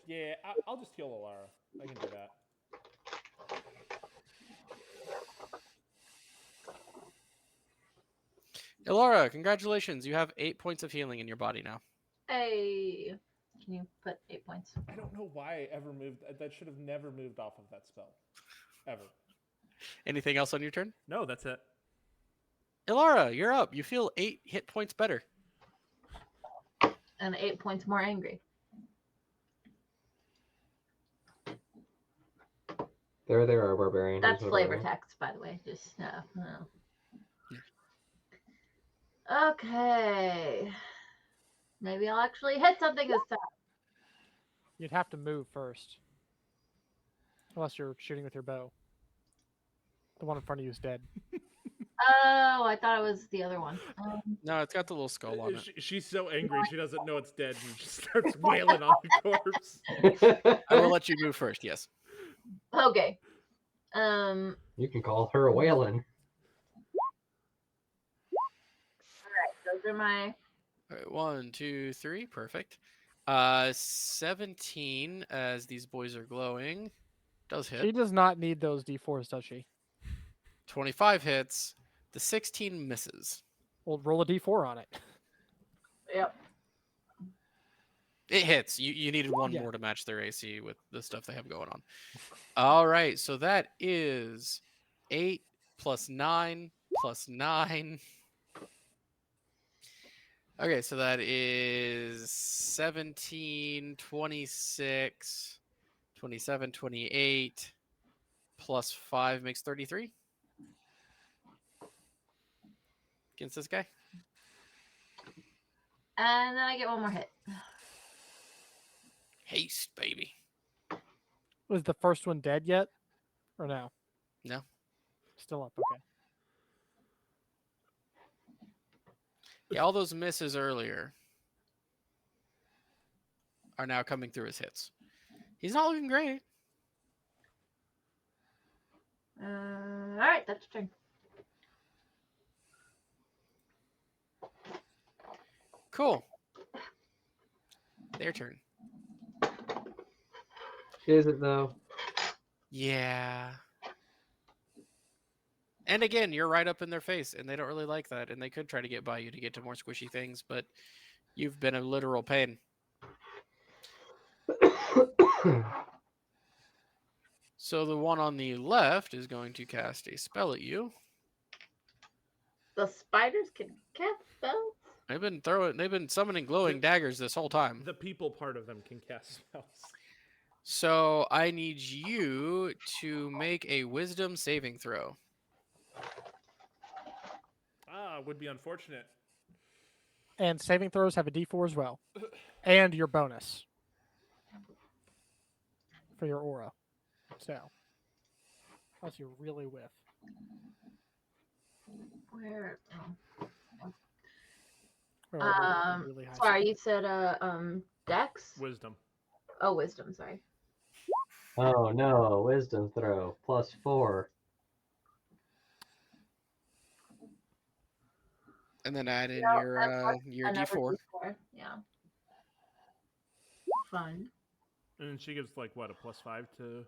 Yeah, I'll just heal Alara. I can do that. Ilara, congratulations. You have 8 points of healing in your body now. Hey, can you put 8 points? I don't know why I ever moved. That should have never moved off of that spell. Ever. Anything else on your turn? No, that's it. Ilara, you're up. You feel 8 hit points better. And 8 points more angry. There are barbarian. That's Here's a flavor barbarian. text, by the way. Just no. Okay. Maybe I'll actually hit something this time. You'd have to move first. Unless you're shooting with your bow. The one in front of you is dead. Oh, I thought it was the other one. No, it's got the little skull on it. She's so angry she doesn't know it's dead and just starts wailing on the corpse. I will let you move first. Yes. Okay. You can call her a Whalen. Those are my. All right, 1, 2, 3. Perfect. 17 as these boys are glowing. Does hit. She does not need those D4s, does she? 25 hits. The 16 misses. Well, roll a D4 on it. Yep. It hits. You needed one Yeah. more to match their AC with the stuff they have going on. All right, so that is 8 plus 9 plus 9. Okay, so that is 17, 26, 27, 28, plus 5 makes 33. Against this guy? And then I get one more hit. Haste, baby. Was the first one dead yet? Or no? No. Still up, okay. Yeah, all those misses earlier are now coming through as hits. He's not looking great. All right, that's your turn. Cool. Their turn. Is it though? Yeah. And again, you're right up in their face, and they don't really like that, and they could try to get by you to get to more squishy things, but you've been a literal pain. So the one on the left is going to cast a spell at you. The spiders can cast spells. They've been summoning glowing daggers this whole time. The people part of them can cast spells. So I need you to make a wisdom saving throw. Would be unfortunate. And saving throws have a D4 as well. And your bonus. For your aura. So. Unless you really whiff. Where? Or a really high Sorry, you said Dex. Wisdom. Oh, wisdom. Sorry. Oh no, wisdom throw +4. And then add in No, your Another D4. D4. Yeah. Fun. And then she gives like what, a +5 to.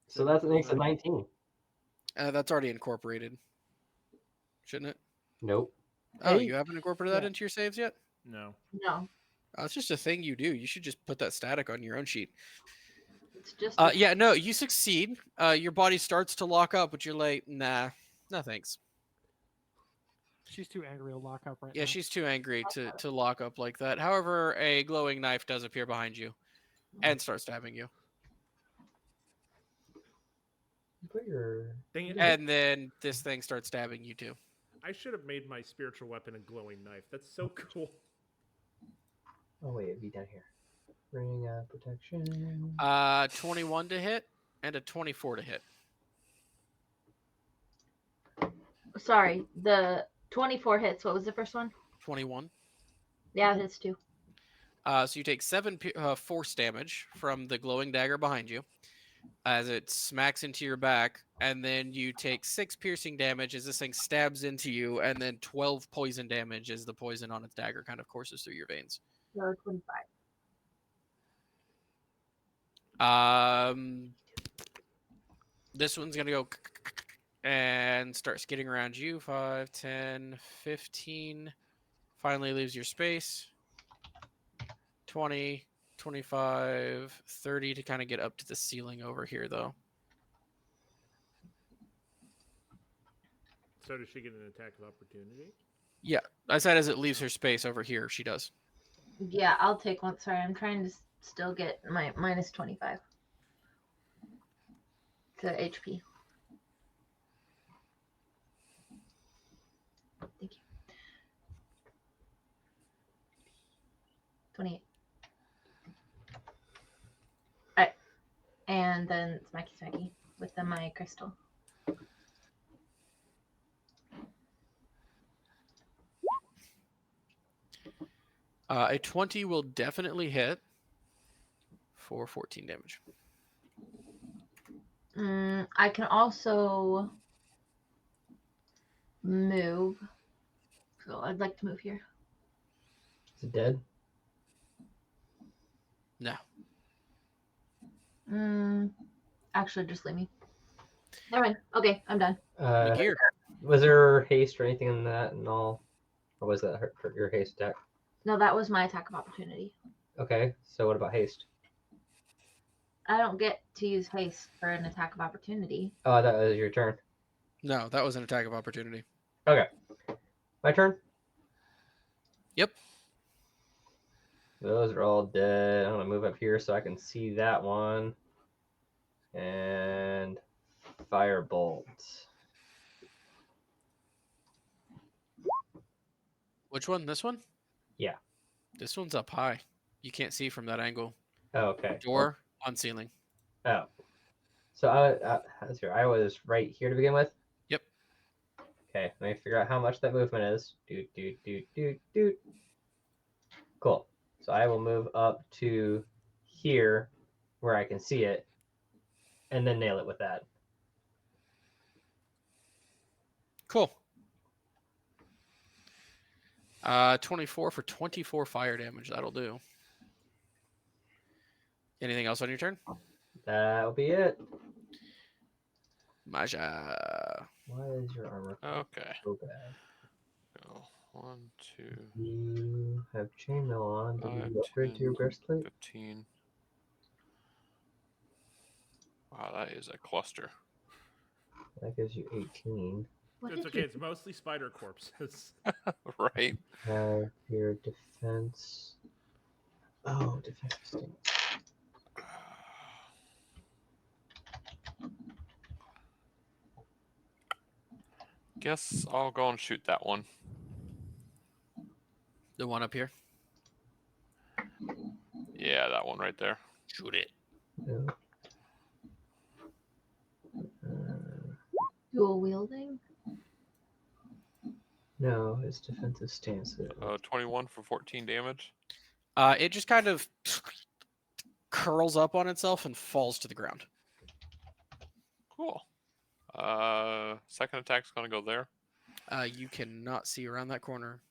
So that makes it 19. That's already incorporated. Shouldn't it? Nope. Oh, Eight? you haven't incorporated that Yeah. into your saves yet? No. No, It's just a thing you do. You should just put that static on your own sheet. it's just. Yeah, no, you succeed. Your body starts to lock up, but you're like, nah, no thanks. She's too angry to lock up right Yeah, now. she's too angry to lock up like that. However, a glowing knife does appear behind you and starts stabbing you. Put your. Dang it. And then this thing starts stabbing you too. I should have made my spiritual weapon a glowing knife. That's so cool. Oh wait, it'd be down here. Ring protection. 21 to hit and a 24 to hit. Sorry, the 24 hits. What was the first one? 21. Yeah, it hits too. So you take 7 force damage from the glowing dagger behind you as it smacks into your back, and then you take 6 piercing damage as this thing stabs into you, and then 12 poison damage as the poison on its dagger kind of courses through your veins. So 25. This one's gonna go and start skidding around you. 5, 10, 15. Finally leaves your space. 20, 25, 30 to kind of get up to the ceiling over here, though. So does she get an attack of opportunity? Yeah, I said as it leaves her space over here, she does. Yeah, I'll take one. Sorry, I'm trying to still get my minus 25 to HP. Thank you. 28. Alright. And and then smacky smacky with my crystal. A 20 will definitely hit for 14 damage. I can also move. So I'd like to move here. Is it dead? No. Actually, just leave me. Never mind. Okay, I'm done. McGear. Was there haste or anything in that and all? Or was that hurt your haste attack? No, that was my attack of opportunity. Okay, so what about haste? I don't get to use haste for an attack of opportunity. Oh, that was your turn. No, that was an attack of opportunity. Okay. My turn? Yep. Those are all dead. I'm going to move up here so I can see that one. And firebolt. Which one? This one? Yeah. This one's up high. You can't see from that angle. Oh, okay. Door on ceiling. Oh. So I was right here to begin with? Yep. Okay, let me figure out how much that movement is. Doot. Cool. So I will move up to here where I can see it and then nail it with that. Cool. 24 for 24 fire damage. That'll do. Anything else on your turn? That'll be it. Maja. Why is your armor Okay. so bad? Go. 1, 2, You have chainmail on. Did 5, you upgrade to your 10, breastplate? 15. Wow, that is a cluster. That gives you 18. What It's did okay. you? It's mostly spider corpses. Right? Have your defense. Oh, defense stance. Guess I'll go and shoot that one. The one up here. Yeah, that one right there. Shoot it. No. Dual wielding? No, it's defensive stance. 21 for 14 damage. It just kind of curls up on itself and falls to the ground. Cool. Second attack's gonna go there. You cannot see around that corner.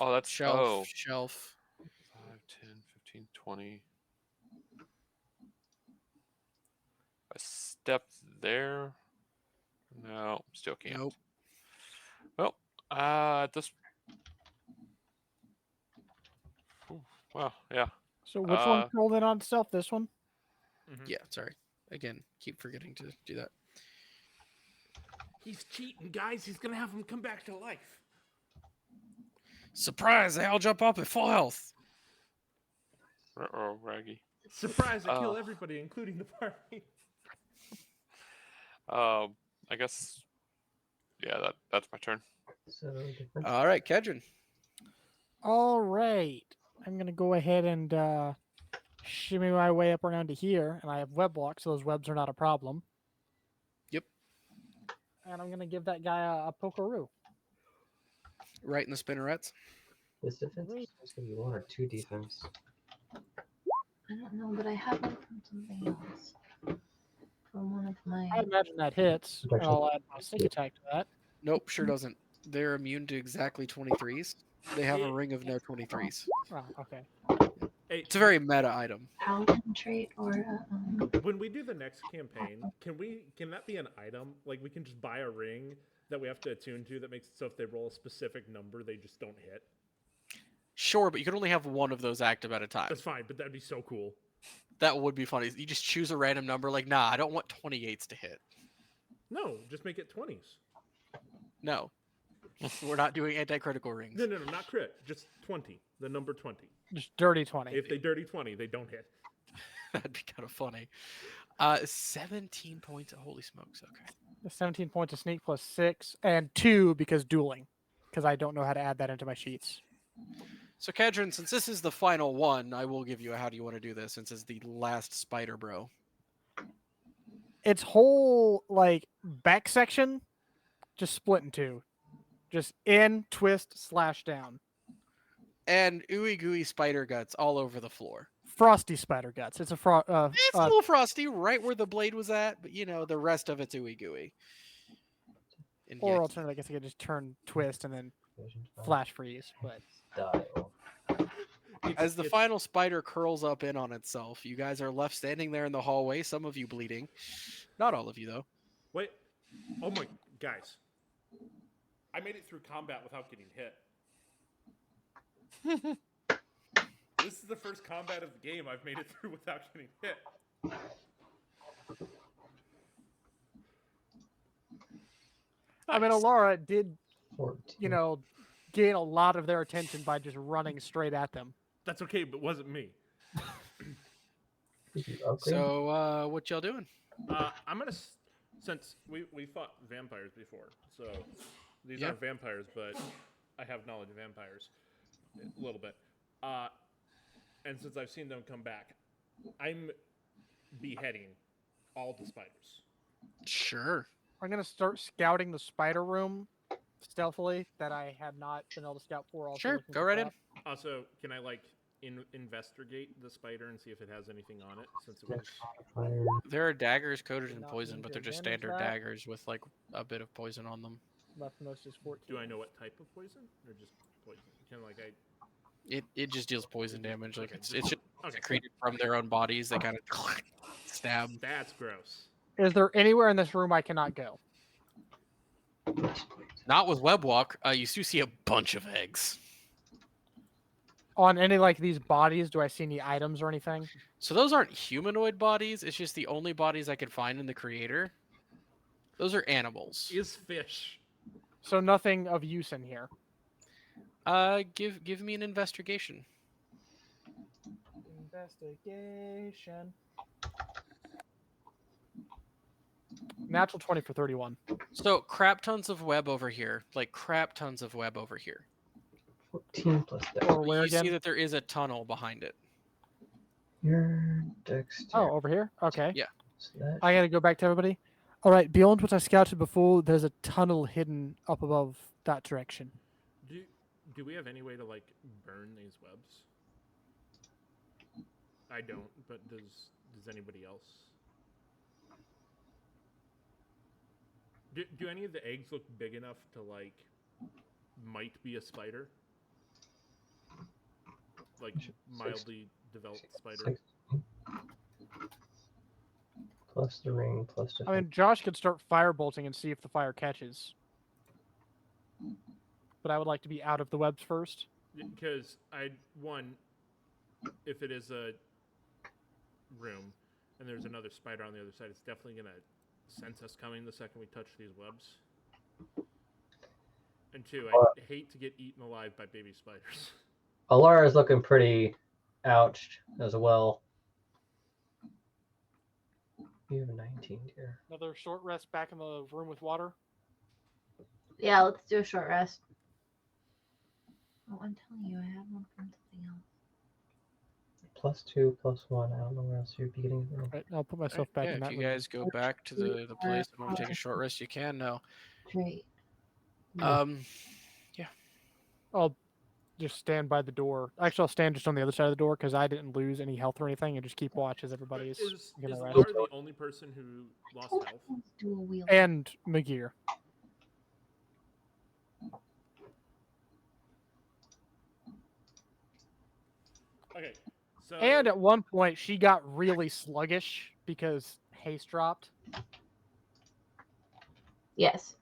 Oh, that's shelf. Shelf. 5, 10, 15, 20. A step there. No, still can't. Nope. Well, at this. Ooh, well, yeah. So which one rolled in on stealth? This one? Yeah, sorry. Again, keep forgetting to do that. He's cheating, guys. He's gonna have him come back to life. Surprise! They all jump up at full health. Oh, Raggy. Surprise! I kill everybody, including the party. I guess. Yeah, that's my turn. So defense. All right, Kedron. All right. I'm going to go ahead and shimmy my way up around to here. And I have web blocks, so those webs are not a problem. Yep. And I'm going to give that guy a pokeroo. Right in the spinnerets. This defense is going to be 1 or 2 defense. I don't know, but I have one from something else. From one of my. I imagine that hits. And I'll add my sneak attack to that. Nope, sure doesn't. They're immune to exactly 23s. They have a ring of no 23s. Oh, okay. Hey, It's a very meta item. Paladin trait or when we do the next campaign, can that be an item? Like we can just buy a ring that we have to attune to that makes it so if they roll a specific number, they just don't hit. Sure, but you can only have one of those active at a time. That's fine, but that'd be so cool. That would be funny. You just choose a random number. Like, nah, I don't want 28s to hit. No, just make it 20s. No. We're not doing anti-critical rings. No, not crit. Just 20. The number 20. Just dirty 20. If they dirty 20, they don't hit. That'd be kind of funny. 17 points. Holy smokes. Okay. The 17 points of sneak plus 6 and 2 because dueling. Because I don't know how to add that into my sheets. So, Kedron, since this is the final one, I will give you a how do you want to do this since it's the last spider bro. its whole like back section just split in two, just in, twist, slash down. And ooey gooey spider guts all over the floor. Frosty spider guts. It's a It's a little frosty right where the blade was at, but the rest of it's ooey gooey. And or yucky. alternative, I guess I could just turn, twist, and then flash freeze. But Style. As the final spider curls up in on itself, you guys are left standing there in the hallway, some of you bleeding. Not all of you, though. Wait. Oh my, guys. I made it through combat without getting hit. This is the first combat of the game I've made it through without getting hit. I mean, Alara did, 14. gain a lot of their attention by just running straight at them. That's okay, but it wasn't me. Did you upgrade? So, what y'all doing? I'm gonna, since we fought vampires before, so these Yeah. aren't vampires, but I have knowledge of vampires a little bit. And since I've seen them come back, I'm beheading all the spiders. Sure. I'm gonna start scouting the spider room stealthily that I had not been able to scout for. Also Sure, looking go for right in. crap. Also, can I investigate the spider and see if it has anything on it? Since it was Fire. There are daggers coated Did in not poison, mean but to they're just advantage standard that. daggers with like a bit of poison on them. Leftmost is 14. do I know what type of poison or just poison? Can like I It just deals poison damage. Like Okay, it's just- just okay. secreted from their own bodies. They kind of stab. That's gross. Is there anywhere in this room I cannot go? Not with webwalk. You do see a bunch of eggs. On any like these bodies, do I see any items or anything? So those aren't humanoid bodies. It's just the only bodies I could find in the creator. Those are animals. Is fish. So nothing of use in here. Give me an investigation. Investigation. Natural 20 for 31. So crap tons of web over here. Like crap tons of web over here. 14 plus dex. Or where You again? see that there is a tunnel behind it. Your dex. Oh, over here? Okay. Yeah. So that I gotta go back to everybody. All right, beyond what I scouted before, there's a tunnel hidden up above that direction. Do we have any way to like burn these webs? I don't, but does anybody else? Do any of the eggs look big enough to like might be a spider? Like mildly developed spider. 16. Plus the ring, plus the. I mean, Josh could start firebolting and see if the fire catches. But I would like to be out of the webs first. Because if it is a room and there's another spider on the other side, it's definitely gonna sense us coming the second we touch these webs. And two, I hate to get eaten alive by baby spiders. Alara's looking pretty ouched as well. You have a 19, dear. Another short rest back in the room with water. Yeah, let's do a short rest. Oh, I'm telling you, I have one from something else. Plus 2, plus 1. I don't know where else you'd be getting from. Right, I'll put myself back Yeah, in that if you room. guys go back to the place and want to take a short rest, you can now. Great. I'll just stand by the door. Actually, I'll stand just on the other side of the door because I didn't lose any health or anything, and just keep watch as everybody is Is gonna rest. Laura the only person who lost health? Dual wheel. And McGear. Okay, so And at one point, she got really sluggish because haste dropped. Yes.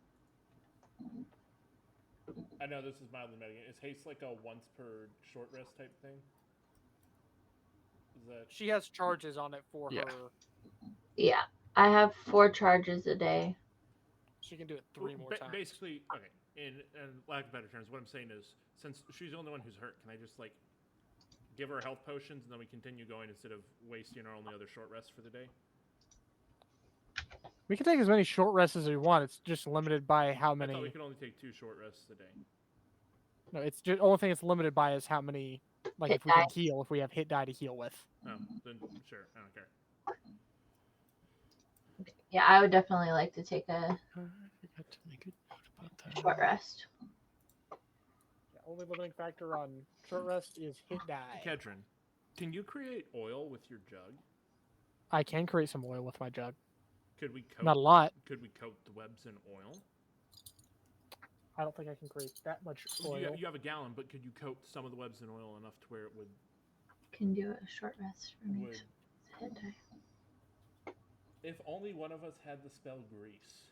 I know this is mildly metagaming. Is haste like a once per short rest type thing? Is that She has charges on it for Yeah. her. Yeah. I have 4 charges a day. She can do it 3 more times. Basically, okay. In lack of better terms, what I'm saying is, since she's the only one who's hurt, can I just like give her health potions and then we continue going instead of wasting our only other short rest for the day? We can take as many short rests as we want. It's just limited by how I thought we many. could only take 2 short rests a day. No, it's just only thing it's limited by is how many. Like Hit if we can die. heal, if we have hit die to heal with. Oh, then sure, I don't care. Yeah, I would definitely like to take a I forgot to make a note about that. short rest. The only limiting factor on short rest is hit die. Kedron, can you create oil with your jug? I can create some oil with my jug. Could we coat? Not a lot. Could we coat the webs in oil? I don't think I can create that much oil. You have a gallon, but could you coat some of the webs in oil enough to where it would? Can do a short rest for me. would So it's a hit die. if only one of us had the spell grease.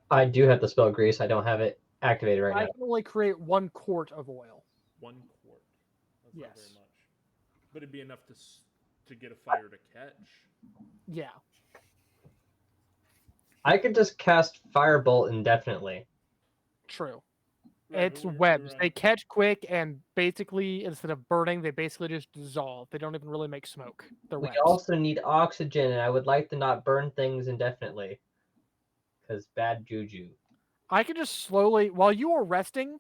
I do have the spell grease. I don't have it activated right I now. can only create 1 quart of oil. 1 quart. That's not very Yes. much. But it'd be enough to get a fire to catch. Yeah. I could just cast Firebolt indefinitely. True. Right, It's but webs. They catch quick, and basically, instead of burning, they basically just dissolve. They don't even really make smoke. They're We webs. also need oxygen, and I would like to not burn things indefinitely. Because bad juju. I can just slowly, while you are resting,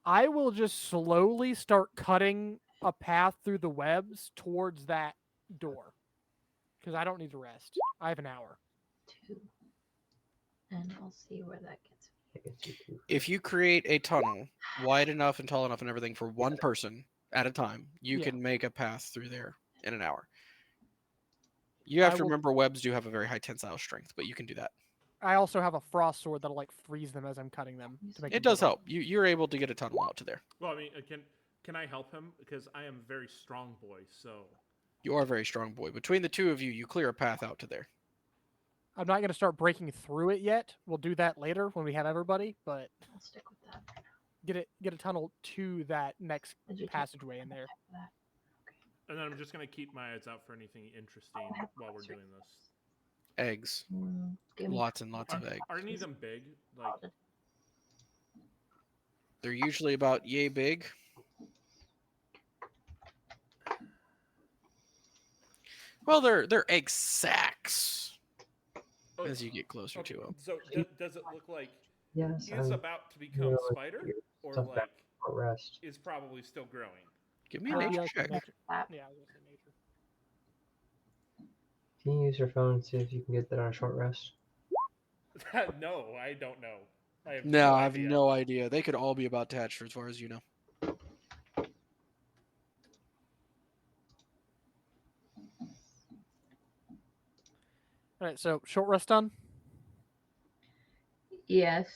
I will just slowly start cutting a path through the webs towards that door. Because I don't need to rest. I have an hour. 2. And we'll see where that gets me. I guess you too. If you create a tunnel wide enough and tall enough and everything for one person at a time, you Yeah. can make a path through there in an hour. You have I to will- remember webs do have a very high tensile strength, but you can do that. I also have a frost sword that'll like freeze them as I'm cutting them. To make It them does burn. help. You're able to get a tunnel out to there. Well, I mean, can I help him because I am a very strong boy? So You are a very strong boy. Between the two of you, you clear a path out to there. I'm not going to start breaking through it yet. We'll do that later when we have everybody, but I'll stick with that. get a tunnel to that next Did you take passageway in there. that? and then I'm just gonna keep my eyes out for anything interesting while we're doing this. Eggs. Give me Lots and lots of eggs. Are any of them big? Like They're usually about yay big. Well, they're egg sacs oh, as you get closer okay, to them. So does it look like Yes, is I'm about to become really spider, curious or about like short rest. is probably still growing? Give me a Uh, nature Yeah, check. nature- that. yeah, I was gonna say nature. Can you use your phone and see if you can get that on a short rest? No, I don't know. I have No, I have idea. no idea. They could all be about to hatch, as far as you know. All right, so short rest done. Yes.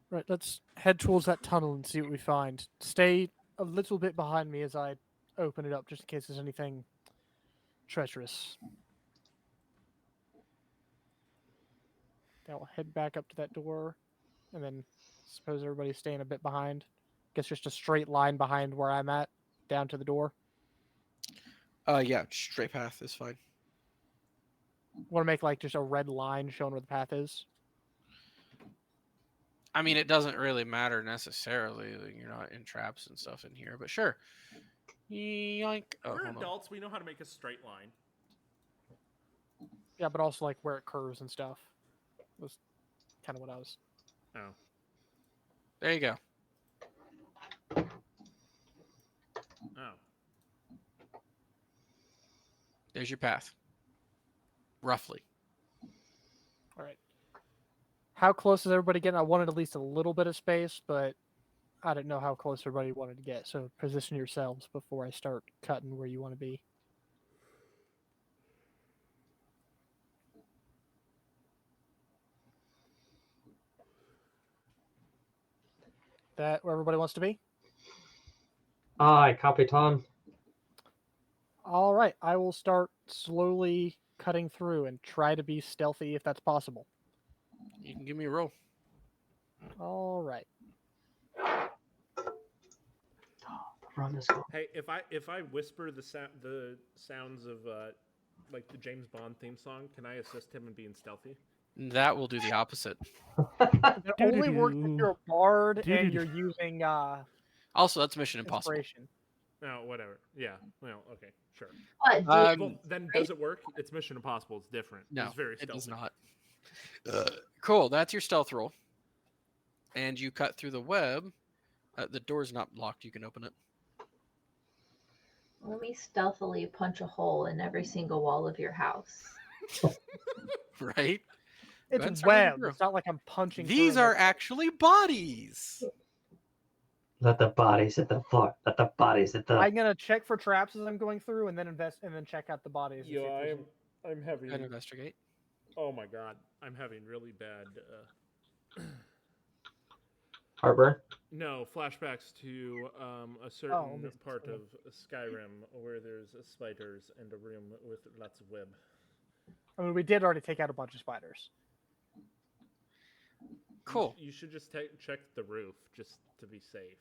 Right, let's head towards that tunnel and see what we find. Stay a little bit behind me as I open it up, just in case there's anything treacherous. Then we'll head back up to that door, and then suppose everybody's staying a bit behind. Guess just a straight line behind where I'm at, down to the door. Yeah, straight path is fine. Want to make like just a red line showing where the path is. I mean, it doesn't really matter necessarily. Like, you're not in traps and stuff in here, but sure. Yoink. Oh, We're hold on. adults. We know how to make a straight line. Yeah, but also like where it curves and stuff. Was kind of what I was. Oh, There you go. oh. There's your path. Roughly. All right. How close is everybody getting? I wanted at least a little bit of space, but I didn't know how close everybody wanted to get. So position yourselves before I start cutting where you want to be. That where everybody wants to be? Aye, Capitan. All right. I will start slowly cutting through and try to be stealthy if that's possible. You can give me a roll. All right. Run this go. Hey, if I whisper the sounds of like the James Bond theme song, can I assist him in being stealthy? That will do the opposite. It only works if you're a bard and Doo-doo-doo. you're using Also, that's Mission Impossible. inspiration. No, whatever. Yeah. Well, okay, sure. What? Well, then does it work? It's Mission Impossible. It's different. No, it's very it stealthy. does not. Cool. That's your stealth roll. And you cut through the web. The door's not locked. You can open it. Let me stealthily punch a hole in every single wall of your house. Right? It's ahead and start moving web. through. It's not like I'm punching. These through are them. actually bodies. Let the bodies hit the floor. Let the bodies hit the. I'm gonna check for traps as I'm going through, and then check out the bodies. And see Yo, if there's I'm Go having. ahead and investigate. Oh my god, I'm having really bad. Heartburn. No, flashbacks to a certain let me part see. of Skyrim where there's spiders and a room with lots of web. I mean, we did already take out a bunch of spiders. Cool. You should just check the roof just to be safe.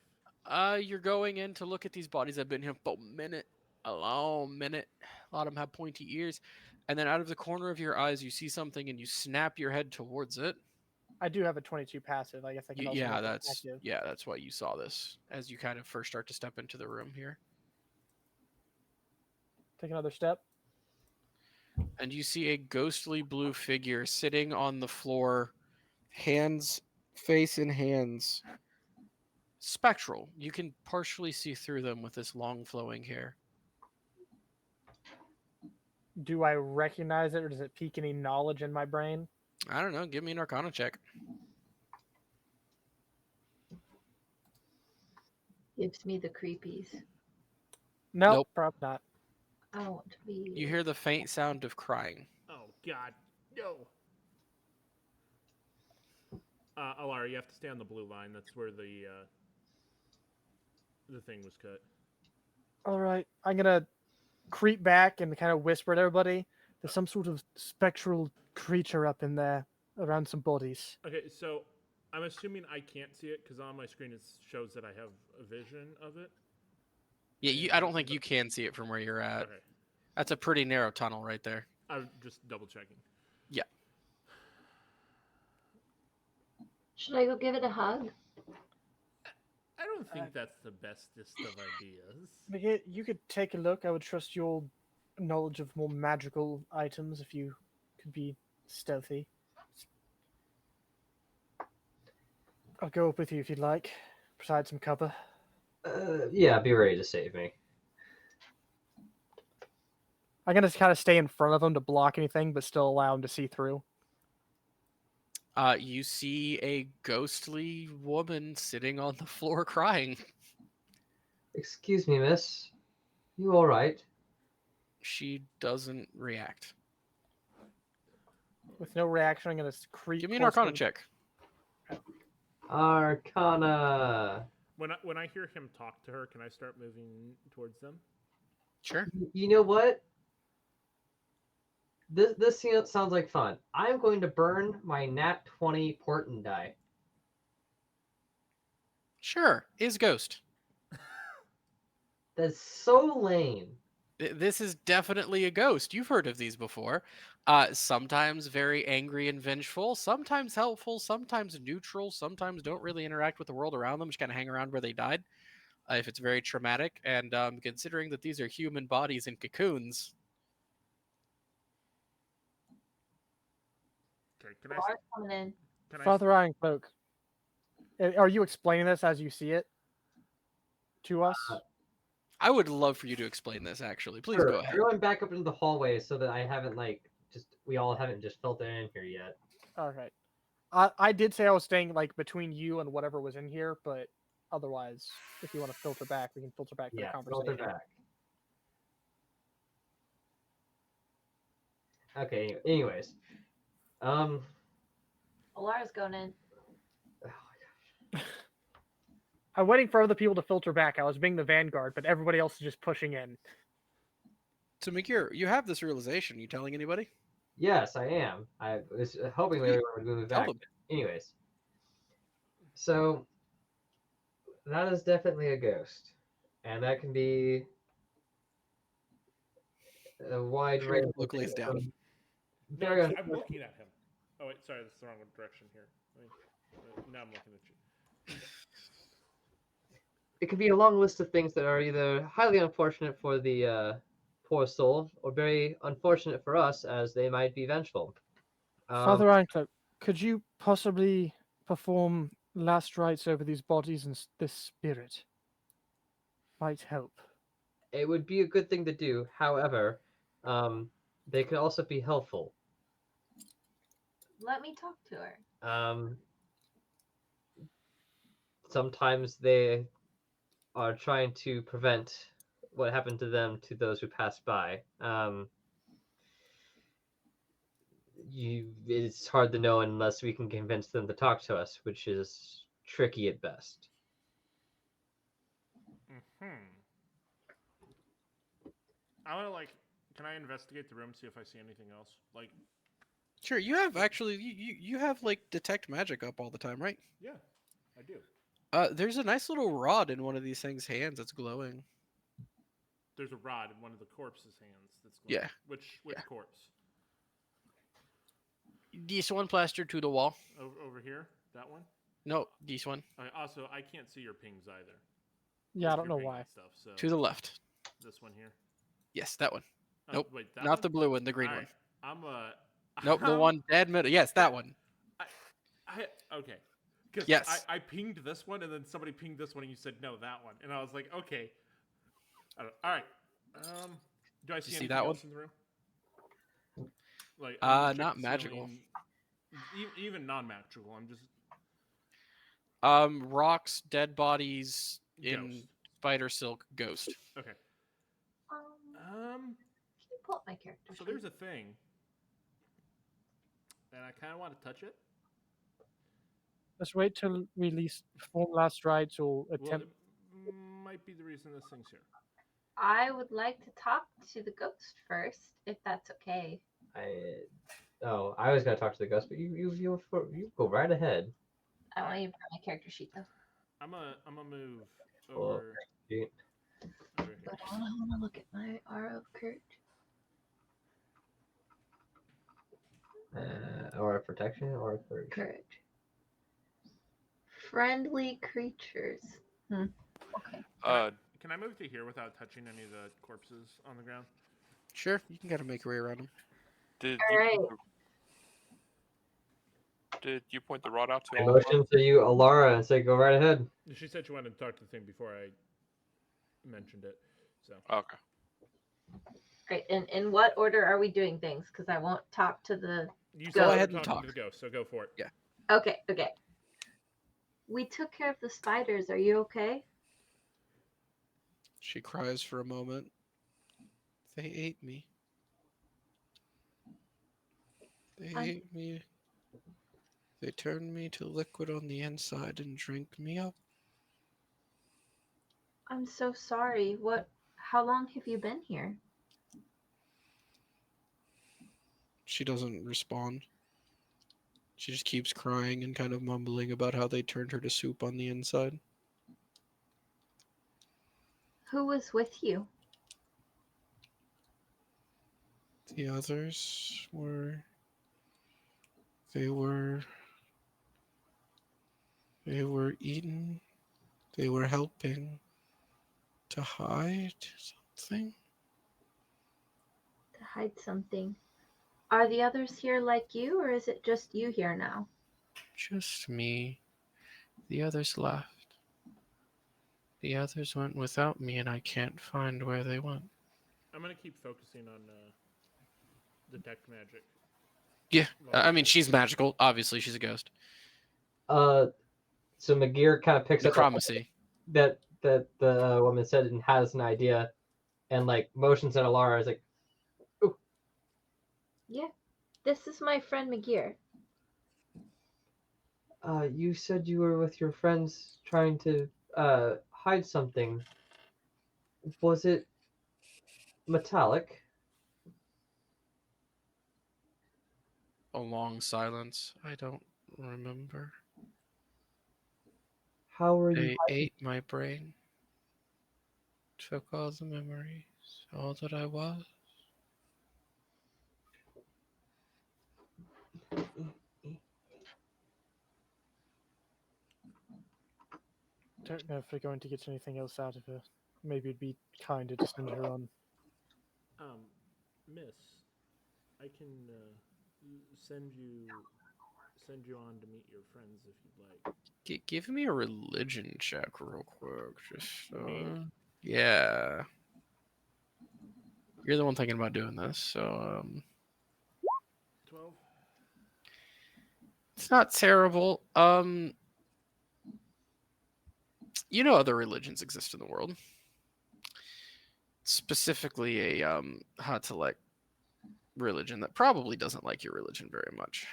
You're going in to look at these bodies. I've been here for a minute, a long minute. A lot of them have pointy ears, and then out of the corner of your eyes, you see something, and you snap your head towards it. I do have a 22 passive. I guess I can also Yeah, make it that's active. why you saw this as you kind of first start to step into the room here, Take another step. and you see a ghostly blue figure sitting on the floor, hands, face in hands. Spectral. You can partially see through them with this long flowing hair. Do I recognize it, or does it pique any knowledge in my brain? I don't know. Give me an Arcana check. Gives me the creepies. No, Nope. probably not. I want to be. You hear the faint sound of crying. Oh god, no. Alara, you have to stay on the blue line. That's where the thing was cut. All right, I'm gonna creep back and kind of whisper to everybody. There's some sort of spectral creature up in there around some bodies. Okay, so I'm assuming I can't see it because on my screen it shows that I have a vision of it. Yeah, I don't think you can see it from where you're at. Okay, That's a pretty narrow tunnel right there. I'm just double checking. Yeah. Should I go give it a hug? I don't think that's the bestest of ideas. Miguel, you could take a look. I would trust your knowledge of more magical items if you could be stealthy. I'll go up with you if you'd like. Provide some cover. Yeah, be ready to save me. I'm gonna kind of stay in front of them to block anything, but still allow them to see through. You see a ghostly woman sitting on the floor crying. Excuse me, miss. You all right? She doesn't react. With no reaction, I'm gonna creep. Give me an close to Arcana them. check. Arcana. When I hear him talk to her, can I start moving towards them? Sure. You know what? This sounds like fun. I'm going to burn my nat 20 portent die. Sure. Is ghost. That's so lame. This is definitely a ghost. You've heard of these before. Sometimes very angry and vengeful, sometimes helpful, sometimes neutral, sometimes don't really interact with the world around them, just kind of hang around where they died. If it's very traumatic, and considering that these are human bodies in cocoons, Okay, can I? Laura's coming in. Can I? Father Ironcloak, are you explaining this as you see it to us? I would love for you to explain this. Actually, please Sure. go ahead. Going back up into the hallway so that I haven't we all haven't just filtered in here yet. All right. I did say I was staying like between you and whatever was in here, but otherwise, if you want to filter back, we can filter back for the Yeah, conversation. filter back. Okay. Anyways, Laura's going in. oh my gosh. I'm waiting for other people to filter back. I was being the vanguard, but everybody else is just pushing in. So, Mikir, you have this realization. You telling anybody? Yes, I am. I was hoping Sweet. everyone would move Tell back. them. Anyways, so that is definitely a ghost, and that can be a wide Sure, range. look lays down. No, Very I'm looking at him. Oh wait, sorry, that's the wrong direction here. Now I'm looking at you. It could be a long list of things that are either highly unfortunate for the poor soul, or very unfortunate for us, as they might be vengeful. Father Ironcloak, could you possibly perform last rites over these bodies and this spirit? Might help. It would be a good thing to do. However, they could also be helpful. Let me talk to her. Sometimes they are trying to prevent what happened to them to those who passed by. It's hard to know unless we can convince them to talk to us, which is tricky at best. I want to like. Can I investigate the room, see if I see anything else? Like, Sure, you have actually you have like detect magic up all the time, right? yeah, I do. There's a nice little rod in one of these things' hands that's glowing. There's a rod in one of the corpse's hands that's glowing. Yeah. Which Yeah. corpse? This one plastered to the wall. Over here? That one? No, this one Also, I can't see your pings either. Yeah, I If don't you're know pinging why. Stuff, so to the left. this one here. Yes, that one. Oh, Nope, wait, that not one? the blue one, the green All one. right, I'm Nope, the one dead middle. Yes, that one. Okay. Because Yes. I pinged this one, and then somebody pinged this one, and you said no, that one, and I was like, okay. All right. Do I see see anything that one? else in the room? Like, I'm gonna check Not the magical. ceiling, even non-magical. I'm just Rocks, dead bodies in Ghost. spider silk, ghost. Okay. Can you pull up my character So sheet? there's a thing, and I kind of want to touch it. Let's wait till we release perform last rites or Well, attempt. it might be the reason this thing's here. I would like to talk to the ghost first, if that's okay. I was gonna talk to the ghost, but you go right ahead. I want you to put my character sheet though. I'm gonna move Well, over here. But I want to look at my aura of courage. Or protection, or courage. Courage. Friendly creatures. Okay. Can I move to here without touching any of the corpses on the ground? Sure, you can kind of make your way around them. All right. Did you point the rod out to I all of us? motion to you, Alara, and say, "Go right ahead." She said she wanted to talk to the thing before I mentioned it. So Okay. Great. And in what order are we doing things? Because I won't talk to the. you Go said you were ahead and talking talk. to the ghost, so go for it. Yeah. Okay. We took care of the spiders. Are you okay? She cries for a moment. They ate me. They ate me. They turned me to liquid on the inside and drank me up. I'm so sorry. How long have you been here? She doesn't respond. She just keeps crying and kind of mumbling about how they turned her to soup on the inside. Who was with you? The others were. They were eaten. They were helping to hide something. To hide something. Are the others here like you, or is it just you here now? Just me. The others left. The others went without me, and I can't find where they went. I'm gonna keep focusing on detect magic. Yeah, I mean, she's magical. Obviously, she's a ghost. So McGear kind of picks up Necromancy. that the woman said and has an idea, and like motions at Alara. Is like, "Ooh, Yeah. This is my friend McGear. you said you were with your friends trying to hide something. Was it metallic?" A long silence. I don't remember. How were you? They ate my brain. Took all the memories. All that I was. Don't know if we're going to get anything else out of her. Maybe it'd be kinder to send her on. Miss, I can send you on to meet your friends if you'd like. Give me a religion check real quick. Just Me? yeah. You're the one thinking about doing this, so 12. it's not terrible. You know, other religions exist in the world. Specifically, a Hatalek religion that probably doesn't like your religion very much.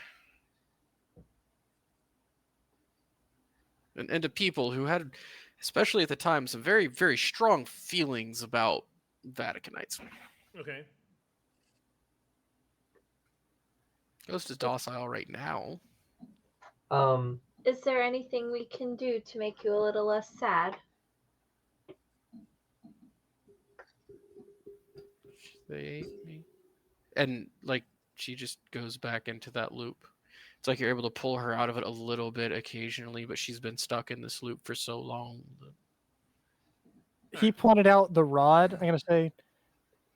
And to people who had, especially at the time, some very, very strong feelings about Vaticanites. Okay. Ghost is docile right now. Is there anything we can do to make you a little less sad? They ate me. And, like, she just goes back into that loop. It's like you're able to pull her out of it a little bit occasionally, but she's been stuck in this loop for so long. He pointed out the rod. I'm gonna say,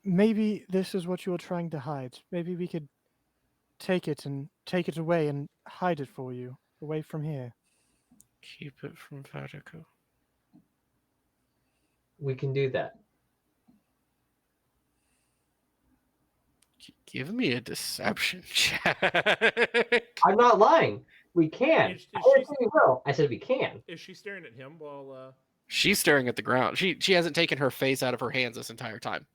maybe this is what you were trying to hide. Maybe we could take it away and hide it for you, away from here. Keep it from Vatico. We can do that. Give me a deception check. I'm not lying. We can. Is I she- didn't say we will. I said we can. Is she staring at him while? She's staring at the ground. She hasn't taken her face out of her hands this entire time.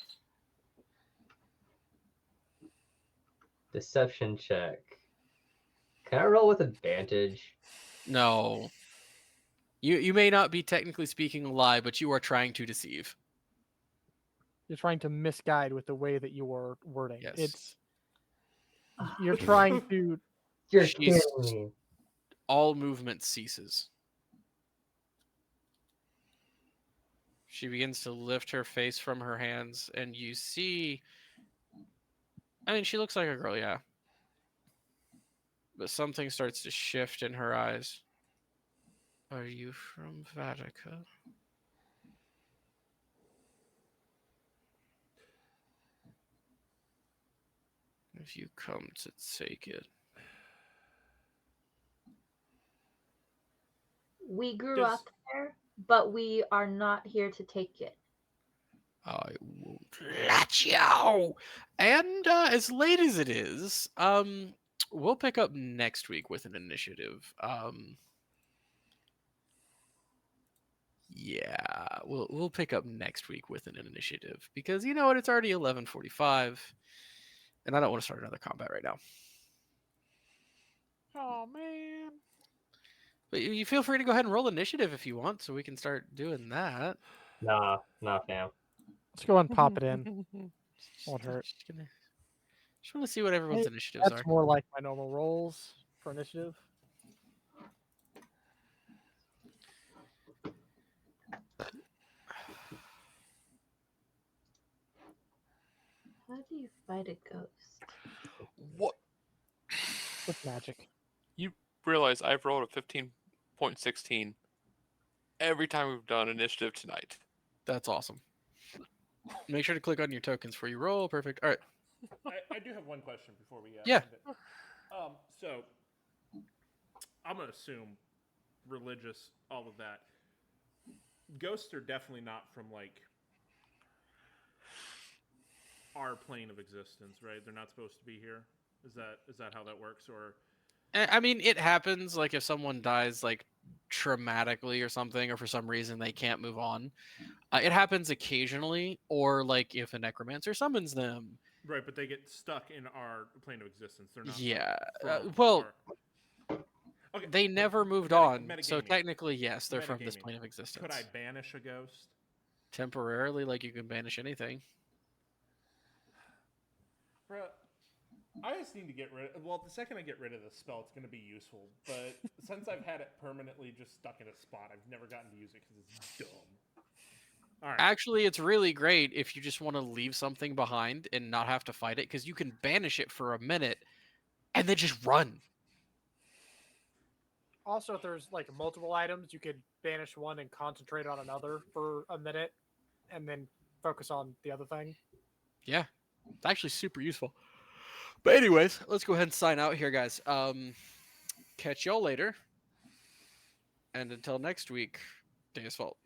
Deception check. Can I roll with advantage? No. You may not be technically speaking a lie, but you are trying to deceive. You're trying to misguide with the way that you are wording. Yes. It's you're trying to You're She's- kidding me. All movement ceases. She begins to lift her face from her hands, and you see. I mean, she looks like a girl, yeah. But something starts to shift in her eyes. Are you from Vatica? If you come to take it. We grew Does- up there, but we are not here to take it. I won't let you. And as late as it is, we'll pick up next week with an initiative. Yeah, we'll pick up next week with an initiative because you know what? It's already 11:45, and I don't want to start another combat right now. Oh man. But you feel free to go ahead and roll initiative if you want, so we can start doing that. Nah, fam. let's go and pop it in. Won't hurt. Just want to see what everyone's Hey, initiatives That's are. more like my normal rolls for initiative. How do you fight a ghost? What? With magic. You realize I've rolled a 15.16 every time we've done initiative tonight. That's awesome. Make sure to click on your tokens before you roll. Perfect. All right. I do have one question before we. Yeah. End it. So I'm gonna assume religious, all of that. Ghosts are definitely not from like our plane of existence, right? They're not supposed to be here. Is that how that works, or? I mean, it happens. Like if someone dies, like traumatically or something, or for some reason they can't move on. It happens occasionally, or like if a necromancer summons them. Right, but they get stuck in our plane of existence. They're not. Yeah. from Well, our- Okay. they but never moved meta- on, so metagaming. technically, yes, they're from this Metagaming. plane of existence. Could I banish a ghost? Temporarily, like you can banish anything. Bruh, I just need to get rid of. Well, the second I get rid of the spell, it's going to be useful. But since I've had it permanently just stuck in a spot, I've never gotten to use it because it's dumb. All right. Actually, it's really great if you just want to leave something behind and not have to fight it, because you can banish it for a minute and then just run. Also, if there's like multiple items, you could banish one and concentrate on another for a minute, and then focus on the other thing. Yeah, it's actually super useful. But anyways, let's go ahead and sign out here, guys. Catch y'all later. And until next week, Deus Vault.